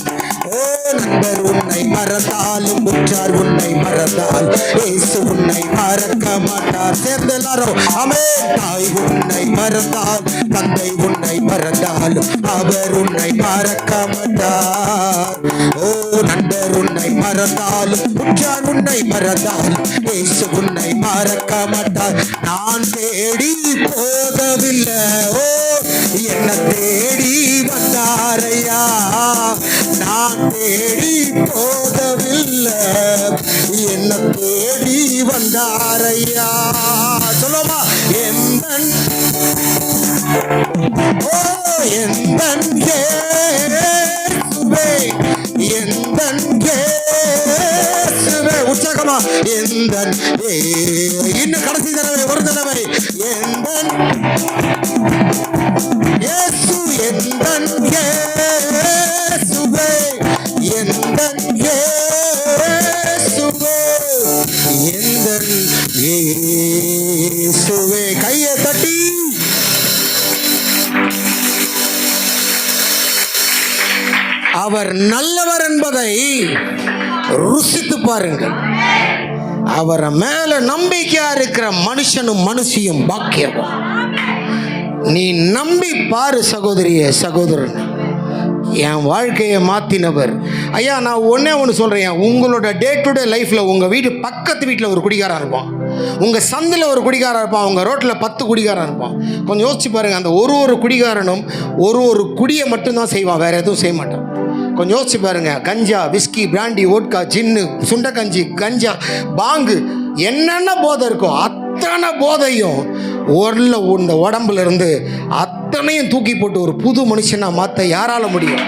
ஓ நண்பர் உன்னை மறந்தாலும் உற்றார் உன்னை மறந்தால் இயேசு உன்னை மறக்க மாட்டார். சேர்ந்து எல்லாரும் ஆமென். தாய் உன்னை மறந்தால் தந்தை உன்னை மறந்தாலும் அவர் உன்னை மறக்க மாட்டார். ஓ நண்பர் உன்னை மறந்தாலும் உற்றார் உன்னை மறந்தாலும் இயேசு உன்னை மறக்க மாட்டார். நான் தேடி போகவில்லை, ஓ என்ன தேடி வந்தாரையா. நான் தேடி போகவில்லை, என்ன தேடி வந்தாரையா. சொல்லுமா எந்தன் ஓ எந்தன் இயேசுவே, எந்தன் இயேசுவே. உற்சாகமா எந்தன் இன்னும் கடைசி தடவை ஒரு தடவை எந்தன் இயேசு, எந்தன் இயேசுவே, எந்தன் இயேசுவே, எந்தன் இயேசுவே. கையை தட்டி அவர் நல்லவர் என்பதை ருசித்து பாருங்கள். அவரை மேல நம்பிக்கையா இருக்கிற மனுஷனும் மனுஷியும் பாக்கியவான். நீ நம்பி பாரு சகோதரியே சகோதரன். என் வாழ்க்கையை மாற்றினவர் ஐயா. நான் ஒன்று சொல்கிறேன், உங்களோட டே டு டே லைஃப்பில் உங்கள் வீட்டு பக்கத்து வீட்டில் ஒரு குடிகாரன் இருப்பான், உங்கள் சந்தில் ஒரு குடிகாரன் இருப்பான், உங்கள் ரோட்டில் 10 குடிகாரன் இருப்பான். கொஞ்சம் யோசிச்சு பாருங்கள். அந்த ஒரு குடிகாரனும் ஒரு குடியை மட்டும்தான் செய்வான், வேறு எதுவும் செய்ய மாட்டான். கொஞ்சம் யோசிச்சு பாருங்கள். கஞ்சா, விஸ்கி, பிராண்டி, ஓட்கா, ஜின்னு, சுண்டக்கஞ்சி, கஞ்சா, பாங்கு, என்னென்ன போதை இருக்கோ அத்தனை போதையும் இந்த உடம்புல இருந்து அத்தனையும் தூக்கி போட்டு ஒரு புது மனுஷனா மாற்ற யாரால முடியும்?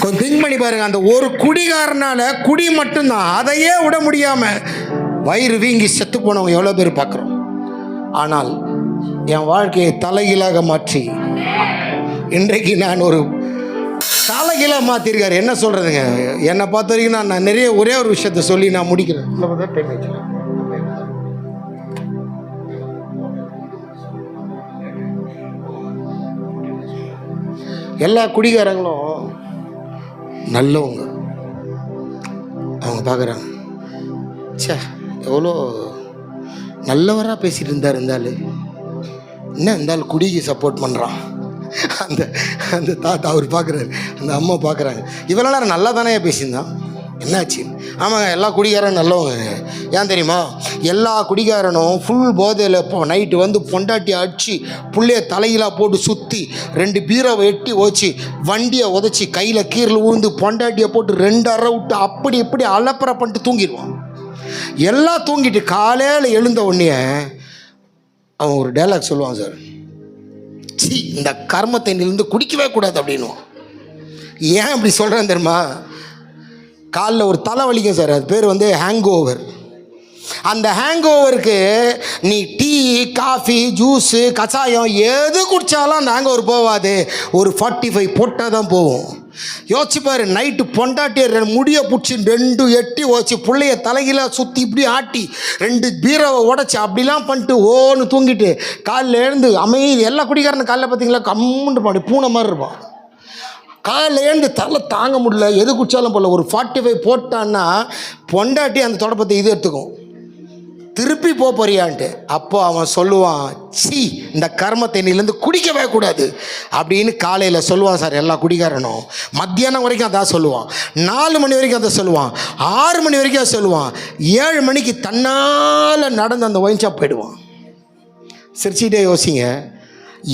கொஞ்சம் திங்க் பண்ணி பாருங்க. அந்த ஒரு குடிகாரனால குடி மட்டும்தான், அதையே விட முடியாம வயிறு வீங்கி செத்து போனவங்க எவ்வளோ பேர் பார்க்குறோம். ஆனால் என் வாழ்க்கையை தலைகீழாக மாற்றி இன்றைக்கு நான் ஒரு தலைகீழாக மாற்றிருக்காரு. என்ன சொல்கிறதுங்க, என்னை பார்த்த வரைக்கும் நான் நிறைய ஒரே ஒரு விஷயத்த சொல்லி நான் முடிக்கிறேன். எல்லா குடிகாரங்களும் நல்லவங்க. அவங்க பார்க்குறாங்க, சே எவ்வளோ நல்லவராக பேசிகிட்டு இருந்தாலும் என்ன இருந்தாலும் குடிக்கு சப்போர்ட் பண்ணுறான். அந்த அந்த தாத்தா அவர் பார்க்குறாரு, அந்த அம்மா பார்க்குறாங்க, இவ்வளோ நேரம் நல்லா தானே பேசியிருந்தான், என்னாச்சு? ஆமாங்க, எல்லா குடிகாரனும் நல்லவங்க. ஏன் தெரியுமா? எல்லா குடிகாரனும் ஃபுல் போதையில் இப்போ நைட்டு வந்து பொண்டாட்டி அடித்து புள்ளைய தலையிலாக போட்டு சுற்றி 2 பீரோவை எட்டி ஓச்சு வண்டியை உதச்சி கையில் கீரில் ஊழ்ந்து பொண்டாட்டியை போட்டு 2 அரை விட்டு அப்படி இப்படி அலப்பறை பண்ணிட்டு தூங்கிடுவான். எல்லாம் தூங்கிட்டு காலையில் எழுந்த உடனே அவன் ஒரு டைலாக் சொல்லுவான், சார் சி இந்த கர்மத்தை நிலிருந்து குடிக்கவே கூடாது அப்படின்னுவான். ஏன் அப்படி சொல்கிறேன் தெரியுமா? காலில் ஒரு தலை வலிக்கும் சார், அது பேர் வந்து ஹேங் ஓவர். அந்த ஹேங் ஓவருக்கு நீ டீ, காஃபி, ஜூஸு, கஷாயம் எது குடித்தாலும் அந்த ஹேங் ஓவர் போகாது. ஒரு 45 போட்டால் தான் போகும். யோசிச்சுப்பாரு, நைட்டு பொண்டாட்டிய முடியை பிடிச்சி 2 எட்டி ஓச்சு பிள்ளைய தலைகீழாக சுற்றி இப்படி ஆட்டி 2 பீரோவை உடச்சி அப்படிலாம் பண்ணிட்டு ஓன்னு தூங்கிட்டு காலில் எழுந்து அமைதி. எல்லா குடிக்காரனு காலையில் பார்த்தீங்களா கம்முன்னு பாடி பூனை மாதிரி இருப்பான். காலையில் எழுந்து தலை தாங்க முடியல, எது குடித்தாலும் போடல. ஒரு 45 போட்டான்னா பொண்டாட்டி அந்த தொடப்பத்தை இது எடுத்துக்கும், திருப்பி போறியான்ட்டு. அப்போ அவன் சொல்லுவான், சீ, இந்த கர்ம தண்ணியிலேருந்து குடிக்கவே கூடாது அப்படின்னு காலையில் சொல்லுவான் சார். எல்லா குடிகாரனும் மத்தியானம் வரைக்கும் அதான் சொல்லுவான், 4 மணி வரைக்கும் அதை சொல்லுவான், 6 மணி வரைக்கும் அதை சொல்லுவான், 7 மணிக்கு தன்னால் நடந்து அந்த ஒயின் ஷாப் போயிடுவான். சிரிச்சுக்கிட்டே யோசிங்க,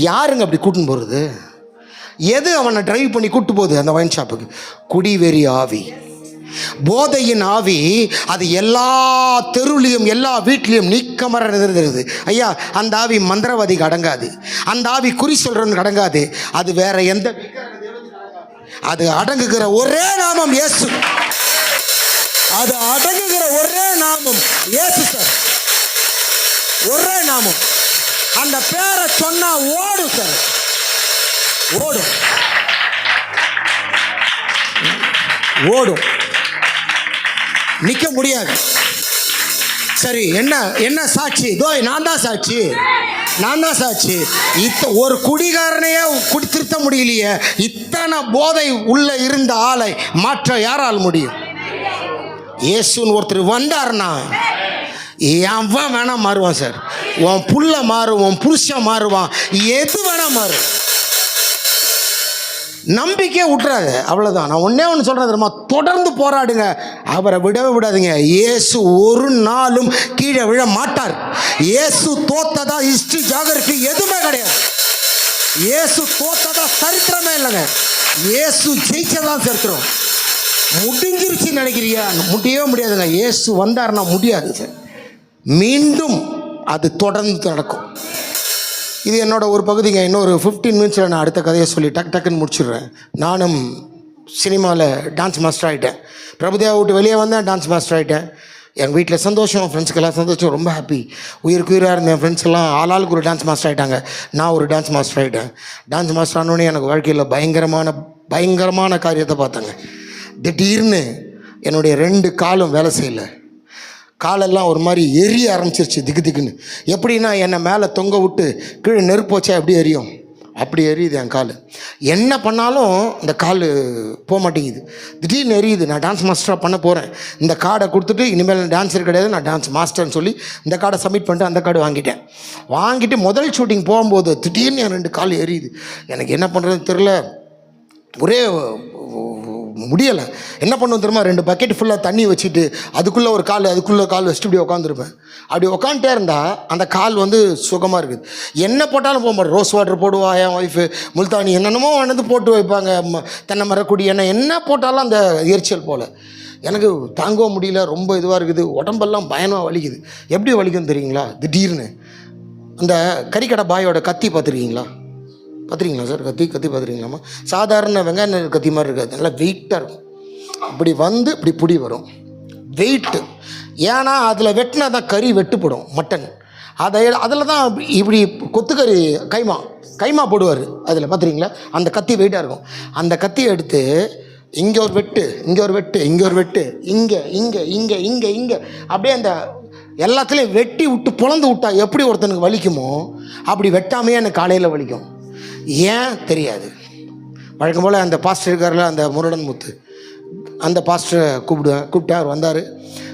யாருங்க அப்படி கூட்டின்னு போகிறது? எது அவனை டிரைவ் பண்ணி கூட்டு போகுது அந்த ஒயின் ஷாப்புக்கு? குடிவெறி ஆவி, போதையின் ஆவி. அது எல்லா தெருவிலையும் எல்லா வீட்லேயும் நீக்கமர நிறுத்துறது. ஐயா, அந்த ஆவி மந்திரவாதிக்கு அடங்காது, அந்த ஆவி குறி சொல்கிறவனுக்கு அடங்காது, அது வேற எந்த, அது அடங்குகிற ஒரே நாமம் இயேசு. அது அடங்குகிற ஒரே நாமம் இயேசு சார், ஒரே நாமம். அந்த பேரை சொன்னா ஓடும் சார், ஓடும் ஓடும், நிற்க முடியாது. சரி, என்ன சாட்சி? நான் தான் சாட்சி, நான் தான் சாட்சி. ஒரு குடிகாரனையே திருத்த முடியலையே, இத்தனை போதை உள்ள இருந்த ஆளை மாற்ற யாரால் முடியும்? இயேசுன்னு ஒருத்தர் வந்தார்னா எவன் வேணா மாறுவான் சார். உன் புள்ள மாறும், உன் புருஷன் மாறுவான், எது வேணா மாறும். நம்பிக்கையே விட்டுறாது. அவ்வளோதான். நான் ஒன்றே ஒன்று சொல்கிறேன் தெரியுமா, தொடர்ந்து போராடுங்க, அவரை விடவே விடாதீங்க. இயேசு ஒரு நாளும் கீழே விழ மாட்டார். இயேசு தோத்ததா ஹிஸ்ட்ரி ஜாகிரபி எதுவுமே கிடையாது. இயேசு தோத்ததா சரித்திரமே இல்லைங்க. இயேசு ஜெயிச்சதான் சரித்திரம். முடிஞ்சிருச்சுன்னு நினைக்கிறியா? முடியவே முடியாதுங்க. இயேசு வந்தார்னா முடியாது சார். மீண்டும் அது தொடர்ந்து நடக்கும். இது என்னோட ஒரு பகுதிங்க. இன்னொரு 15 மினிட்ஸில் நான் அடுத்த கதையை சொல்லி டக்குன்னு முடிச்சிடுறேன். நானும் சினிமாவில் டான்ஸ் மாஸ்டர் ஆகிட்டேன். பிரபுதேவா விட்டு வெளியே வந்தேன், டான்ஸ் மாஸ்டர் ஆகிட்டேன். எங்கள் வீட்டில் சந்தோஷம், ஃப்ரெண்ட்ஸுக்கெல்லாம் சந்தோஷம், ரொம்ப ஹாப்பி. உயிருக்கு உயிராக இருந்தேன். ஃப்ரெண்ட்ஸ் எல்லாம் ஆளாளுக்கு ஒரு டான்ஸ் மாஸ்டர் ஆகிட்டாங்க. நான் ஒரு டான்ஸ் மாஸ்டர் ஆகிட்டேன். டான்ஸ் மாஸ்டர் ஆனோடனே எனக்கு வாழ்க்கையில் பயங்கரமான காரியத்தை பார்த்தாங்க. திடீர்னு என்னுடைய 2 காலும் வேலை செய்யலை. காலெல்லாம் ஒரு மாதிரி எரிய ஆரம்பிச்சிருச்சு, திக்குன்னு. எப்படின்னா, என்னை மேலே தொங்க விட்டு கீழே நெருப்பு வச்சா எப்படி எரியும், அப்படி எரியுது என் கால். என்ன பண்ணாலும் இந்த கால் போக மாட்டேங்குது, திடீர்னு எரியுது. நான் டான்ஸ் மாஸ்டராக பண்ண போகிறேன். இந்த கார்டை கொடுத்துட்டு இனிமேல் டான்ஸர் கிடையாது, நான் டான்ஸ் மாஸ்டர்னு சொல்லி இந்த கார்டை சப்மிட் பண்ணிட்டு அந்த கார்டு வாங்கிட்டு முதல் ஷூட்டிங் போகும்போது திடீர்னு என் 2 கால் எரியுது. எனக்கு என்ன பண்ணுறதுன்னு தெரில, ஒரே முடியலை. என்ன பண்ணுவோம் தெரியுமா, 2 பக்கெட் ஃபுல்லாக தண்ணி வச்சுட்டு அதுக்குள்ளே ஒரு கால் வச்சுட்டு இப்படி உட்காந்துருப்பேன். அப்படி உட்காந்துட்டே இருந்தால் அந்த கால் சுகமாக இருக்குது. என்ன போட்டாலும் போக மாட்டேன். ரோஸ் வாட்டர் போடுவா என் ஒய்ஃபு, முல்தானி என்னென்னமோ வந்து போட்டு வைப்பாங்க, தென்னை மரக்குடி, என்ன போட்டாலும் அந்த எரிச்சல் போல். எனக்கு தாங்கவும் முடியல, ரொம்ப இதுவாக இருக்குது, உடம்பெல்லாம் பயமாக வலிக்குது. எப்படி வலிக்குன்னு தெரியுங்களா? திடீர்னு அந்த கறிக்கடை பாயோட கத்தி பார்த்துருக்கீங்களா சார்? கத்தி பார்த்துருக்கீங்களாம்மா? சாதாரண வெங்காய கத்தி மாதிரி இருக்காது, நல்லா வெயிட்டாக இருக்கும். இப்படி இப்படி புடி வரும், வெயிட்டு. ஏன்னா அதில் வெட்டினா தான் கறி வெட்டுப்படும், மட்டன். அதில் தான் இப்படி கொத்துக்கறி கைமா போடுவார் அதில், பார்த்துருக்கீங்களா? அந்த கத்தி வெயிட்டாக இருக்கும். அந்த கத்தியை எடுத்து இங்கே ஒரு வெட்டு, இங்கே ஒரு வெட்டு, இங்கே ஒரு வெட்டு, இங்கே அப்படியே அந்த எல்லாத்துலேயும் வெட்டி விட்டு பொழந்து விட்டா எப்படி ஒருத்தனுக்கு வலிக்குமோ அப்படி வெட்டாமையே எனக்கு காலையில் வலிக்கும். ஏன் தெரியாது. வழக்கம் போல் அந்த பாஸ்டர் இருக்கார்ல, அந்த முருடன் முத்து, அந்த பாஸ்டரை கூப்பிட்டேன். அவர் வந்தார்.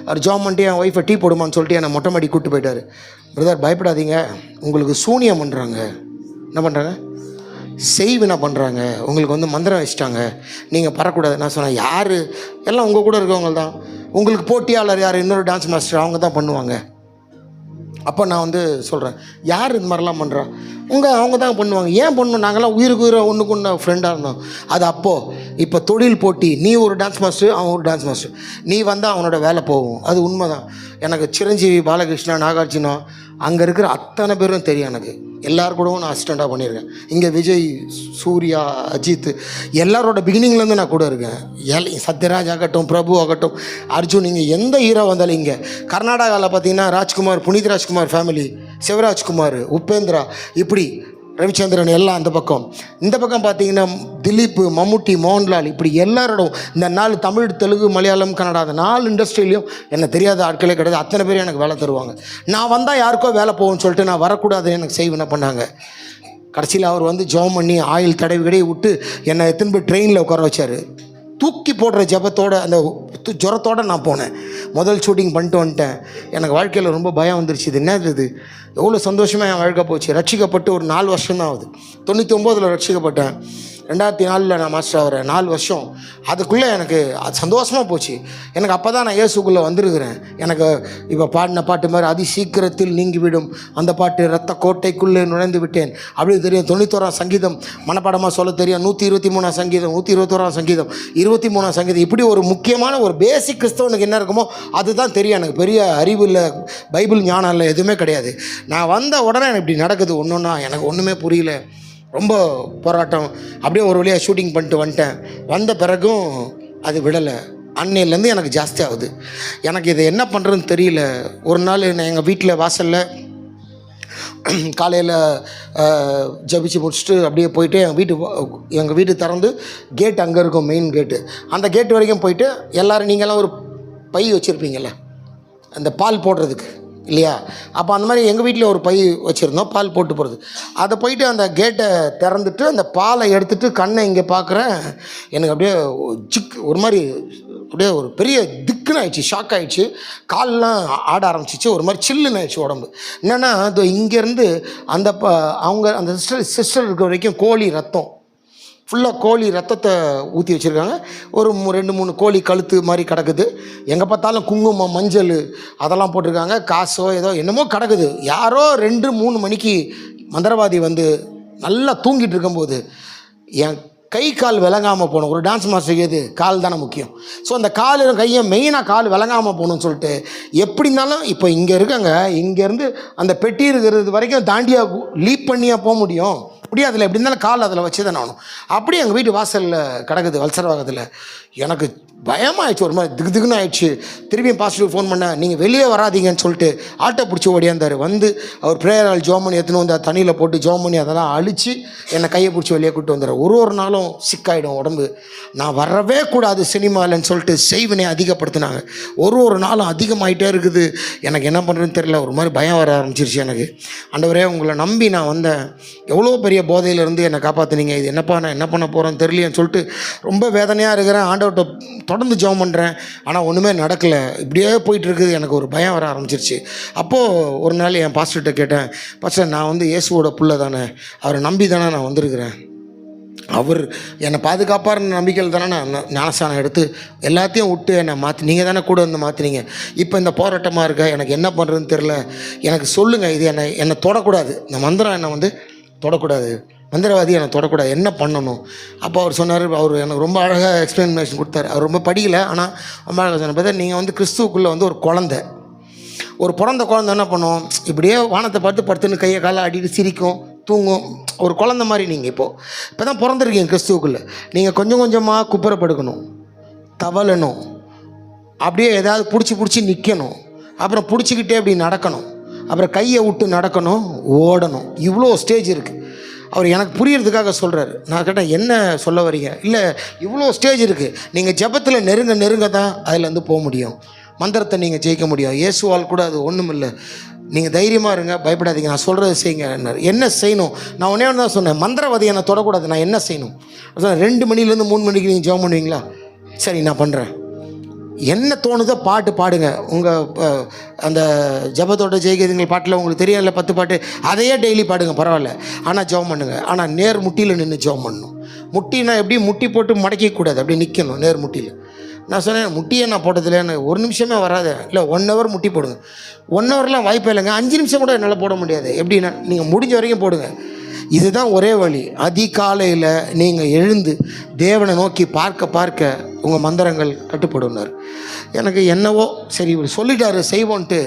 அவர் ஜாம் பண்ணிட்டு என் ஒய்ஃபை டீ போடுமான்னு சொல்லிட்டு என்னை மொட்டை மாடி கூப்பிட்டு போயிட்டார். பிரதர், பயப்படாதீங்க, உங்களுக்கு சூனியம் பண்ணுறாங்க. என்ன பண்ணுறாங்க? செய்வினா பண்ணுறாங்க. உங்களுக்கு மந்திரம் வச்சுட்டாங்க, நீங்கள் பறக்கூடாது. நான் சொன்னேன், யார்? எல்லாம் உங்கள் கூட இருக்கவங்க தான். உங்களுக்கு போட்டியாளர் யார்? இன்னொரு டான்ஸ் மாஸ்டர், அவங்க தான் பண்ணுவாங்க. அப்போ நான் சொல்கிறேன், யார் இந்த மாதிரிலாம் பண்ணுறா? அவங்க தான் பண்ணுவாங்க. ஏன் பண்ணணும்? நாங்கள்லாம் உயிருக்கு ஒன்றுக்கு ஒன்று ஃப்ரெண்டாக இருந்தோம். அது அப்போது. இப்போ தொழில் போட்டி, நீ ஒரு டான்ஸ் மாஸ்டர், அவன் ஒரு டான்ஸ் மாஸ்டர், நீ வந்தால் அவனோட வேலை போகும். அது உண்மை தான். எனக்கு சிரஞ்சீவி, பாலகிருஷ்ணா, நாகார்ஜுனா, அங்கே இருக்கிற அத்தனை பேரும் தெரியும். எனக்கு எல்லாரு கூடவும் நான் அசிஸ்டண்ட்டாக பண்ணியிருக்கேன். இங்கே விஜய், சூர்யா, அஜித், எல்லாரோட பிகினிங்லேருந்து நான் கூட இருக்கேன். சத்யராஜ் ஆகட்டும், பிரபு ஆகட்டும், அர்ஜுன், இங்கே எந்த ஹீரோ வந்தாலும். இங்கே கர்நாடகாவில் பார்த்தீங்கன்னா ராஜ்குமார், புனித் ராஜ்குமார் ஃபேமிலி, சிவராஜ்குமார், உபேந்திரா, இப்படி ரவிச்சந்திரன் எல்லாம் அந்த பக்கம். இந்த பக்கம் பார்த்தீங்கன்னா திலீப், மம்முட்டி, மோகன்லால், இப்படி எல்லாரோடும் இந்த 4 தமிழ், தெலுங்கு, மலையாளம், கன்னடா, அந்த 4 இண்டஸ்ட்ரியிலையும் என்ன தெரியாத ஆட்களே கிடையாது. அத்தனை பேரும் எனக்கு வேலை தருவாங்க. நான் வந்தால் யாருக்கோ வேலை போகும்னு சொல்லிட்டு நான் வரக்கூடாதுன்னு எனக்கு செய்வேன். பண்ணாங்க. கடைசியில் அவர் ஜாம் பண்ணி ஆயில் தடவி விட்டு என்னை எத்தனை போய் ட்ரெயினில் உட்கார வச்சார். தூக்கி போடுற ஜபத்தோட அந்த ஜுரத்தோடு நான் போனேன். முதல் ஷூட்டிங் பண்ணிட்டு வந்துட்டேன். எனக்கு வாழ்க்கையில் ரொம்ப பயம் வந்துருச்சு. இது என்னது இது, எவ்வளோ சந்தோஷமாக என் வாழ்க்கை போச்சு. ரட்சிக்கப்பட்டு ஒரு 4 வருஷம் தான் ஆகுது. 99 ரட்சிக்கப்பட்டேன். 2004 நான் மாஸ்டர் ஆகிறேன். 4 வருஷம் அதுக்குள்ளே எனக்கு அது சந்தோஷமாக போச்சு. எனக்கு அப்போ தான் நான் இயேசுக்குள்ளே வந்திருக்கிறேன். எனக்கு இப்போ பாடின பாட்டு மாதிரி அதி சீக்கிரத்தில் நீங்கிவிடும் அந்த பாட்டு, ரத்த கோட்டைக்குள்ளே நுழைந்து விட்டேன் அப்படி தெரியும். 91ஆம் சங்கீதம் மனப்பாடமாக சொல்ல தெரியும். 123ஆம் சங்கீதம், 121ஆம் சங்கீதம், 23ஆம் சங்கீதம். இப்படி ஒரு முக்கியமான ஒரு பேசிக் கிறிஸ்தவனுக்கு என்ன இருக்குமோ அதுதான் தெரியும். எனக்கு பெரிய அறிவு இல்லை, பைபிள் ஞானம் இல்லை, எதுவுமே கிடையாது. நான் வந்த உடனே எனக்கு இப்படி நடக்குது ஒன்றுன்னா எனக்கு ஒன்றுமே புரியல. ரொம்ப போராட்டம். அப்படியே ஒரு வழியாக ஷூட்டிங் பண்ணிட்டு வந்துட்டேன். வந்த பிறகும் அது விடலை. அன்னையிலேருந்து எனக்கு ஜாஸ்தி ஆகுது. எனக்கு இதை என்ன பண்ணுறதுன்னு தெரியல. ஒரு நாள் நான் எங்கள் வீட்டில் வாசலில் காலையில் ஜபிச்சு முடிச்சுட்டு அப்படியே போயிட்டு எங்கள் வீட்டு திறந்து கேட் அங்கே இருக்கும், மெயின் கேட்டு. அந்த கேட்டு வரைக்கும் போயிட்டு எல்லோரும் நீங்கள்லாம் ஒரு பை வச்சுருப்பீங்கள்ல அந்த பால் போடுறதுக்கு இல்லையா? அப்போ அந்த மாதிரி எங்கள் வீட்டில் ஒரு பை வச்சுருந்தோம் பால் போட்டு போகிறது. அதை போயிட்டு அந்த கேட்டை திறந்துட்டு அந்த பாலை எடுத்துகிட்டு கண்ணை இங்கே பார்க்குறேன். எனக்கு அப்படியே ஒரு மாதிரி அப்படியே ஒரு பெரிய திக்குன்னு ஆயிடுச்சு, ஷாக் ஆகிடுச்சு. கால்லாம் ஆட ஆரம்பிச்சிச்சு, ஒரு மாதிரி சில்லுன்னு ஆயிடுச்சு உடம்பு. என்னென்னா அது இங்கேருந்து அவங்க அந்த சிஸ்டர் இருக்கிற வரைக்கும் கோழி ரத்தம் ஃபுல்லாக, கோழி ரத்தத்தை ஊற்றி வச்சுருக்காங்க. ஒரு 2-3 கோழி கழுத்து மாதிரி கிடக்குது. எங்கே பார்த்தாலும் குங்குமம் மஞ்சள் அதெல்லாம் போட்டிருக்காங்க. காசோ ஏதோ என்னமோ கிடக்குது. யாரோ 2-3 மணிக்கு மந்திரவாதி வந்து நல்லா தூங்கிட்டு இருக்கும்போது என் கை கால் விளங்காமல் போகணும். ஒரு டான்ஸ் மாஸ்டருக்கு எது கால் தானே முக்கியம். ஸோ அந்த கால் கையை மெயினாக கால் விளங்காமல் போகணும்னு சொல்லிட்டு எப்படி இருந்தாலும் இப்போ இங்கே இருக்காங்க, இங்கேருந்து அந்த பெட்டி இருக்கிறது வரைக்கும் தாண்டியாக லீப் பண்ணியாக போக முடியாதுல. எப்படி இருந்தாலும் கால் அதில் வச்சு தானே ஆகணும். அப்படியே எங்கள் வீட்டு வாசலில் கிடக்குது வல்சரவாகத்தில். எனக்கு பயமாகிடுச்சு, ஒரு மாதிரி திகுன்னு ஆயிடுச்சு. திரும்பியும் பாசிட்டிவ் ஃபோன் பண்ணேன், நீங்கள் வெளியே வராதீங்கன்னு சொல்லிட்டு ஆட்டோ பிடிச்சி ஓடியாந்தார். வந்து அவர் ப்ரேயர் ஆள் ஜோமனி எடுத்துன்னு வந்து தண்ணியில் போட்டு ஜோமனி அதெல்லாம் அழித்து என்னை கையை பிடிச்சி வெளியே கூப்பிட்டு வந்துடுற. ஒரு நாளும் சிக்காயிடும் உடம்பு. நான் வரவே கூடாது சினிமாவில்னு சொல்லிட்டு செய்வினை அதிகப்படுத்தினாங்க. ஒரு நாளும் அதிகமாகிட்டே இருக்குது. எனக்கு என்ன பண்ணுறதுன்னு தெரியல. ஒரு மாதிரி பயம் வர ஆரம்பிச்சிருச்சு எனக்கு. ஆண்டவரே உங்களை நம்பி நான் வந்தேன், எவ்வளோ பெரிய போதையிலேருந்து என்னை காப்பாற்றினீங்க. இது என்னப்பா நான் என்ன பண்ண போகிறேன்னு தெரியலையேன்னு சொல்லிட்டு ரொம்ப வேதனையாக இருக்கிறேன். ஆண்டவர்கிட்ட தொடர்ந்து ஜெபம் பண்ணுறேன். ஆனால் ஒன்றுமே நடக்கலை. இப்படியே போயிட்டுருக்குது. எனக்கு ஒரு பயம் வர ஆரம்பிச்சிருச்சு. அப்போது ஒரு நாள் என் பாஸ்டர்கிட்ட கேட்டேன், பாஸ்டர் நான் வந்து இயேசுவோட புள்ள தானே, அவரை நம்பி தானே நான் வந்திருக்கிறேன், அவர் என்னை பாதுகாப்பார்னு நம்பிக்கையில் தானே நான் ஞானஸ்தானம் எடுத்து எல்லாத்தையும் விட்டு என்னை மாற்றி நீங்கள் தானே கூட வந்து மாற்றினீங்க. இப்போ இந்த போராட்டமாக இருக்க எனக்கு என்ன பண்ணுறதுன்னு தெரில, எனக்கு சொல்லுங்கள். இது என்னை தொடக்கூடாது, இந்த மந்திரம் என்னை வந்து தொடக்கூடாது, மந்திரவாதி என்னை தொடக்கூடாது, என்ன பண்ணணும்? அப்போ அவர் சொன்னார். அவர் எனக்கு ரொம்ப அழகாக எக்ஸ்ப்ளனேஷன் கொடுத்தாரு. அவர் ரொம்ப படிக்கலை, ஆனால் ரொம்ப அழகாக சொன்னார். பார்த்தா நீங்கள் வந்து கிறிஸ்துவுக்குள்ளே வந்து ஒரு குழந்தை, ஒரு பிறந்த குழந்தை என்ன பண்ணும், இப்படியே வானத்தை பார்த்து படுத்துன்னு கையை காலை ஆடிட்டு சிரிக்கும், தூங்கும். ஒரு குழந்தை மாதிரி நீங்கள் இப்போ தான் பிறந்திருக்கீங்க கிறிஸ்துவுக்குள்ளே. நீங்கள் கொஞ்சம் கொஞ்சமாக குப்புறப்படுக்கணும், தவளணும், அப்படியே ஏதாவது பிடிச்சி நிற்கணும், அப்புறம் பிடிச்சிக்கிட்டே அப்படி நடக்கணும், அப்புறம் கையை விட்டு நடக்கணும், ஓடணும். இவ்வளோ ஸ்டேஜ் இருக்குது. அவர் எனக்கு புரியறதுக்காக சொல்கிறார். நான் கேட்டேன் என்ன சொல்ல வரீங்க? இல்லை இவ்வளோ ஸ்டேஜ் இருக்குது, நீங்கள் ஜெபத்தில் நெருங்க தான் அதில் வந்து போக முடியும், மந்திரத்தை நீங்கள் ஜெயிக்க முடியும். இயேசுவால் கூட அது ஒன்றும் இல்லை, நீங்கள் தைரியமாக இருங்க, பயப்படாதீங்க, நான் சொல்கிறத செய்யுங்க. என்ன செய்யணும்? நான் ஒன்றே ஒன்று தான் சொன்னேன், மந்திரவாதியை நான் தொடக்கூடாது, நான் என்ன செய்யணும்? 2 மணிலேருந்து 3 மணிக்கு நீங்கள் ஜெபம் பண்ணுவீங்களா? சரி நான் பண்ணுறேன். என்ன தோணுதோ பாட்டு பாடுங்க. உங்கள் அந்த ஜபத்தோட ஜெயிக்கிறதுங்கள் பாட்டில் உங்களுக்கு தெரியல 10 பாட்டு, அதையே டெய்லி பாடுங்க, பரவாயில்ல. ஆனால் ஜெபம் பண்ணுங்க. ஆனால் நேர் முட்டியில் நின்று ஜெபம் பண்ணணும். முட்டினா எப்படி, முட்டி போட்டு மடக்கக்கூடாது, அப்படி நிற்கணும் நேர் முட்டியில். நான் சொன்னேன் முட்டியை நான் போட்டதில்லைன்னு. 1 நிமிஷமே வராது. இல்லை 1 ஹவர் முட்டி போடுங்க. 1 ஹவர்லாம் வாய்ப்பே இல்லைங்க. 5 நிமிஷம் கூட என்னால் போட முடியாது. எப்படின்னா நீங்கள் முடிஞ்ச வரைக்கும் போடுங்க. இதுதான் ஒரே வழி. அதிகாலையில் நீங்கள் எழுந்து தேவனை நோக்கி பார்க்க உங்கள் மந்திரங்கள் கட்டுப்படுனார். எனக்கு என்னவோ சரி இவர் சொல்லிட்டாரு செய்வோன்ட்டு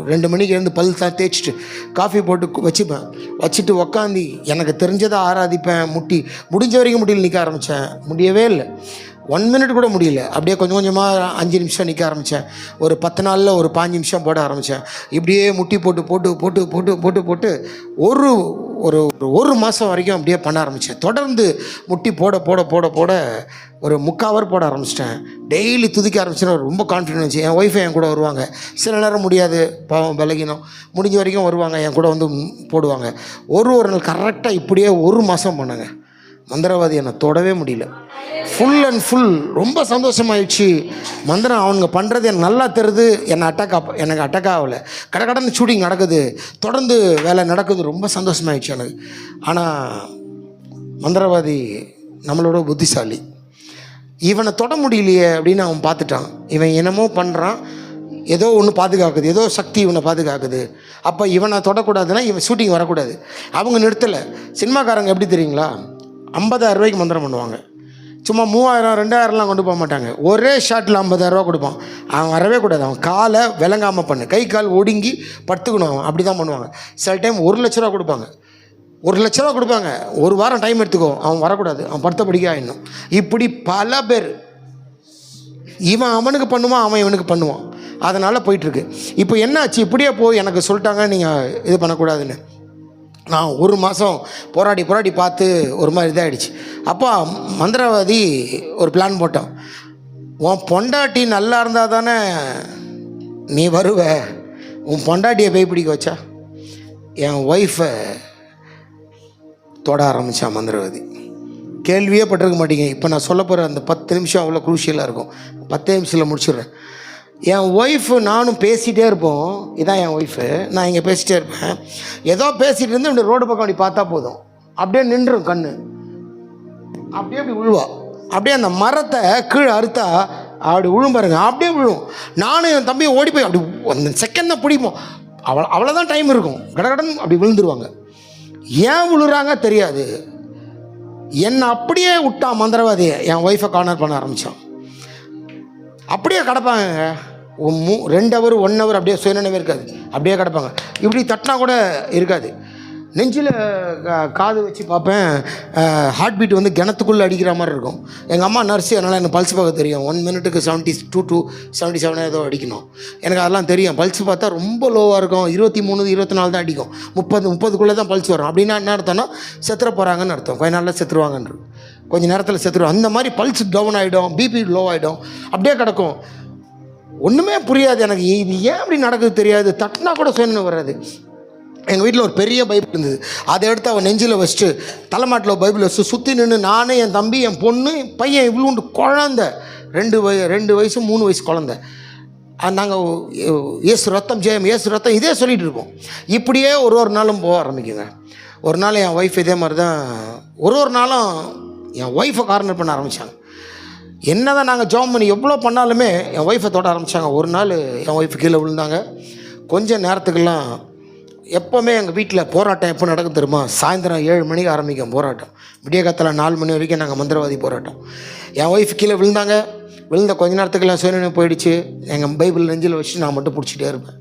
2 மணிக்கு எழுந்து பல் தேய்ச்சிட்டு காஃபி போட்டு வச்சுட்டு உக்காந்து எனக்கு தெரிஞ்சதை ஆராதிப்பேன். முடிஞ்ச வரைக்கும் முட்டியில் நிற்க ஆரம்பித்தேன். முடியவே இல்லை, 1 மினிட் கூட முடியல. அப்படியே கொஞ்சம் கொஞ்சமாக 5 நிமிஷம் நிற்க ஆரம்பித்தேன். ஒரு 10 நாளில் ஒரு 5 நிமிஷம் போட ஆரம்பித்தேன். இப்படியே முட்டி போட்டு ஒரு மாதம் வரைக்கும் அப்படியே பண்ண ஆரம்பித்தேன். தொடர்ந்து முட்டி போட ஒரு 3/4 ஹவர் போட ஆரம்பிச்சிட்டேன். டெய்லி துதிக்க ஆரம்பிச்சேன்னா ரொம்ப கான்ஃபிடன்ஸ். என் ஒய்ஃபை என் கூட வருவாங்க. சில நேரம் முடியாது, பாவம் பலகினம், முடிஞ்ச வரைக்கும் வருவாங்க, என் கூட வந்து போடுவாங்க. ஒரு நாள் கரெக்டாக இப்படியே 1 மாதம் பண்ணேங்க. மந்திரவாதி என்னை தொடவே முடியல. ஃபுல் அண்ட் ஃபுல் ரொம்ப சந்தோஷமாயிடுச்சு. மந்திரம் அவனுங்க பண்ணுறது எனக்கு நல்லா தெரியுது. எனக்கு அட்டாக் ஆகலை. கடன்னு ஷூட்டிங் நடக்குது, தொடர்ந்து வேலை நடக்குது, ரொம்ப சந்தோஷமாயிடுச்சு எனக்கு. ஆனால் மந்திரவாதி நம்மளோட புத்திசாலி. இவனை தொட முடியலையே அப்படின்னு அவன் பார்த்துட்டான். இவன் என்னமோ பண்ணுறான், ஏதோ ஒன்று பாதுகாக்குது, ஏதோ சக்தி இவனை பாதுகாக்குது. அப்போ இவனை தொடக்கூடாதுன்னா இவன் ஷூட்டிங் வரக்கூடாது. அவங்க நிறுத்தலை. சினிமாக்காரங்க எப்படி தெரியுங்களா, 50,000 ரூபாய்க்கு மந்திரம் பண்ணுவாங்க. சும்மா 3000 2000லாம் கொண்டு போக மாட்டாங்க. ஒரே ஷாட்டில் 50,000 ரூபா கொடுப்பான். அவன் வரவே கூடாது. அவன் காலை விளங்காமல் பண்ணு, கை கால் ஒடுங்கி படுத்துக்கணும். அவன் அப்படி தான் பண்ணுவாங்க. சில டைம் 1 லட்ச ரூபா கொடுப்பாங்க. 1 லட்ச ரூபா கொடுப்பாங்க. 1 வாரம் டைம் எடுத்துக்கோ, அவன் வரக்கூடாது, அவன் படுத்த படிக்க ஆயிடணும். இப்படி பல பேர் இவன் அவனுக்கு பண்ணுவான், அவன் இவனுக்கு பண்ணுவான். அதனால் போயிட்டுருக்கு. இப்போ என்னாச்சு, இப்படியே போய் எனக்கு சொல்லிட்டாங்க நீங்கள் இது பண்ணக்கூடாதுன்னு. நான் 1 மாதம் போராடி பார்த்து ஒரு மாதிரி இதாகிடுச்சு. அப்போ மந்திரவாதி ஒரு பிளான் போட்டான். உன் பொண்டாட்டி நல்லா இருந்தால் தானே நீ வருவ. உன் பொண்டாட்டியை பேய் பிடிக்க வச்சா என் ஒய்ஃபை தொட ஆரம்பித்தான் மந்திரவாதி. கேள்வியே பட்டிருக்க மாட்டீங்க. இப்போ நான் சொல்ல போகிற அந்த 10 நிமிஷம் அவ்வளோ குரூஷியலாக இருக்கும். 10 நிமிஷத்தில் முடிச்சிடுறேன். என் ஒய்ஃபு நானும் பேசிகிட்டே இருப்போம். இதான் என் ஒய்ஃபு. நான் இங்கே பேசிகிட்டே இருப்பேன். ஏதோ பேசிகிட்டு இருந்து இப்படி ரோடு பக்கம் அப்படி பார்த்தா போதும், அப்படியே நின்றும் கண், அப்படியே அப்படி விழுவா. அப்படியே அந்த மரத்தை கீழே அறுத்தா அப்படி விழும் பாருங்க, அப்படியே விழும். நானும் என் தம்பியை ஓடி போய் அப்படி அந்த செகண்ட் தான் பிடிப்போம். அவ்வளோதான் டைம் இருக்கும். கடகடன் அப்படி விழுந்துருவாங்க. ஏன் விழுறாங்க தெரியாது. என்னை அப்படியே விட்டான் மந்திரவாதியை. என் ஒய்ஃபை கார்னர் பண்ண ஆரம்பித்தான். அப்படியே கிடப்பாங்க. 2 ஹவர் 1 ஹவர் அப்படியே சுயநினைவே இருக்காது. அப்படியே கிடப்பாங்க. இப்படி தட்டினா கூட இருக்காது. நெஞ்சில் காது வச்சு பார்ப்பேன். ஹார்ட் பீட் வந்து கிணத்துக்குள்ளே அடிக்கிற மாதிரி இருக்கும். எங்கள் அம்மா நர்ஸு, அதனால் எனக்கு பல்ஸ் பார்க்க தெரியும். 1 மினிட்டுக்கு 72 to 77 ஏதோ அடிக்கணும். எனக்கு அதெல்லாம் தெரியும். பல்ஸ் பார்த்தா ரொம்ப லோவாக இருக்கும். 23 24 தான் அடிக்கும். 30 தான் பல்ஸ் வரும். அப்படின்னா என்ன அர்த்தம்னா செத்துற போகிறாங்கன்னு அர்த்தம். கொஞ்ச நாளில் செத்துருவாங்கன்று, கொஞ்சம் நேரத்தில் செத்துருவோம். அந்த மாதிரி பல்ஸ் டவுன் ஆகிடும், பிபி லோ ஆகிடும், அப்படியே கிடக்கும். ஒன்றுமே புரியாது எனக்கு. இது ஏன் அப்படி நடக்குது தெரியாது. தட்டினா கூட சுயநினைவு வராது. எங்கள் வீட்டில் ஒரு பெரிய பைபிள் இருந்தது. அதை எடுத்து அவன் நெஞ்சில் வச்சுட்டு தலைமாட்டில் பைபிள் வச்சு சுற்றி நின்று நானே, என் தம்பி, என் பொண்ணு, பையன், இவ்வளோண்டு குழந்த 2 வயசு 3 வயசு குழந்த. நாங்கள் ஏசு ரத்தம் ஜெயம், ஏசு ரத்தம் இதே சொல்லிகிட்டு இருக்கோம். இப்படியே ஒரு நாளும் போக ஆரம்பிக்குங்க. ஒரு நாள் என் ஒய்ஃப் இதே மாதிரி தான் ஒரு நாளும் என் ஒய்ஃபை கார்னர் பண்ண ஆரம்பித்தாங்க. என்ன தான் நாங்கள் ஜாம் பண்ணி எவ்வளோ பண்ணாலுமே என் ஒய்ஃபை தொட ஆரம்பித்தாங்க. ஒரு நாள் என் ஒய்ஃபு கீழே விழுந்தாங்க. கொஞ்சம் நேரத்துக்கெல்லாம் எப்போவுமே எங்கள் வீட்டில் போராட்டம் எப்போ நடக்கும் தெரியுமா? சாயந்தரம் 7 மணிக்கு ஆரம்பிக்கும் போராட்டம். விடிய காலத்தில் 4 மணி வரைக்கும் நாங்கள் மந்திரவாதி போராட்டம். என் ஒய்ஃப் கீழே விழுந்தாங்க. விழுந்த கொஞ்ச நேரத்துக்கெல்லாம் சுயநினைவு போயிடுச்சு. எங்கள் பைபிள் நெஞ்சில் வச்சு நான் மட்டும் பிடிச்சிட்டே இருப்பேன்.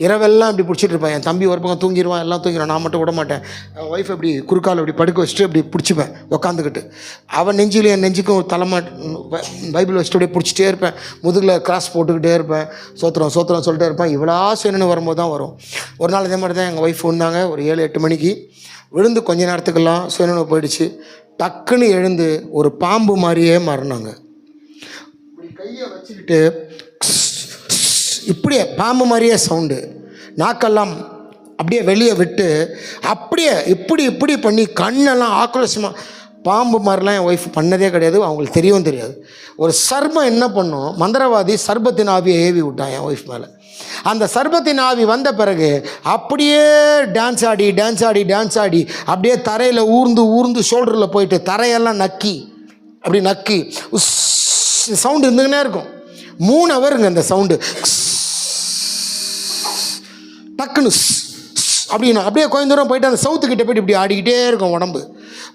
இரவெல்லாம் இப்படி பிடிச்சிட்டு இருப்பேன். என் தம்பி ஒரு பக்கம் தூங்கிடுவான், எல்லாம் தூங்கிடுவான். நான் மட்டும் விட மாட்டேன். என் ஒய்ஃப் இப்படி குறுக்கால் இப்படி படுக்க வச்சுட்டு இப்படி பிடிச்சிப்பேன் உக்காந்துக்கிட்டு. அவன் நெஞ்சிலும் என் நெஞ்சுக்கும் பைபிள் வச்சுட்டு அப்படியே பிடிச்சிட்டே இருப்பேன். முதுகில் கிராஸ் போட்டுக்கிட்டே இருப்பேன். சோத்திரம் சொல்லிட்டே இருப்பேன். இவ்வளோ சுயநினைவு வரும்போது தான் வரும். ஒரு நாள் இதே மாதிரி தான் எங்கள் ஒய்ஃப் வந்தாங்க. ஒரு 7-8 மணிக்கு விழுந்து கொஞ்ச நேரத்துக்கெல்லாம் சுயநினைவு போயிடுச்சு. டக்குன்னு எழுந்து ஒரு பாம்பு மாதிரியே மாறினாங்க. இப்படி கையை வச்சுக்கிட்டு இப்படியே பாம்பு மாதிரியே சவுண்டு, நாக்கெல்லாம் அப்படியே வெளியே விட்டு அப்படியே இப்படி பண்ணி கண்ணெல்லாம் ஆக்ரோஷமாக, பாம்பு மாதிரிலாம் என் ஒய்ஃப் பண்ணதே கிடையாது. அவங்களுக்கு தெரியவும் தெரியாது. ஒரு சர்பம் என்ன பண்ணும், மந்திரவாதி சர்பத்தின் ஆவியை ஏவி விட்டான் என் ஒய்ஃப் மேலே. அந்த சர்பத்தின் ஆவி வந்த பிறகு அப்படியே டான்ஸ் ஆடி அப்படியே தரையில் ஊர்ந்து ஷோல்டரில் போயிட்டு தரையெல்லாம் நக்கி சவுண்டு இருந்துக்கினே இருக்கும். 3 ஹவருங்க அந்த சவுண்டு. டக்குன்னு அப்படின்னா அப்படியே கொஞ்சம் தூரம் போயிட்டு அந்த சவுத்துக்கிட்ட போய்ட்டு இப்படி ஆடிக்கிட்டே இருக்கும்.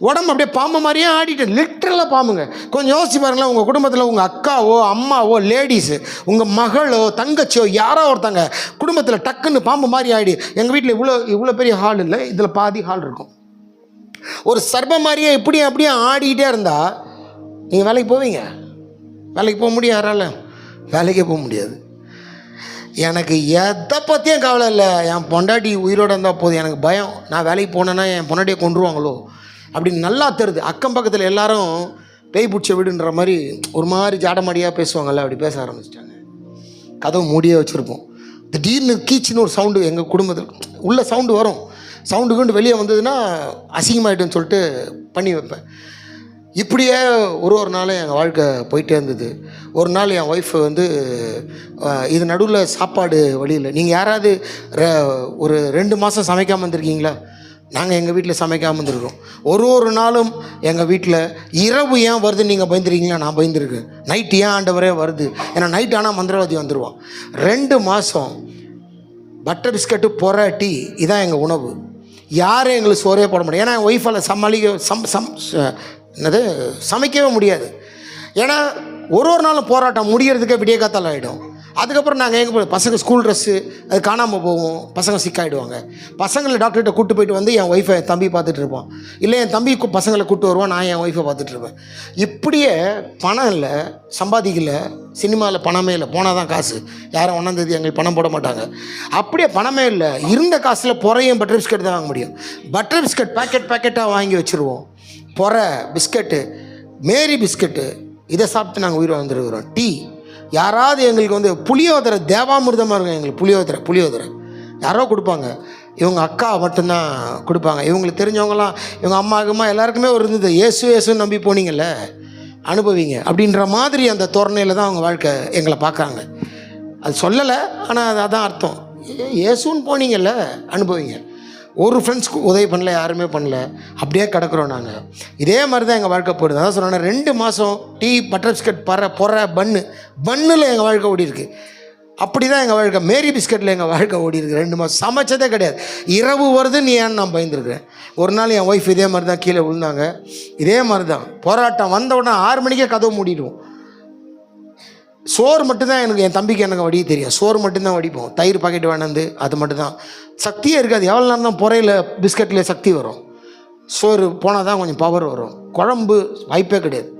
உடம்பு அப்படியே பாம்பு மாதிரியே ஆடிட்டு, லிட்டரலாக பாம்புங்க. கொஞ்சம் யோசிச்சு பாருங்களேன். உங்கள் குடும்பத்தில் உங்கள் அக்காவோ அம்மாவோ லேடிஸு, உங்கள் மகளோ தங்கச்சியோ யாரோ ஒருத்தங்க குடும்பத்தில் டக்குன்னு பாம்பு மாதிரி ஆடி. எங்கள் வீட்டில் இவ்வளோ பெரிய ஹால் இல்லை, இதில் பாதி ஹால் இருக்கும். ஒரு சர்பம் மாதிரியே அப்படியே ஆடிக்கிட்டே இருந்தால் நீங்கள் வேலைக்கு போவீங்க? வேலைக்கு போக முடியும்? யாரால வேலைக்கே போக முடியாது. எனக்கு எதை பற்றியும் கவலை இல்லை. என் பொண்டாட்டி உயிரோடு இருந்தால் போதும். எனக்கு பயம், நான் வேலைக்கு போனேன்னா என் பொண்டாட்டியை கொண்டுருவாங்களோ அப்படின்னு நல்லா தெரியுது. அக்கம் பக்கத்தில் எல்லாரும் பேய் பிடிச்ச வீடுன்ற மாதிரி ஒரு மாதிரி ஜாடமாடியாக பேசுவாங்கள்ல, அப்படி பேச ஆரம்பிச்சிட்டாங்க. கதவு மூடியே வச்சுருப்போம். திடீர்னு கீச்சுன்னு ஒரு சவுண்டு எங்கள் குடும்பத்தில் உள்ள சவுண்டு வரும். சவுண்டு வெளியே வந்ததுன்னா அசிங்கமாயிட்டுன்னு சொல்லிட்டு பண்ணி வைப்பேன். இப்படியே ஒரு நாள் எங்கள் வாழ்க்கை போயிட்டே இருந்தது. ஒரு நாள் என் ஒய்ஃப் வந்து இது நடுவில் சாப்பாடு வழியில், நீங்கள் யாராவது ஒரு 2 மாதம் சமைக்காமல் இருந்திருக்கீங்களா? நாங்கள் எங்கள் வீட்டில் சமைக்காமல் இருந்திருக்கோம். ஒரு நாளும் எங்கள் வீட்டில் இரவு ஏன் வருதுன்னு நீங்கள் பயந்துருக்கீங்களா? நான் பயந்துருக்கேன். நைட்டு ஏன் ஆண்டவரே வருது? ஏன்னா நைட் ஆனால் மந்திரவாதி வந்துடுவான். 2 மாதம் பட்டர் பிஸ்கட்டு பொற டீ இதான் எங்கள் உணவு. யாரும் எங்களுக்கு சோறே போட முடியாது. ஏன்னா என் ஒய்ஃபால் சமைக்கவே முடியாது. ஏன்னா ஒரு நாளும் போராட்டம் முடிகிறதுக்கே விடிய காத்தால் ஆகிடும். அதுக்கப்புறம் நாங்கள் எங்கே போய் பசங்க ஸ்கூல் ட்ரெஸ்ஸு அது காணாமல் போவோம், பசங்க சிக்காயிடுவாங்க. பசங்களை டாக்டர்கிட்ட கூப்பிட்டு போயிட்டு வந்து என் ஒய்ஃபை என் தம்பி பார்த்துட்டு இருப்பான், இல்லை என் தம்பி பசங்களை கூப்பிட்டு வருவான், நான் என் ஒய்ஃபை பார்த்துட்டு இருப்பேன். இப்படியே பணம் இல்லை, சம்பாதிக்கல, சினிமாவில் பணமே இல்லை, போனால் தான் காசு. யாரும் 1ஆம் எங்களுக்கு பணம் போட மாட்டாங்க. அப்படியே பணமே இல்லை, இருந்த காசில் பொறையும் பட்டர் பிஸ்கட் தான் வாங்க முடியும். பட்டர் பிஸ்கட் பேக்கெட்டாக வாங்கி வச்சுருவோம். பொறை பிஸ்கட்டு, மேரி பிஸ்கட்டு, இதை சாப்பிட்டு நாங்கள் உயிரை வந்துருக்கிறோம். டீ, யாராவது எங்களுக்கு வந்து புளியோதரை தேவாமிர்தமாக இருக்கும். எங்களுக்கு புளியோதரை யாரோ கொடுப்பாங்க. இவங்க அக்கா மட்டும்தான் கொடுப்பாங்க. இவங்களுக்கு தெரிஞ்சவங்களாம், இவங்க அம்மா எல்லாருக்குமே ஒரு இருந்தது, ஏசுன்னு நம்பி போனீங்கல்ல, அனுபவிங்க அப்படின்ற மாதிரி அந்த தோரணையில் தான் அவங்க வாழ்க்கை எங்களை பார்க்குறாங்க. அது சொல்லலை, ஆனால் அதான் அர்த்தம். ஏசுன்னு போனீங்கல்ல, அனுபவிங்க. ஒரு ஃப்ரெண்ட்ஸ்க்கு உதவி பண்ணல, யாருமே பண்ணல, அப்படியே கிடக்குறோம் நாங்கள். இதே மாதிரி தான் எங்கள் வாழ்க்கை போடுது. அதான் சொன்னேன், 2 மாதம் டீ, பட்டர் பிஸ்கட், பொற பன்னில் எங்கள் வாழ்க்கை ஓடி இருக்குது. அப்படி தான் எங்கள் வாழ்க்கை. மேரி பிஸ்கட்டில் எங்கள் வாழ்க்கை ஓடி இருக்குது. 2 மாதம் சமைச்சதே கிடையாது. இரவு வருது நீ ஏன்னு நான் பயந்துருக்கிறேன். ஒரு நாள் என் ஒய்ஃப் இதே மாதிரி தான் கீழே விழுந்தாங்க. இதே மாதிரி தான் போராட்டம். வந்த உடனே 6 மணிக்கே கதவு மூடிடுவோம். சோறு மட்டும்தான் என் தம்பிக்கு எனக்கு வடிய தெரியும். சோறு மட்டும்தான் வடிப்போம். தயிர் பாக்கெட் வேணாந்து அது மட்டும்தான். சக்தியே இருக்காது. எவ்வளோ நேரம் தான் பொறையில் பிஸ்கட்டில் சக்தி வரும். சோறு போனால் தான் கொஞ்சம் பவர் வரும். குழம்பு வாய்ப்பே கிடையாது.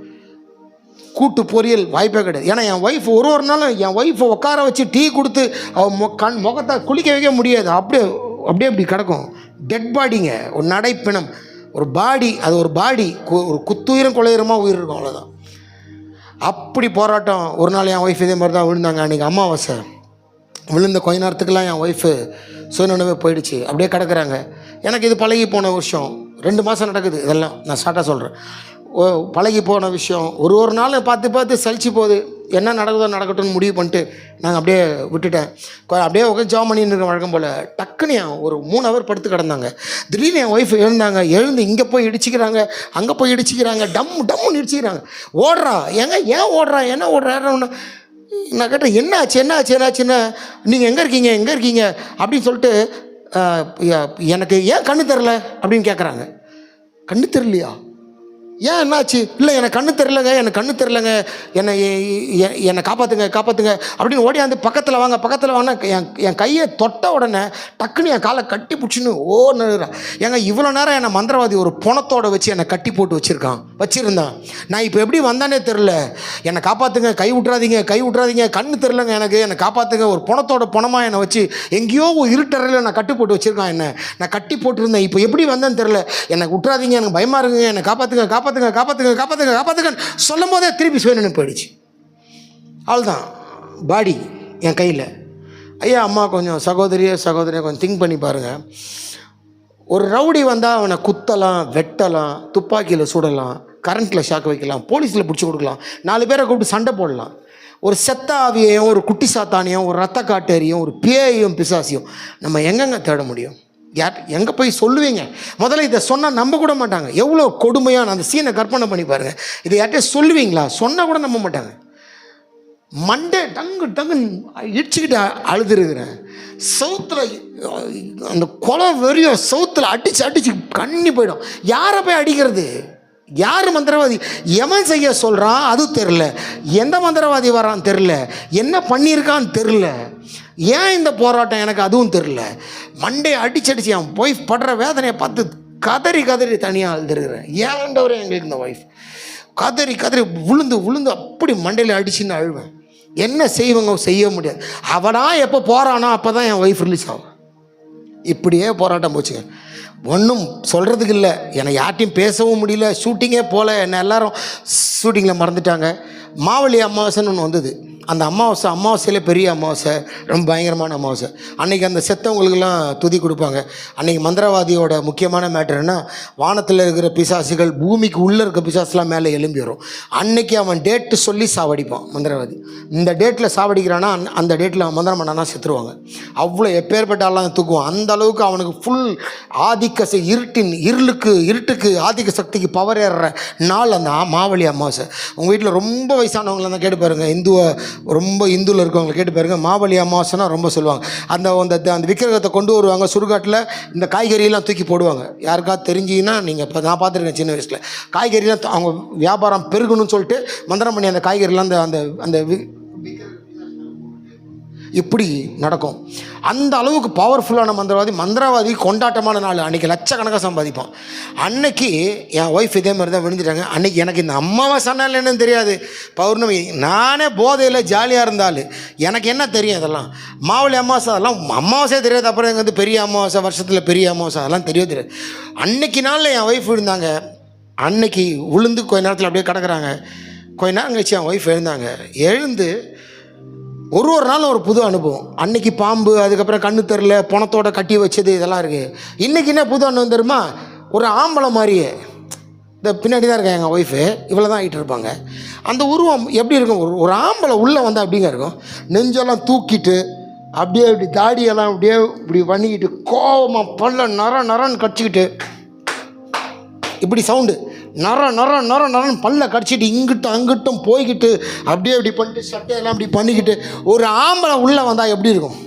கூட்டு பொரியல் வாய்ப்பே கிடையாது. ஏன்னா என் ஒய்ஃப் ஒரு நாளும் என் ஒய்ஃபை உட்கார வச்சு டீ கொடுத்து முகத்தை குளிக்க வைக்க முடியாது. அப்படியே கிடக்கும். டெட் பாடிங்க, ஒரு நடைப்பிணம், ஒரு பாடி. அது ஒரு பாடி, ஒரு குத்துயிரும் குலையுரமாக உயிர் இருக்கும், அவ்வளோதான். அப்படி போராட்டம். ஒரு நாள் என் ஒய்ஃப் இதே மாதிரி தான் விழுந்தாங்க. அன்றைக்கி அமாவாசை. விழுந்த கொஞ்ச நேரத்துக்கெல்லாம் என் ஒய்ஃபு சுயநினைவே போயிடுச்சு. அப்படியே கிடக்குறாங்க. எனக்கு இது பழகி போன விஷயம். 2 மாதம் நடக்குது. இதெல்லாம் நான் ஷார்ட்டாக சொல்கிறேன். பழகி போன விஷயம். ஒரு நாள் பார்த்து சலிச்சு போகுது. என்ன நடக்குதோ நடக்கட்டும்னு முடிவு பண்ணிட்டு நாங்கள் அப்படியே விட்டுட்டேன். அப்படியே உட்காந்து ஜாப் பண்ணின்னு இருக்க வழக்கம் போல். டக்குன்னு ஒரு 3 ஹவர் படுத்து கிடந்தாங்க. திடீர்னு என் ஒய்ஃப் எழுந்து இங்கே போய் இடிச்சிக்கிறாங்க, அங்கே போய் இடிச்சிக்கிறாங்க, டம்முன்னு இடிச்சிக்கிறாங்க. ஓடுறா, ஏன் ஓடுறா, என்ன ஓடுறாருன்னு நான் கேட்டேன். என்னாச்சுன்னா நீங்கள் எங்கே இருக்கீங்க அப்படின்னு சொல்லிட்டு, எனக்கு ஏன் கண்ணு தெரில அப்படின்னு கேட்குறாங்க. கண்ணு தெரியலையா? ஏன் என்னாச்சு? இல்லை எனக்கு கண்ணு தெரிலங்க, என்னை காப்பாற்றுங்க அப்படின்னு ஓடியாந்து பக்கத்தில் வாங்க. என் கையை தொட்ட உடனே டக்குன்னு என் காலை கட்டி பிடிச்சின்னு நழுறான். இவ்வளோ நேரம் என்னை மந்திரவாதி ஒரு பணத்தோடு வச்சு என்னை கட்டி போட்டு வச்சுருந்தான். நான் இப்போ எப்படி வந்தானே தெரில. என்னை காப்பாற்றுங்க, கை விட்றாதீங்க, கண்ணு தெரிலங்க, என்னை காப்பாற்றுங்க. ஒரு பணமாக என்னை வச்சு எங்கேயோ இருட்டறையில் நான் கட்டி போட்டு வச்சுருக்கான். நான் கட்டி போட்டிருந்தேன். இப்போ எப்படி வந்தேன்னு தெரில. என்னை விட்றாதீங்க, எனக்கு பயமாக இருக்குங்க, என்னை காப்பாற்றுங்க சொல்லும் போதே திருப்பி சுயநினைவு போயிடுச்சு. அவ்வளோதான். பாடி என் கையில். ஐயா, அம்மா கொஞ்சம் சகோதரியை கொஞ்சம் திங்க் பண்ணி பாருங்கள். ஒரு ரவுடி வந்தால் அவனை குத்தலாம், வெட்டலாம், துப்பாக்கியில் சுடலாம், கரண்ட்டில் ஷாக் வைக்கலாம், போலீஸில் பிடிச்சி கொடுக்கலாம், 4 பேரை கூப்பிட்டு சண்டை போடலாம். ஒரு செத்த ஆவியையும், ஒரு குட்டி சாத்தானையும், ஒரு ரத்த காட்டேரியும், ஒரு பேயையும் பிசாசியும் நம்ம எங்கெங்கே தேட முடியும்? எங்கே போய் சொல்லுவீங்க? முதல்ல இதை சொன்னால் நம்ப கூட மாட்டாங்க. எவ்வளோ கொடுமையான அந்த சீனை கற்பனை பண்ணி பாருங்கள். இதை யார்கிட்ட சொல்லுவீங்களா? சொன்னால் கூட நம்ப மாட்டாங்க. மண்டே டங்கு இடிச்சுக்கிட்டு அழுதுருக்கிறேன். சவுத்தில் அந்த கொலை வெறியும் சவுத்தில் அடித்து கண்ணி போயிடும். யாரை போய் அடிக்கிறது? யார் மந்திரவாதி? எவன் செய்ய சொல்கிறான் அது தெரில. எந்த மந்திரவாதி வரான்னு தெரில. என்ன பண்ணியிருக்கான்னு தெரில. ஏன் இந்த போராட்டம் எனக்கு அதுவும் தெரில. மண்டே அடிச்சு என் ஒய்ஃப் படுற வேதனையை பார்த்து கதறி தனியாக அழுதுருக்கிறேன். ஏன்டவரே எங்களுக்கு இந்த ஒய்ஃப் கதறி விழுந்து அப்படி மண்டையில் அடிச்சுன்னு அழுவேன். என்ன செய்ய முடியாது. அவனா எப்போ போகிறானோ அப்போ தான் என் ஒய்ஃப் ரிலீஸ் ஆகும். இப்படியே போராட்டம் போச்சுங்க. ஒன்றும் சொல்கிறதுக்கு இல்லை. என்னை யார்ட்டையும் பேசவும் முடியல. ஷூட்டிங்கே போகல. என்னை எல்லோரும் ஷூட்டிங்கில் மறந்துட்டாங்க. மாவழி அமாவாசைன்னு ஒன்று வந்தது. அந்த அமாவாசையில் பெரிய அமாவாசை, ரொம்ப பயங்கரமான அமாவாசை. அன்றைக்கி அந்த செத்தவங்களுக்கெல்லாம் துதி கொடுப்பாங்க. அன்றைக்கி மந்திரவாதியோட முக்கியமான மேட்டர் என்ன, வானத்தில் இருக்கிற பிசாசுகள் பூமிக்கு உள்ளே இருக்க பிசாசுலாம் மேலே எழும்பி வரும். அன்றைக்கி அவன் டேட்டு சொல்லி சாவடிப்பான் மந்திரவாதி. இந்த டேட்டில் சாவடிக்கிறான்னா அந்த டேட்டில் அவன் மந்திரம் பண்ணானா செத்துருவாங்க. அவ்வளோ எப்பேற்பட்டாலாம் தூக்குவான். அந்த அளவுக்கு அவனுக்கு ஃபுல் ஆதிக்க இருட்டுக்கு ஆதிக்க சக்திக்கு பவர் ஏறுற நாள் அந்த மாவழி அமாவாசை. உங்கள் வீட்டில் ரொம்ப வயசானவங்களாம் தான் கேட்டு பாருங்கள், இந்துவில் இருக்கவங்களை கேட்டு பாருங்க, மாவழி அமாவாசைனா ரொம்ப சொல்லுவாங்க. அந்த விக்கிரகத்தை கொண்டு வருவாங்க, சுடுகாட்டில் இந்த காய்கறியெல்லாம் தூக்கி போடுவாங்க. யாருக்காவது தெரிஞ்சிங்கன்னா நீங்கள் இப்போ நான் பார்த்துருக்கேன் சின்ன வயசில், காய்கறிலாம் அவங்க வியாபாரம் பெருகணும்னு சொல்லிட்டு மந்திரம் பண்ணி அந்த காய்கறிலாம் அந்த இப்படி நடக்கும். அந்த அளவுக்கு பவர்ஃபுல்லான மந்திரவாதி கொண்டாட்டமான நாள். அன்றைக்கி லட்சக்கணக்காக சம்பாதிப்பான். அன்னைக்கு என் ஒய்ஃப் இதே மாதிரி தான் விழுந்துட்டாங்க. அன்றைக்கி எனக்கு இந்த அம்மாவாசை நாள் என்னன்னு தெரியாது, பௌர்ணமி. நானே போதையில் ஜாலியாக இருந்தாலும் எனக்கு என்ன தெரியும், இதெல்லாம் மாவழி அமாவாசை அதெல்லாம் அமாவாசையே தெரியாது. அப்புறம் எங்கள் வந்து பெரிய அமாவாசை, வருஷத்தில் பெரிய அமாவாசை அதெல்லாம் தெரியாது. அன்னைக்கு நாளில் என் ஒய்ஃப் விழுந்தாங்க. அன்னைக்கு விழுந்து கொஞ்ச நேரத்தில் அப்படியே கிடக்குறாங்க. கொஞ்ச நேரம் கழிச்சு என் ஒய்ஃப் எழுந்து ஒரு நாள் ஒரு புது அனுபவம். அன்னைக்கு பாம்பு, அதுக்கப்புறம் கண்ணு தெரில, பணத்தோட கட்டி வச்சது, இதெல்லாம் இருக்குது. இன்றைக்கி என்ன புது அனுபவம் தெரியுமா, ஒரு ஆம்பளை மாதிரியே இந்த பின்னாடி தான் இருக்கேன் எங்கள் ஒய்ஃபு, இவ்வளோ தான் ஆகிட்டு இருப்பாங்க. அந்த உருவம் எப்படி இருக்கும், ஒரு ஆம்பளை உள்ளே வந்து அப்படிங்க இருக்கும். நெஞ்செல்லாம் தூக்கிட்டு அப்படியே இப்படி தாடியெல்லாம் அப்படியே இப்படி பண்ணிக்கிட்டு கோவமாக பல்ல நரன்னு கடிச்சிக்கிட்டு இப்படி சவுண்டு நரன்னு பல்ல கடிச்சிட்டு இங்கிட்டும் அங்கிட்டும் போய்கிட்டு அப்படியே இப்படி பண்ணிட்டு சட்டையெல்லாம் இப்படி பண்ணிக்கிட்டு ஒரு ஆம்பளை உள்ளே வந்தால் எப்படி இருக்கும்,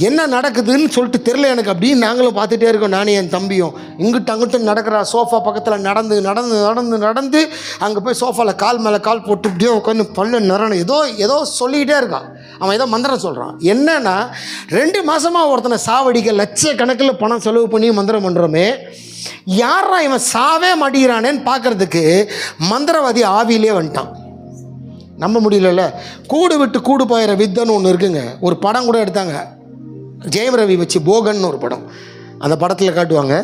என்ன நடக்குதுன்னு சொல்லிட்டு தெரில எனக்கு. அப்படின்னு நாங்களும் பார்த்துட்டே இருக்கோம், நானும் என் தம்பியும். இங்கிட்டு அங்கிட்டும் நடக்கிறா. சோஃபா பக்கத்தில் நடந்து அங்கே போய் சோஃபாவில் கால் மேலே கால் போட்டு இப்படியே உட்காந்து பல்ல நரணும் ஏதோ சொல்லிக்கிட்டே இருக்கான். அவன் ஏதோ மந்திரம் சொல்கிறான். என்னன்னா 2 மாதமாக ஒருத்தனை சாவடிக்க லட்சக்கணக்கில் பணம் செலவு பண்ணி மந்திரம் பண்ணுறோமே, யாரா இவன் சாவே மாட்டேங்கிறானேன்னு பார்க்குறதுக்கு மந்திரவாதி ஆவியிலே வந்துட்டான். நம்ப முடியல. கூடு விட்டு கூடு பாயிற வித்தன்னு ஒன்று இருக்குங்க. ஒரு படம் கூட எடுத்தாங்க, ஜெயம் ரவி வச்சு, போகன்னு ஒரு படம். அந்த படத்தில் காட்டுவாங்க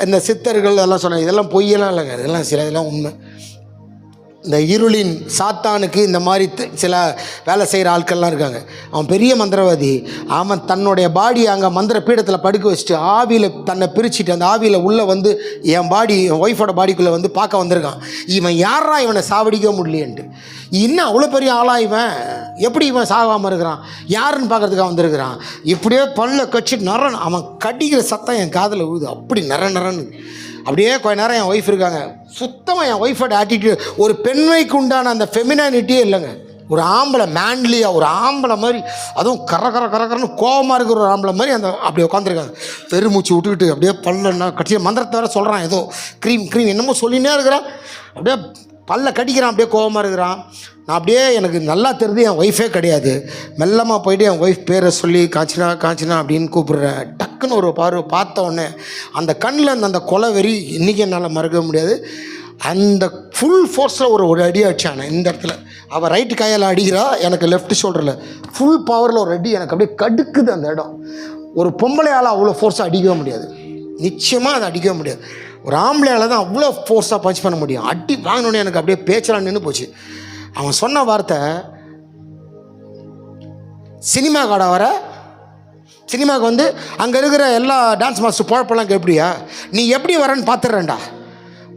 இந்த சித்தர்கள் அதெல்லாம் சொன்னாங்க. இதெல்லாம் பொய்யெல்லாம் இல்லைங்க, இதெல்லாம் உண்மை. இந்த இருளின் சாத்தானுக்கு இந்த மாதிரி சில வேலை செய்கிற ஆட்கள்லாம் இருக்காங்க. அவன் பெரிய மந்திரவாதி. அவன் தன்னுடைய பாடி அங்கே மந்திர பீடத்தில் படுக்க வச்சுட்டு ஆவியில் தன்னை பிரிச்சுட்டு அந்த ஆவியில் உள்ளே வந்து என் ஒய்ஃபோட பாடிக்குள்ளே வந்து பார்க்க வந்திருக்கான். இவன் யாரா இவனை சாவடிக்க முடியலேன்ட்டு. இன்னும் அவ்வளோ பெரிய ஆளாக இவன் எப்படி இவன் சாகாமல் இருக்கிறான், யாருன்னு பார்க்குறதுக்காக வந்திருக்கிறான். இப்படியே பல்ல கட்சி அவன் கடிக்கிற சத்தம் என் காதில் விழுது. அப்படி நரன்னு அப்படியே கொஞ்ச நேரம் என் ஒய்ஃப் இருக்காங்க. சுத்தமாக என் ஒய்ஃபோட ஆட்டிடியூட், ஒரு பெண்மைக்கு உண்டான அந்த ஃபெமினானிட்டியே இல்லைங்க. ஒரு ஆம்பளை மேன்லியாக, ஒரு ஆம்பளை மாதிரி, அதுவும் கரன்னு கோபமாக இருக்கிற ஒரு ஆம்பளை மாதிரி அப்படி உட்காந்துருக்காங்க. பெருமூச்சு விட்டுக்கிட்டு அப்படியே பல்லன்னா கட்சியை மந்திரத்தை வேறு சொல்கிறான். ஏதோ க்ரீம் என்னமோ சொல்லினே இருக்கிறான். அப்படியே பல்ல கடிக்கிறான், அப்படியே கோபமாக இருக்கிறான். நான் அப்படியே எனக்கு நல்லா தெரிஞ்சு என் ஒய்ஃபே கிடையாது. மெல்லமாக போயிட்டு என் ஒய்ஃப் பேரை சொல்லி காய்ச்சினா அப்படின்னு கூப்பிடுறேன். டக்குன்னு ஒரு பார்த்த உடனே அந்த கண்ணில் அந்த கொலை வெறி இன்றைக்கி என்னால் மறக்க முடியாது. அந்த ஃபுல் ஃபோர்ஸில் ஒரு அடி அடிச்சானே இந்த இடத்துல. அவள் ரைட்டு கையால் அடிக்கிறா, எனக்கு லெஃப்ட் ஷோல்டரில் ஃபுல் பவரில் ஒரு அடி எனக்கு அப்படியே கடுக்குது அந்த இடம். ஒரு பொம்பளையால் அவ்வளோ ஃபோர்ஸாக அடிக்கவே முடியாது, நிச்சயமாக அதை அடிக்கவே முடியாது. ஒரு ஆம்பளையால் தான் அவ்வளோ ஃபோர்ஸாக பஞ்ச் பண்ண முடியும். அடி வாங்கினோடனே எனக்கு அப்படியே பேச்செல்லாம் நின்று போச்சு. அவன் சொன்ன வார்த்தை, சினிமா காடா வர, சினிமாவுக்கு வந்து அங்கே இருக்கிற எல்லா டான்ஸ் மாஸ்டர் குழப்பெல்லாம் எப்படியா, நீ எப்படி வரேன்னு பார்த்துட்றேன்டா.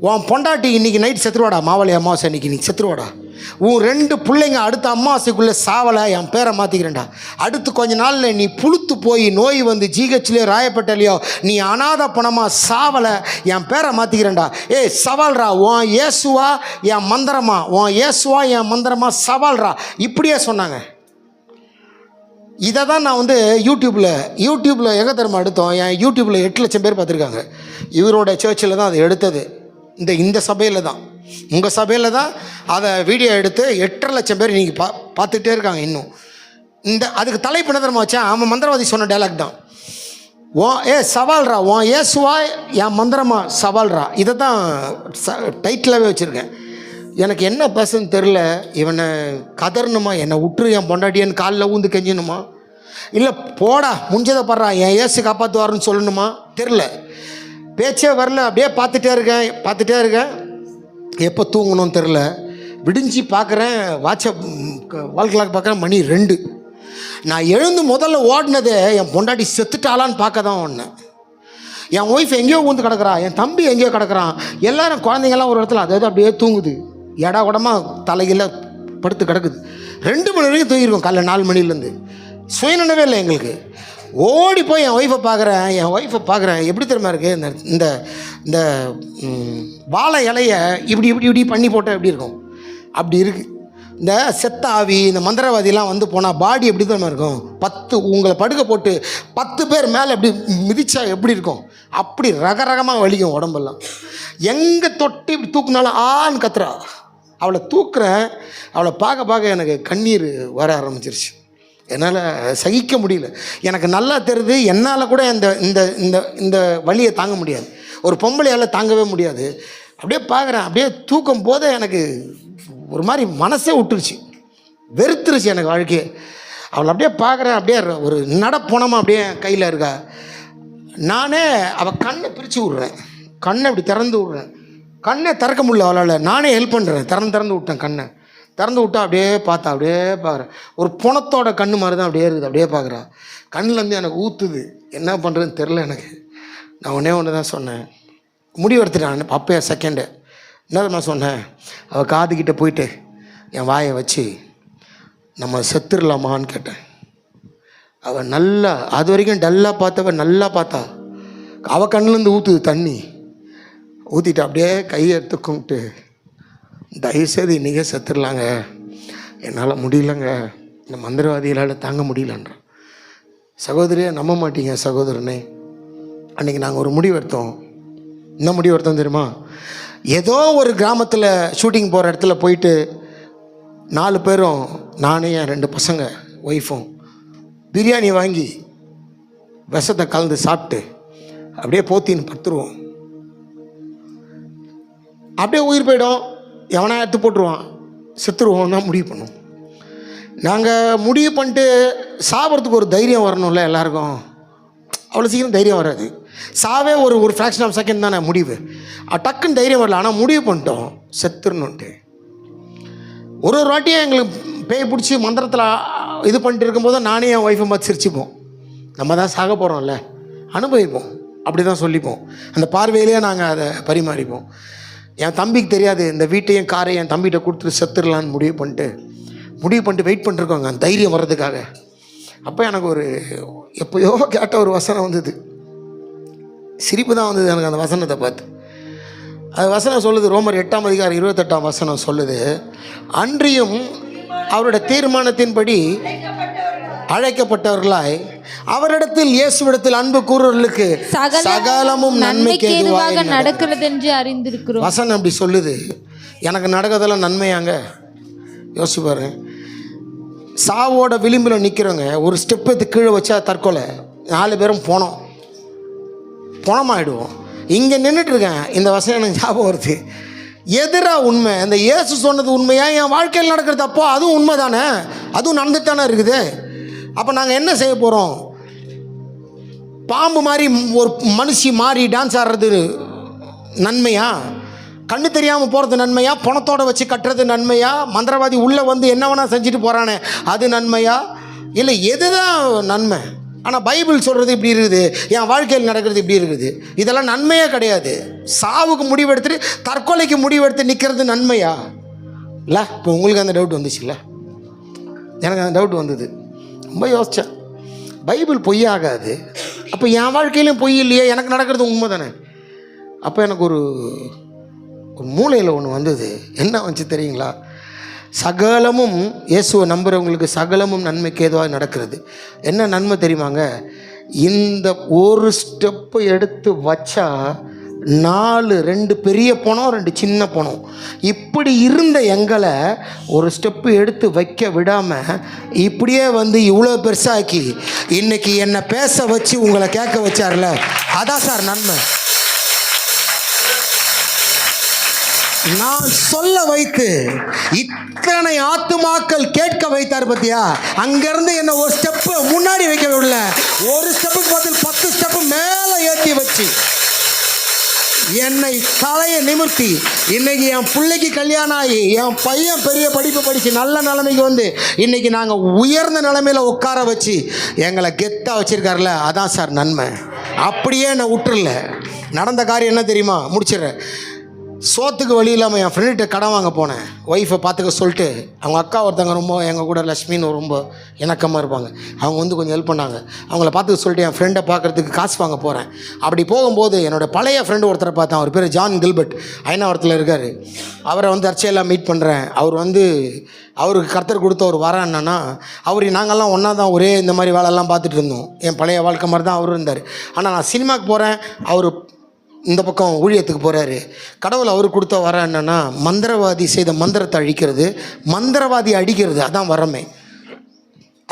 உன் பொண்டாட்டி இன்றைக்கி நைட் செத்துருவாடா, மாவழி அமாவாசை அன்றைக்கி நீ செத்துருவாடா. உன் 2 பிள்ளைங்க அடுத்த அமாவாசைக்குள்ளே சாவலை, என் பேரை மாற்றிக்கிறேன்டா. அடுத்து கொஞ்ச நாளில் நீ புழுத்து போய் நோய் வந்து ஜிஹெச்லையோ ராயப்பட்டலையோ நீ அனாத பணமாக சாவலை, என் பேரை மாற்றிக்கிறேன்டா. சவால்ரா, உன் இயேசுவா என் மந்திரமா சவால்ரா. இப்படியே சொன்னாங்க. இதை தான் நான் வந்து யூடியூப்பில் எங்கே தருமா எடுத்தோம். என் யூடியூப்பில் 8 லட்சம் பேர் பார்த்துருக்காங்க. இவரோட சர்ச்சில் தான் அதை எடுத்தது. இந்த சபையில் தான், உங்கள் சபையில் தான் அதை வீடியோ எடுத்து 8.5 லட்சம் பேர் இன்றைக்கி பார்த்துட்டே இருக்காங்க. இன்னும் அதுக்கு தலைப்பு என்ன தெரியுமா வச்சேன், அவன் மந்திரவாதி சொன்ன டைலாக் தான். சவால்ரா, உன் இயேசுவா என் மந்திரமா சவால்ரா. இதை தான் டைட்டிலாகவே வச்சுருக்கேன். எனக்கு என்ன பேசுன்னு தெரில. இவனை கதறணுமா, என்னை விட்டுரு என் பொண்டாட்டியன்னு காலில் ஊந்து கெஞ்சணுமா, இல்லை போடா முடிஞ்சதை படுறா என் இயேசு காப்பாற்றுவாருன்னு சொல்லணுமா தெரில. பேச்சே வரல. அப்படியே பார்த்துட்டே இருக்கேன். எப்போ தூங்கணும்னு தெரில. விடிஞ்சு பார்க்குறேன் வால் கிளாக் பார்க்குறேன், மணி 2. நான் எழுந்து முதல்ல ஓடினதே என் பொண்டாட்டி செத்துட்டாளான்னு பார்க்க தான் ஓடினேன். என் ஒய்ஃப் எங்கேயோ ஊந்து கிடக்குறா, என் தம்பி எங்கேயோ கிடக்குறான், எல்லாரும் குழந்தைங்கள்லாம் ஒரு இடத்துல அதாவது அப்படியே தூங்குது, எடா உடமாக தலையில் படுத்து கிடக்குது. 2 மணி வரைக்கும் தூங்கியிருக்கோம், காலைல 4 மணிலேருந்து. சுயநினைவே இல்லை எங்களுக்கு. ஓடி போய் என் ஒய்ஃபை பார்க்குறேன். எப்படி தெரியுமா இருக்குது, இந்த இந்த வாழை இலையை இப்படி பண்ணி போட்டால் எப்படி இருக்கும், அப்படி இருக்குது. இந்த செத்த ஆவி, இந்த மந்திரவாதிலாம் வந்து போனால் பாடி எப்படி தெரியுமா இருக்கும், 10 உங்களை படுக்க போட்டு 10 பேர் மேலே எப்படி மிதிச்சா எப்படி இருக்கும், அப்படி ரகரகமாக வலிக்கும் உடம்பெல்லாம். எங்கே தொட்டு இப்படி தூக்குனாலும் ஆன்னு கத்துறா. அவளை தூக்குறேன், அவளை பார்க்க எனக்கு கண்ணீர் வர ஆரம்பிச்சிருச்சு. என்னால் சகிக்க முடியல. எனக்கு நல்லா தெரியுது, என்னால் கூட இந்த இந்த இந்த இந்த வலியை தாங்க முடியாது, ஒரு பொம்பளையால் தாங்கவே முடியாது. அப்படியே பார்க்குறேன், அப்படியே தூக்கும் போதே எனக்கு ஒரு மாதிரி மனசே விட்டுருச்சு, வெறுத்துருச்சு எனக்கு வாழ்க்கையே. அவளை அப்படியே பார்க்குறேன், அப்படியே ஒரு நடப்போனமாக அப்படியே கையில் இருக்கா. நானே அவள் கண்ணை பிரித்து விட்றேன், கண்ணை இப்படி திறந்து விட்றேன், கண்ணை திறக்க முடியல அவளால். நானே ஹெல்ப் பண்ணுறேன், திறந்து விட்டேன். கண்ணை திறந்து விட்டா அப்படியே பார்த்தா, அப்படியே பார்க்குறேன். ஒரு புணத்தோட கண்ணு மாதிரி தான் அப்படியே இருக்குது. அப்படியே பார்க்குறா, கண்ணிலேருந்து எனக்கு ஊற்றுது. என்ன பண்ணுறதுன்னு தெரில எனக்கு. நான் ஒன்று தான் சொன்னேன், முடிவு எடுத்துட்டேன். அப்போ செகண்டு என்ன நான் சொன்னேன், அவள் காதுகிட்ட போயிட்டு என் வாயை வச்சு நம்ம செத்துடலாமான்னு கேட்டேன். அவள் நல்லா, அது வரைக்கும் டல்லாக பார்த்தவ நல்லா பார்த்தா, அவள் கண்ணிலேருந்து ஊற்றுது தண்ணி. ஊற்றிட்டு அப்படியே கையை எடுத்து கும்பிட்டு, தயவுசெய்து இன்றைக்கே செத்துடலாங்க, என்னால் முடியலங்க, இந்த மந்திரவாதிகளால் தாங்க முடியலன்றான். சகோதரியை நம்ப மாட்டீங்க சகோதரனே, அன்றைக்கி நாங்கள் ஒரு முடிவு எடுத்தோம். என்ன முடிவு எடுத்தோம் தெரியுமா? ஏதோ ஒரு கிராமத்தில் ஷூட்டிங் போகிற இடத்துல போயிட்டு 4 பேரும், நானே என் 2 பசங்க ஒய்ஃபும் பிரியாணி வாங்கி விஷத்தை கலந்து சாப்பிட்டு அப்படியே போத்தின்னு படுத்துருவோம். அப்படியே உயிர் போயிடும், எவனா எடுத்து போட்டுருவான், செத்துருவோம் தான் முடிவு பண்ணோம். நாங்கள் முடிவு பண்ணிட்டு சாப்பிட்றதுக்கு ஒரு தைரியம் வரணும்ல எல்லாருக்கும். அவ்வளோ சீக்கிரம் தைரியம் வராது. சாவே ஒரு ஃப்ராக்ஷன் ஆஃப் செகண்ட் தானே முடிவு. டக்குன்னு தைரியம் வரல, ஆனால் முடிவு பண்ணிட்டோம் செத்துடணுன்ட்டு. ஒரு வாட்டியும் எங்களுக்கு பேய் பிடிச்சி மந்திரத்தில் இது பண்ணிட்டு இருக்கும்போது நானே என் ஒய்ஃபை பார்த்து சிரிச்சுப்போம். நம்ம தான் சாக போகிறோம்ல, அனுபவிப்போம், அப்படி தான் சொல்லிப்போம். அந்த பார்வையிலேயே நாங்கள் அதை பரிமாறிப்போம். என் தம்பிக்கு தெரியாது, இந்த வீட்டையும் காரையும் என் தம்பிகிட்ட கொடுத்துட்டு செத்துடலான்னு முடிவு பண்ணிட்டு வெயிட் பண்ணிருக்கோங்க தைரியம் வர்றதுக்காக. அப்போ எனக்கு ஒரு எப்போயோ கேட்ட ஒரு வசனம் வந்தது, சிரிப்பு தான் வந்தது எனக்கு அந்த வசனத்தை பார்த்து. அது வசனம் சொல்லுது, ரோமர் 8ஆம் அதிகாரம் 28ஆம் வசனம் சொல்லுது, அன்றியும் அவருடைய தீர்மானத்தின்படி அழைக்கப்பட்டவர்களாய் அவரிடத்தில் இயேசுவிடத்தில் அன்பு கூறுவர்களுக்கு சகலமும் நன்மைக்கு ஏதுவாக நடக்கிறது என்று அறிந்திருக்கிறோம். வசனம் அப்படி சொல்லுது. எனக்கு நடக்கிறதெல்லாம் நன்மையாங்க. யோசிச்சு பாருங்க, சாவோட விளிம்பில் நிற்கிறவங்க ஒரு ஸ்டெப் எடுத்து கீழே வச்சா தற்கொலை, 4 பேரும் பணமாயிடுவோம். இங்கே நின்றுட்டுருக்கேன், இந்த வசனம் எனக்கு ஞாபகம் வருது. எதிராக உண்மை, இந்த இயேசு சொன்னது உண்மையா, என் வாழ்க்கையில் நடக்கிறது அப்போ அதுவும் உண்மை தானே, அதுவும் நடந்துட்டு தானே இருக்குது. அப்போ நாங்கள் என்ன செய்ய போகிறோம்? பாம்பு மாதிரி ஒரு மனுஷி மாறி டான்ஸ் ஆடுறது நன்மையா? கண்ணு தெரியாமல் போகிறது நன்மையா? பணத்தோடு வச்சு கட்டுறது நன்மையா? மந்திரவாதி உள்ளே வந்து என்ன வேணா செஞ்சுட்டு போகிறானே அது நன்மையா? இல்லை, எது தான் நன்மை? ஆனால் பைபிள் சொல்கிறது இப்படி இருக்குது, என் வாழ்க்கையில் நடக்கிறது இப்படி இருக்குது. இதெல்லாம் நன்மையே கிடையாது. சாவுக்கு முடிவெடுத்துட்டு தற்கொலைக்கு முடிவெடுத்து நிற்கிறது நன்மையா? இல்லை, இப்போ உங்களுக்கு அந்த டவுட் வந்துச்சுல்ல, எனக்கு அந்த டவுட் வந்தது. ரொம்ப யோசித்தேன், பைபிள் பொய்யாகாது, அப்போ என் வாழ்க்கையிலும் பொய் இல்லையே, எனக்கு நடக்கிறது உண்மை தானே. அப்போ எனக்கு ஒரு மூளையில் ஒன்று வந்தது. என்ன வந்துச்சு தெரியுங்களா? சகலமும், இயேசுவை நம்புகிறவங்களுக்கு சகலமும் நன்மைக்கு ஏதுவாக நடக்கிறது. என்ன நன்மை தெரியுமாங்க? இந்த ஒரு ஸ்டெப்பு எடுத்து வச்சா 2 பெரிய பணம் 2 சின்ன பணம், இப்படி இருந்த எங்களை ஒரு ஸ்டெப்பு எடுத்து வைக்க விடாமல் இப்படியே வந்து இவ்வளோ பெருசாக்கி இன்னைக்கு என்னை பேச வச்சு உங்களை கேட்க வச்சார்ல, அதான் சார் நன்மை. நான் சொல்ல வைத்து இத்தனை ஆத்துமாக்கள் கேட்க வைத்தார் பத்தியா? அங்கிருந்து என்ன ஒரு ஸ்டெப்பு முன்னாடி வைக்க விடல, ஒரு ஸ்டெப்புக்கு பதில் 10 ஸ்டெப்பு மேலே ஏற்றி வச்சு என்னை தலையை நிமிர்த்தி இன்னைக்கு என் பிள்ளைக்கு கல்யாணம் ஆகி என் பையன் பெரிய படிப்பு படித்து நல்ல நிலைமைக்கு வந்து இன்னைக்கு நாங்கள் உயர்ந்த நிலைமையில் உட்கார வச்சு எங்களை கெத்தாக வச்சுருக்காருல, அதான் சார் நன்மை. அப்படியே என்னை விட்டுறல. நடந்த காரியம் என்ன தெரியுமா? முடிச்சிடுறேன். சோத்துக்கு வழி இல்லாமல் என் ஃப்ரெண்டுகிட்ட கடன் வாங்க போனேன். ஒய்ஃபை பார்த்துக்க சொல்லிட்டு, அவங்க அக்கா ஒருத்தங்க ரொம்ப எங்கள் கூட லக்ஷ்மின்னு ரொம்ப இணக்கமாக இருப்பாங்க, அவங்க வந்து கொஞ்சம் ஹெல்ப் பண்ணாங்க. அவங்கள பார்த்துக்க சொல்லிட்டு என் ஃப்ரெண்டை பார்க்குறதுக்கு காசு வாங்க போகிறேன். அப்படி போகும்போது என்னோடய பழைய ஃப்ரெண்டு ஒருத்தரை பார்த்தேன். அவர் பேர் ஜான் கில்பர்ட், ஐநாவரத்தில் இருக்கார். அவரை வந்து தற்செயலாக மீட் பண்ணுறேன். அவர் வந்து அவருக்கு கர்த்தர் கொடுத்த ஒரு வரம் என்னன்னா, நாங்கள்லாம் ஒன்றா தான் ஒரே இந்த மாதிரி வேலையெல்லாம் பார்த்துட்டு இருந்தோம். என் பழைய வாழ்க்கை மாதிரி தான் அவரும் இருந்தார். ஆனால் நான் சினிமாவுக்கு போகிறேன், அவர் இந்த பக்கம் ஊழியத்துக்கு போகிறாரு. கடவுள் அவருக்கு கொடுத்த வரம் என்னென்னா, மந்திரவாதி செய்த மந்திரத்தை அழிக்கிறது, மந்திரவாதி அடிக்கிறது, அதான் வரமே.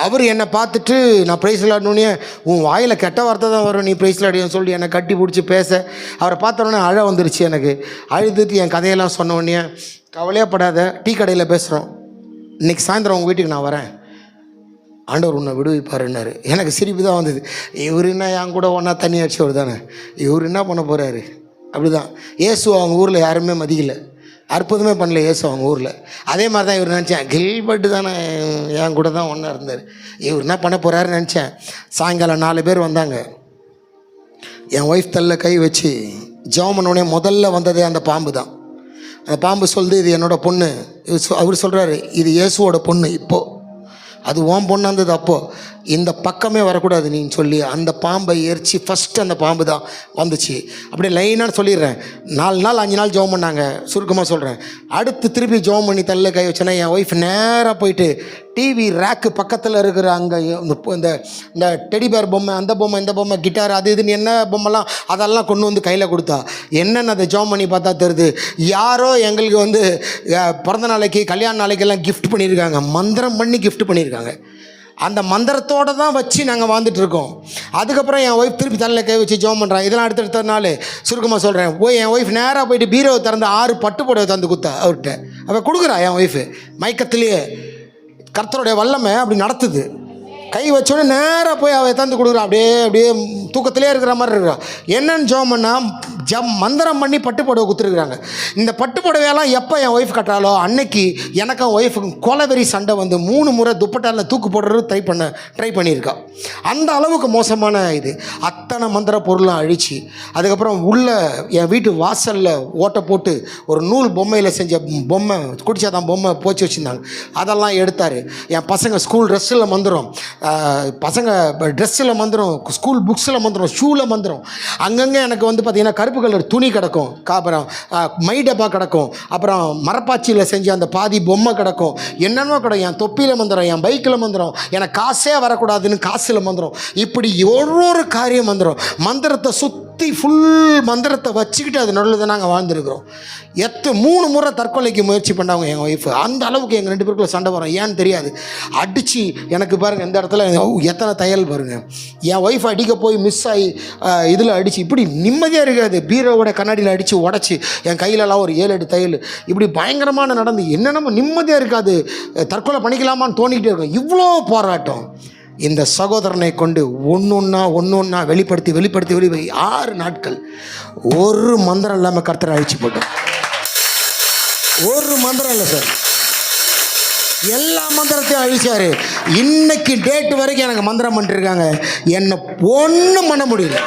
அவர் என்னை பார்த்துட்டு நான் ப்ரைஸ் விளையாடணுன்னே, உன் வாயில் கெட்ட வார்த்தை தான் வரும், நீ ப்ரைஸ் விளையாடின்னு சொல்லி என்னை கட்டி பிடிச்சி பேச, அவரை பார்த்தோன்னே அழ வந்துருச்சு எனக்கு. அழுதுட்டு என் கதையெல்லாம் சொன்னோடனே, கவலையப்படாத, டீ கடையில் பேசுகிறோம், இன்றைக்கி சாயந்தரம் உங்கள் வீட்டுக்கு நான் வரேன், ஆண்டவர் உன்னை விடுவிப்பாருன்னாரு. எனக்கு சிரிப்பு தான் வந்தது. இவர் என்ன என் கூட ஒன்றா தண்ணி அடிச்சவர் தானே, இவர் என்ன பண்ண போகிறாரு? அப்படி தான் இயேசு அவங்க ஊரில் யாருமே மதிக்கலை, அற்புதமே பண்ணல இயேசு அவங்க ஊரில். அதே மாதிரி தான் இவர் நினச்சேன், கில்பர்ட்டு தானே என் கூட தான் ஒன்றா இருந்தார், இவர் என்ன பண்ண போகிறாருன்னு நினச்சேன். சாயங்காலம் 4 பேர் வந்தாங்க. என் ஒய்ஃப் தள்ள கை வச்சு ஜெபம் பண்ணோடனே முதல்ல வந்ததே அந்த பாம்பு தான். அந்த பாம்பு சொல்லுது, இது என்னோடய பொண்ணு. அவர் சொல்கிறாரு, இது இயேசுவோட பொண்ணு, இப்போது அது ஓம் பொண்ணு இருந்தது, அப்போது இந்த பக்கமே வரக்கூடாது நீன்னு சொல்லி அந்த பாம்பை எரிச்சு ஃபஸ்ட்டு அந்த பாம்பு தான் வந்துச்சு. அப்படியே லைனாக சொல்லிடுறேன். 4 நாள் 5 நாள் ஜெபம் பண்ணாங்க, சுருக்கமாக சொல்கிறேன். அடுத்து திருப்பி ஜெபம் பண்ணி தள்ள கை வச்சேன்னா என் ஒய்ஃப் நேராக போயிட்டு டிவி ரேக்கு பக்கத்தில் இருக்கிற அங்கே இந்த டெடிபேர் பொம்மை, அந்த பொம்மை, இந்த பொம்மை, கிட்டார், அது இதுன்னு என்ன பொம்மைலாம் அதெல்லாம் கொண்டு வந்து கையில் கொடுத்தா. என்னென்ன அதை ஜெபம் பண்ணி பார்த்தா தெரியுது, யாரோ எங்களுக்கு வந்து பிறந்த நாளைக்கு கல்யாண நாளைக்கெல்லாம் கிஃப்ட் பண்ணியிருக்காங்க, மந்திரம் பண்ணி கிஃப்ட் பண்ணியிருக்காங்க. அந்த மந்திரத்தோடு தான் வச்சு நாங்கள் வாழ்ந்துட்டு இருக்கோம். அதுக்கப்புறம் என் ஒய்ஃப் திருப்பி தலையில் கை வச்சு ஜெபம் பண்ணுறான். இதெல்லாம் அடுத்த நாள் சுருக்கமாக சொல்கிறேன். என் ஒய்ஃப் நேராக போயிட்டு பீரோவை திறந்து 6 பட்டு புடவை தந்து கொடுத்தா அவர்கிட்ட. அவள் கொடுக்குறா என் ஒய்ஃபு மயக்கத்திலேயே. கர்த்தருடைய வல்லமை அப்படி நடத்துது. கை வச்சோடனே நேராக போய் அவள் தந்து கொடுக்குறா. அப்படியே தூக்கத்திலே இருக்கிற மாதிரி இருக்கிறா. என்னன்னு ஜெபம் பண்ணால் மந்திரம் பண்ணி பட்டு புடவை கொடுத்துருக்குறாங்க. இந்த பட்டு புடவையெல்லாம் எப்போ என் ஒய்ஃப் கட்டுறாலோ அன்னைக்கு எனக்கும் ஒய்ஃபுக்கும் கொலவெறி சண்டை வந்து 3 முறை துப்பட்டாவில் தூக்கு போடுறது ட்ரை பண்ணியிருக்கா. அந்த அளவுக்கு மோசமான இது. அத்தனை மந்திர பொருளாக அழிச்சு அதுக்கப்புறம் உள்ள என் வீட்டு வாசலில் ஓட்டை போட்டு ஒரு நூல் பொம்மையில் செஞ்ச பொம்மை, குடிச்சாதான் பொம்மை போச்சு வச்சுருந்தாங்க, அதெல்லாம் எடுத்தார். என் பசங்க ஸ்கூல் ட்ரெஸ்ஸில் மந்திரம், பசங்க ட்ரெஸ்ஸில் மந்திரம், ஸ்கூல் புக்ஸில் மந்திரம், ஷூவில் மந்திரம். அங்கங்கே எனக்கு வந்து பார்த்திங்கன்னா கருப்பு கலர் துணி கிடக்கும், அப்புறம் மை டப்பா கிடக்கும், அப்புறம் மரப்பாச்சியில் செஞ்ச அந்த பாதி பொம்மை கிடக்கும், என்னென்னோ கிடக்கும். என் தொப்பியில் மந்திரம், என் பைக்கில் மந்திரம், எனக்கு காசே வரக்கூடாதுன்னு காசில் மந்திரம். இப்படி ஒரு காரியம் மந்திரத்தை சுற்றி ஃபுல் மந்திரத்தை வச்சுக்கிட்டு அது நடுவில் நாங்கள் வாழ்ந்துருக்கிறோம். 3 முறை தற்கொலைக்கு முயற்சி பண்ணாங்க எங்கள் ஒய்ஃபு. அந்த அளவுக்கு எங்கள் 2 பேருக்குள்ள சண்டை வரும். ஏன்னு தெரியாது. அடித்து எனக்கு பாருங்கள் இந்த இடத்துல எத்தனை தையல் பாருங்கள். என் ஒய்ஃப் அடிக்க போய் மிஸ் ஆகி இதில் அடித்து இப்படி நிம்மதியாக இருக்காது. பீரோவோட கண்ணாடியில் அடித்து உடச்சி என் கையிலலாம் ஒரு 7-8 தையல் இப்படி பயங்கரமான நடந்து என்னென்ன நிம்மதியாக இருக்காது. தற்கொலை பண்ணிக்கலாமான்னு தோணிக்கிட்டே இருக்கும். இவ்வளோ போராட்டம். இந்த சகோதரனை கொண்டு ஒன்றொன்னா வெளிப்படுத்தி 6 நாட்கள் ஒரு மந்திரம் இல்லாமல் கர்த்தரை அழிச்சு போட்டோம். ஒரு மந்திரம் இல்லை சார், எல்லா மந்திரத்தையும் அழிச்சாரு. இன்னைக்கு டேட்டு வரைக்கும் எனக்கு மந்திரம் பண்ணிட்டுருக்காங்க. என்னை ஒன்றும் பண்ண முடியல,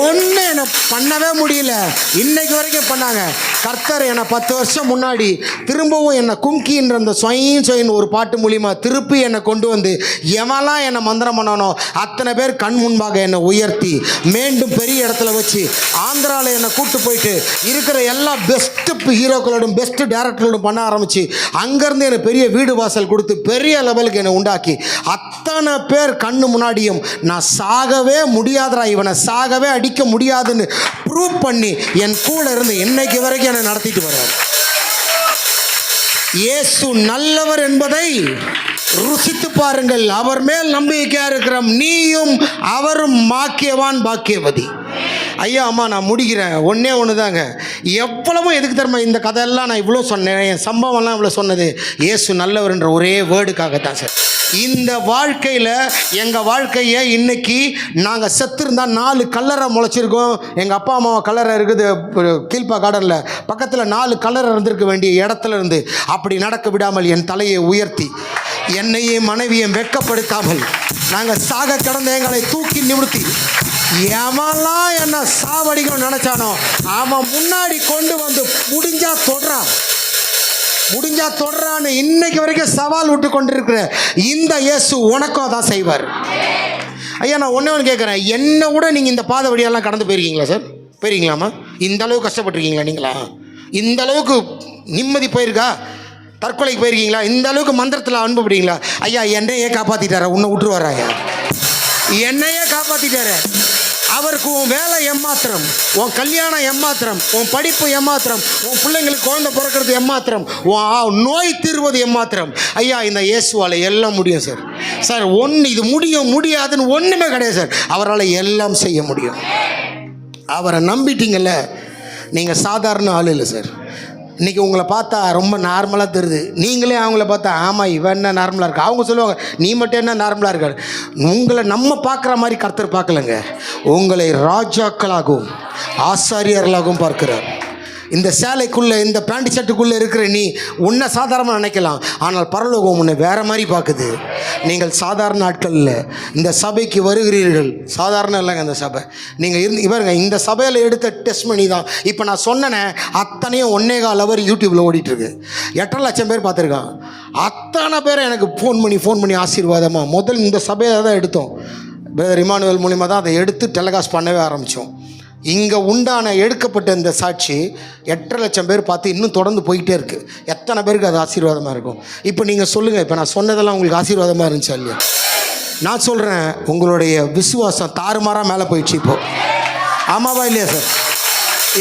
ஒன்றும் என்னை பண்ணவே முடியல. இன்னைக்கு வரைக்கும் பண்ணாங்க. கர்த்தர் என்னை 10 வருஷம் முன்னாடி திரும்பவும் என்னை கும்கின்ற அந்த சொயின் ஒரு பாட்டு மூலிமா திருப்பி என்னை கொண்டு வந்து எவெல்லாம் என்னை மந்திரம் பண்ணானோ அத்தனை பேர் கண் முன்பாக என்னை உயர்த்தி மீண்டும் பெரிய இடத்துல வச்சு ஆந்திராவில் என்னை கூப்பிட்டு போயிட்டு இருக்கிற எல்லா பெஸ்ட்டு ஹீரோக்களோடும் பெஸ்ட்டு டேரக்டரோடும் பண்ண ஆரம்பித்து அங்கேருந்து எனக்கு பெரிய வீடு வாசல் கொடுத்து பெரிய லெவலுக்கு என்னை உண்டாக்கி அத்தனை பேர் கண்ணு முன்னாடியும் நான் சாகவே முடியாதரா, இவனை சாகவே அடிக்க முடியாதுன்னு ப்ரூவ் பண்ணி என் கூட இருந்து இன்னைக்கு வரைக்கும் என்னை நடத்திட்டு வர்றார். இயேசு நல்லவர் என்பதை ருசித்து பாருங்கள். அவர் மேல் நம்பிக்கையா இருக்கிற நீயும் அவரும் பாக்கியவதி. ஐயா அம்மா நான் முடிக்கிறேன். ஒன்று தாங்க. எவ்வளவும் எதுக்கு தருமா இந்த கதையெல்லாம் நான் இவ்வளோ சொன்னேன், என் சம்பவம்லாம் இவ்வளோ சொன்னது இயேசு நல்லவர்ன்ற ஒரே வேர்டுக்காகத்தான் சார். இந்த வாழ்க்கையில் எங்கள் வாழ்க்கையை இன்னைக்கு நாங்கள் செத்துருந்தா 4 கல்லறை முளைச்சிருக்கோம். எங்கள் அப்பா அம்மா கல்லறை இருக்குது கீழ்ப்பா கார்டனில், பக்கத்தில் 4 கல்லறை இருந்திருக்க வேண்டிய இடத்துல இருந்து அப்படி நடக்க விடாமல் என் தலையை உயர்த்தி என்னையும் மனைவியும் வெட்கப்படுத்தாமல் நாங்கள் சாக கிடந்த எங்களை தூக்கி நிமிர்த்தி எவன்லாம் என்ன சாவடிக்கணும்னு நினச்சானோ அவன் முன்னாடி கொண்டு வந்து முடிஞ்சா தொடரான்னு இன்னைக்கு வரைக்கும் சவால் விட்டு கொண்டிருக்கிற இந்த இயேசு உனக்கும் அதான் செய்வார். ஐயா, நான் ஒன்று கேட்குறேன், என்னை விட நீங்கள் இந்த பாதை வழியெல்லாம் கடந்து போயிருக்கீங்களா சார்? போயிருக்கீங்களாம்மா? இந்த அளவுக்கு கஷ்டப்பட்டுருக்கீங்களா நீங்களா? இந்த அளவுக்கு நிம்மதி போயிருக்கா? தற்கொலைக்கு போயிருக்கீங்களா? இந்த அளவுக்கு மந்திரத்தில் அனுப்பப்படுறீங்களா? ஐயா, என்னையே காப்பாற்றிட்டாரா? உன்னை விட்டுருவாரா? ஐயா, என்னையே காப்பாற்றிட்டாரு. அவருக்கு உன் வேலை எம்மாத்திரம், உன் கல்யாணம் எம்மாத்திரம், உன் படிப்பு எம்மாத்திரம், உன் பிள்ளைங்களுக்கு குழந்தை பிறக்கிறது எம்மாத்திரம், உன் நோய் தீர்வது எம்மாத்திரம். ஐயா, இந்த இயேசுவால் எல்லாம் முடியும் சார். சார், இது முடியாதுன்னு ஒன்றுமே கிடையாது சார். அவரால் எல்லாம் செய்ய முடியும். அவரை நம்பிட்டீங்கல்ல, நீங்கள் சாதாரண ஆள் இல்லை சார். இன்றைக்கி உங்களை பார்த்தா ரொம்ப நார்மலாக தெரியுது. நீங்களே அவங்கள பார்த்தா ஆமாம் இவன் என்ன நார்மலாக இருக்கா, அவங்க சொல்லுவாங்க நீ மட்டும் என்ன நார்மலாக இருக்காரு. உங்களை நம்ம பார்க்குற மாதிரி கர்த்தர் பார்க்கலங்க. உங்களை ராஜாக்களாகவும் ஆசாரியர்களாகவும் பார்க்கிறார். இந்த சேலைக்குள்ளே, இந்த பேண்ட் ஷர்ட்டுக்குள்ளே இருக்கிற நீ உன்னை சாதாரணமாக நினைக்கலாம், ஆனால் பரலோகம் உன்னை வேறு மாதிரி பார்க்குது. நீங்கள் சாதாரண ஆட்கள் இல்லை. இந்த சபைக்கு வருகிறீர்கள், சாதாரண இல்லைங்க இந்த சபை. நீங்கள் இவருங்க இந்த சபையில் எடுத்த டெஸ்ட் பண்ணி தான் இப்போ நான் சொன்னேனே அத்தனையும் 1.25 ஹவர் யூடியூப்பில் ஓடிட்டுருக்கு. 8.5 லட்சம் பேர் பார்த்துருக்கான். அத்தனை பேரை எனக்கு ஃபோன் பண்ணி ஆசீர்வாதமாக முதல் இந்த சபையை தான் எடுத்தோம். பிரதர் இமானுவேல் மூலிமா தான் அதை எடுத்து டெலகாஸ்ட் பண்ணவே ஆரம்பித்தோம். இங்கே உண்டான எடுக்கப்பட்ட இந்த சாட்சி 8.5 லட்சம் பேர் பார்த்து இன்னும் தொடர்ந்து போய்கிட்டே இருக்குது. எத்தனை பேருக்கு அது ஆசீர்வாதமாக இருக்கும்? இப்போ நீங்கள் சொல்லுங்கள், இப்போ நான் சொன்னதெல்லாம் உங்களுக்கு ஆசீர்வாதமாக இருந்துச்சா இல்லையா? நான் சொல்கிறேன், உங்களுடைய விசுவாசம் தாறுமாறாக மேலே போயிடுச்சு. இப்போ ஆமாவா இல்லையா சார்?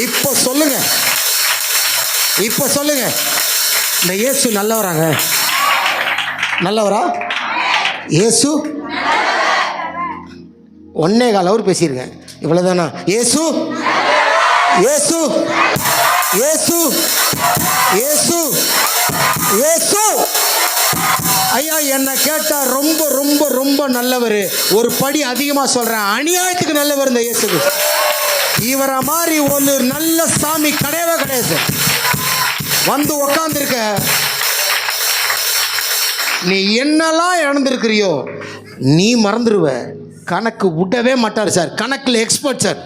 இப்போ சொல்லுங்கள், இந்த இயேசு நல்லவராங்க? நல்லவரா இயேசு? 1.25 ஹவர் பேசியிருக்கேன், இவ்வளோதானா? இயேசு இயேசு இயேசு இயேசு இயேசு. ஐயா, என்னை கேட்டால் ரொம்ப ரொம்ப ரொம்ப நல்லவர். ஒரு படி அதிகமாக சொல்கிறேன், அநியாயத்துக்கு நல்லவர் இந்த இயேசு. இவரை மாதிரி ஒரு நல்ல சாமி கிடையவே கிடையாது. வந்து உக்காந்துருக்க, நீ என்னெல்லாம் இழந்திருக்கிறியோ நீ மறந்துடுவ. கணக்கு விடவே மாட்டார் சார். கணக்கில் எக்ஸ்பர்ட் சார்.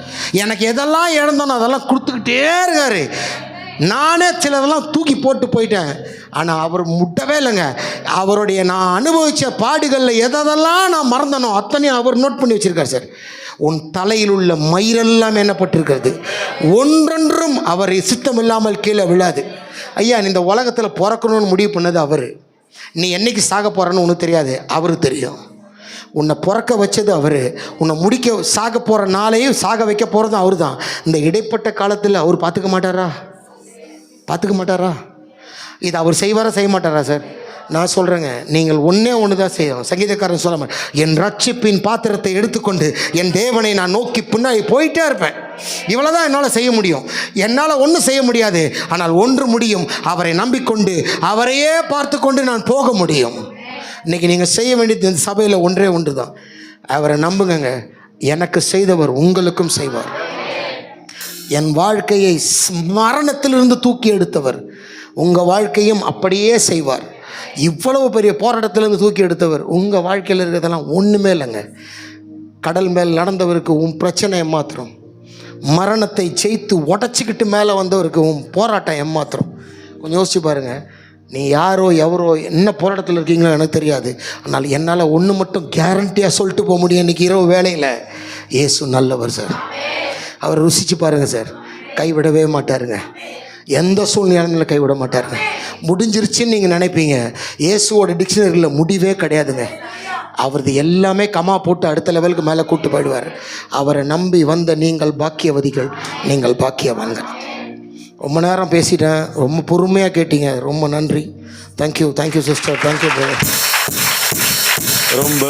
எனக்கு எதெல்லாம் இழந்தோனோ அதெல்லாம் கொடுத்துக்கிட்டே இருக்காரு. நானே சிலதெல்லாம் தூக்கி போட்டு போயிட்டேன், ஆனால் அவர் முட்டவே இல்லைங்க. அவருடைய நான் அனுபவித்த பாடுகளில் எதெல்லாம் நான் மறந்தனோ அத்தனையும் அவர் நோட் பண்ணி வச்சுருக்கார் சார். உன் தலையில் உள்ள மயிரெல்லாம் எண்ணப்பட்டிருக்கிறது, ஒன்றொன்றும் அவர் சித்தம் இல்லாமல் கீழே விழாது. ஐயா, இந்த உலகத்தில் பிறக்கணும்னு முடிவு பண்ணது அவர். நீ என்னைக்கு சாக போகிறன்னு ஒன்றும் தெரியாது, அவருக்கு தெரியும். உன்னை பிறக்க வச்சது அவர், உன்னை சாக போகிற நாளையும் சாக வைக்க போகிறதும் அவர் தான். இந்த இடைப்பட்ட காலத்தில் அவர் பார்த்துக்க மாட்டாரா? இது அவர் செய்வாரா செய்ய மாட்டாரா சார்? நான் சொல்கிறேங்க, நீங்கள் ஒன்று தான் செய்யணும். சங்கீதக்காரன் சொல்ல மாட்டேன், என் ரட்சிப்பின் பாத்திரத்தை எடுத்துக்கொண்டு என் தேவனை நான் நோக்கி பின்னாடி போயிட்டே இருப்பேன். இவ்வளோ தான் என்னால் செய்ய முடியும். என்னால் ஒன்றும் செய்ய முடியாது, ஆனால் ஒன்று முடியும், அவரை நம்பிக்கொண்டு அவரையே பார்த்து கொண்டு நான் போக முடியும். இன்றைக்கி நீங்கள் செய்ய வேண்டியது இந்த சபையில் ஒன்று தான், அவரை நம்புங்க. எனக்கு செய்தவர் உங்களுக்கும் செய்வார். என் வாழ்க்கையை மரணத்திலிருந்து தூக்கி எடுத்தவர் உங்கள் வாழ்க்கையும் அப்படியே செய்வார். இவ்வளவு பெரிய போராட்டத்திலிருந்து தூக்கி எடுத்தவர் உங்கள் வாழ்க்கையில் இருக்கிறதெல்லாம் ஒன்றுமே இல்லைங்க. கடல் மேல் நடந்தவருக்கு உன் பிரச்சனை ஏமாத்திரம், மரணத்தை ஜெயித்து உடச்சிக்கிட்டு மேலே வந்தவருக்கு உன் போராட்டம் ஏமாத்திரம். கொஞ்சம் யோசிச்சு பாருங்கள். நீ யாரோ எவரோ என்ன போராட்டத்தில் இருக்கீங்களோ எனக்கு தெரியாது, ஆனால் என்னால் ஒன்று மட்டும் கேரண்டியாக சொல்லிட்டு போக முடியும், இன்றைக்கி இரவு வேலையில் இயேசு நல்லவர் சார். அவர் ருசிச்சு பாருங்கள் சார், கைவிடவே மாட்டாருங்க. எந்த சூழ்நிலையில் கைவிட மாட்டாருங்க. முடிஞ்சிருச்சுன்னு நீங்கள் நினைப்பீங்க, இயேசுவோட டிக்ஷனரியில் முடிவே கிடையாதுங்க. அவரது எல்லாமே கமா போட்டு அடுத்த லெவலுக்கு மேலே கூட்டு போயிடுவார். அவரை நம்பி வந்த நீங்கள் பாக்கியவதிகள், நீங்கள் பாக்கியவான்கள். ரொம்ப நேரம் பேசிட்டேன், ரொம்ப பொறுமையாக கேட்டீங்க, ரொம்ப நன்றி. Thank you sister, thank you brother. ரொம்ப